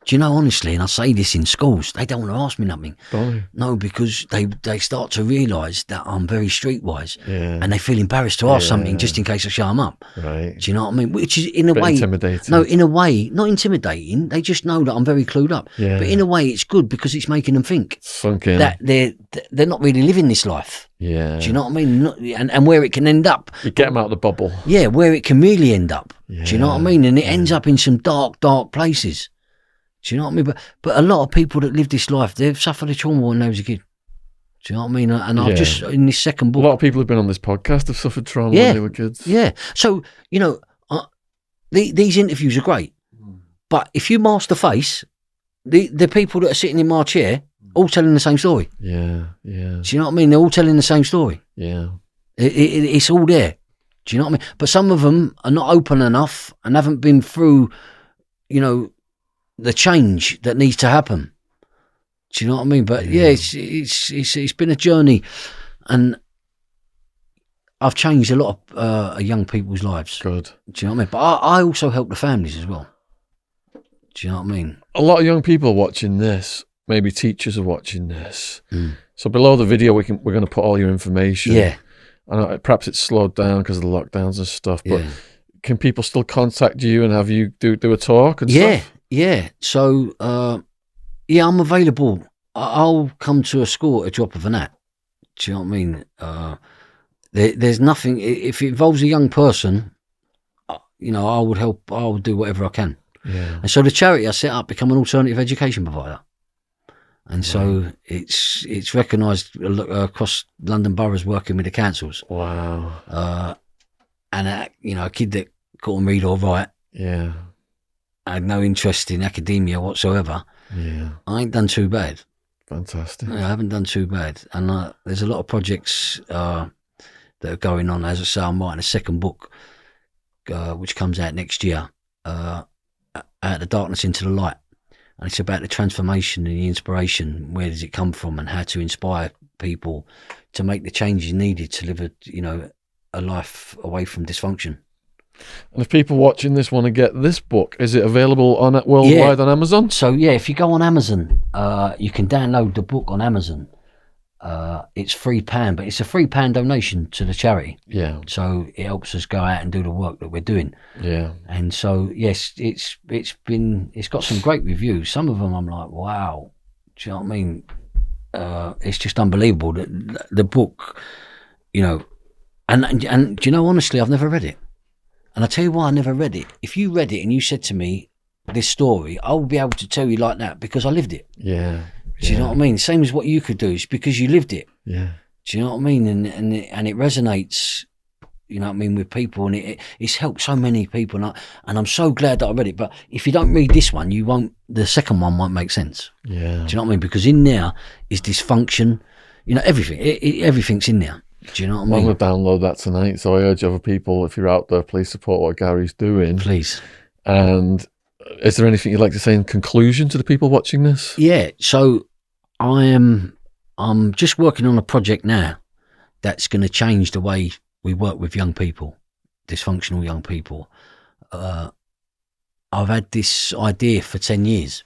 Do you know, honestly, and I say this in schools, they don't want to ask me nothing. Really? No, because they start to realise that I'm very streetwise, and they feel embarrassed to ask something just in case I show them up. Right. Do you know what I mean? Which is, in a way, intimidating. No, in a way, not intimidating. They just know that I'm very clued up. Yeah. But in a way, it's good because it's making them think sunk in. that they're not really living this life. Yeah. Do you know what I mean? And where it can end up. You get them out of the bubble. Yeah, where it can really end up. Yeah. Do you know what I mean? And it ends up in some dark, dark places. Do you know what I mean? But a lot of people that live this life, they've suffered a trauma when they was a kid. Do you know what I mean? And I've just, in this second book... A lot of people who've been on this podcast have suffered trauma when they were kids. Yeah. So, you know, these interviews are great. But if you mask the face, the people that are sitting in my chair, all telling the same story. Yeah, yeah. Do you know what I mean? They're all telling the same story. Yeah. It's all there. Do you know what I mean? But some of them are not open enough and haven't been through, you know, the change that needs to happen. Do you know what I mean? But yeah, it's been a journey, and I've changed a lot of young people's lives. Good. Do you know what I mean? But I also help the families as well. Do Do you know what I mean? A lot of young people are watching this. Maybe teachers are watching this. So below the video, we're going to put all your information. Yeah. I know, perhaps it's slowed down because of the lockdowns and stuff, but Yeah. can people still contact you and have you do a talk and stuff? Yeah. So, I'm available. I'll come to a school at a drop of an hat. Do you know what I mean? There's nothing, if it involves a young person, I would help, I would do whatever I can. Yeah. And so the charity I set up become an alternative education provider. And so it's recognised across London boroughs working with the councils. Wow. And, a kid that couldn't read or write, Yeah. had no interest in academia whatsoever. Yeah. I ain't done too bad. Fantastic. I haven't done too bad. And there's a lot of projects that are going on. As I say, I'm writing a second book, which comes out next year, Out of the Darkness into the Light. And it's about the transformation and the inspiration. Where does it come from, and how to inspire people to make the changes needed to live a life away from dysfunction. And if people watching this want to get this book, is it available on worldwide on Amazon? So if you go on Amazon, you can download the book on Amazon. It's £3, but it's a £3 donation to the charity. Yeah. So it helps us go out and do the work that we're doing. Yeah. And so yes, it's got some great reviews. Some of them I'm like, wow. Do you know what I mean? It's just unbelievable that the book, and do you know, honestly, I've never read it. And I tell you why I never read it. If you read it and you said to me this story, I would be able to tell you like that because I lived it. Yeah. Do you know what I mean? Same as what you could do. It's because you lived it. Yeah. Do you know what I mean? And it resonates, you know what I mean, with people, and it's helped so many people. And I'm so glad that I read it. But if you don't read this one, the second one won't make sense. Yeah. Do you know what I mean? Because in there is dysfunction, everything. Everything's in there. Do you know what I mean? I'm going to download that tonight. So I urge other people, if you're out there, please support what Gary's doing. Please. And is there anything you'd like to say in conclusion to the people watching this? Yeah. So I'm just working on a project now that's going to change the way we work with young people, dysfunctional young people. I've had this idea for 10 years.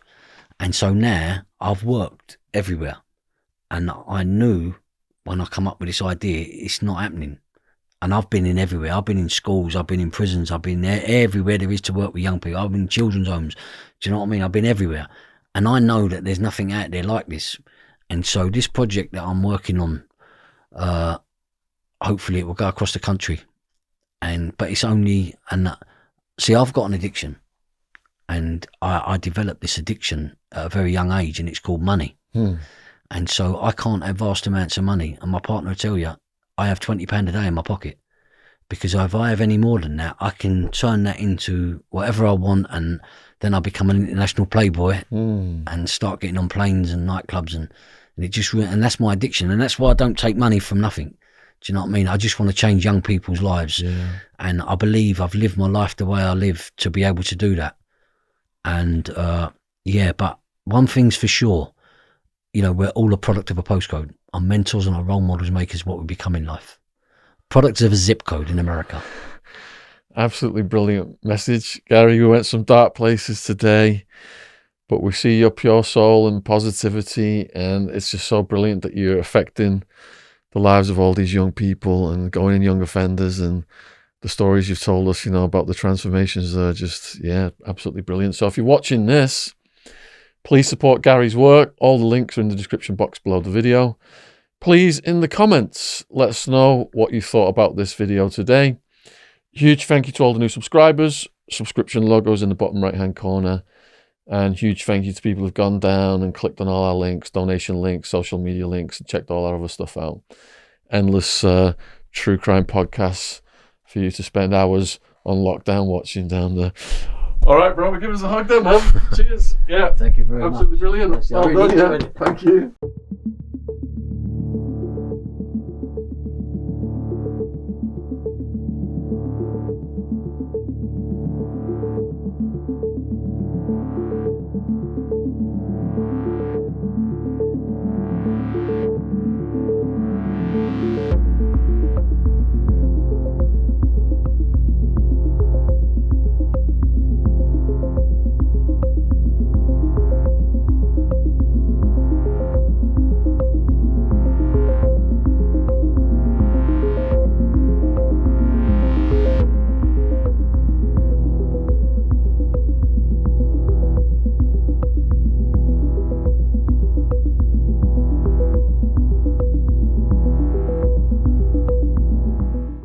And so now I've worked everywhere. And I knew when I come up with this idea, it's not happening. And I've been in everywhere. I've been in schools, I've been in prisons, I've been there, everywhere there is to work with young people. I've been in children's homes. Do you know what I mean? I've been everywhere. And I know that there's nothing out there like this. And so this project that I'm working on, hopefully it will go across the country. But it's only, see, I've got an addiction. And I developed this addiction at a very young age, and it's called money. And so I can't have vast amounts of money. And my partner will tell you, I have £20 a day in my pocket, because if I have any more than that, I can turn that into whatever I want, and then I become an international playboy and start getting on planes and nightclubs, and that's my addiction, and that's why I don't take money from nothing. Do you know what I mean? I just want to change young people's lives, and I believe I've lived my life the way I live to be able to do that. And but one thing's for sure. We're all a product of a postcode. Our mentors and our role models make us what we become in life. Products of a zip code in America. Absolutely brilliant message, Gary. We went some dark places today, but we see your pure soul and positivity, and it's just so brilliant that you're affecting the lives of all these young people and going in young offenders, and the stories you've told us, about the transformations are just, absolutely brilliant. So if you're watching this, please support Gary's work. All the links are in the description box below the video. Please, in the comments, let us know what you thought about this video today. Huge thank you to all the new subscribers. Subscription logos in the bottom right-hand corner. And huge thank you to people who've gone down and clicked on all our links, donation links, social media links, and checked all our other stuff out. Endless true crime podcasts for you to spend hours on lockdown watching down there. All right, bro, give us a hug then, man. Cheers. Yeah. Thank you very much. Absolutely brilliant. Well Well done, yeah. Thank you.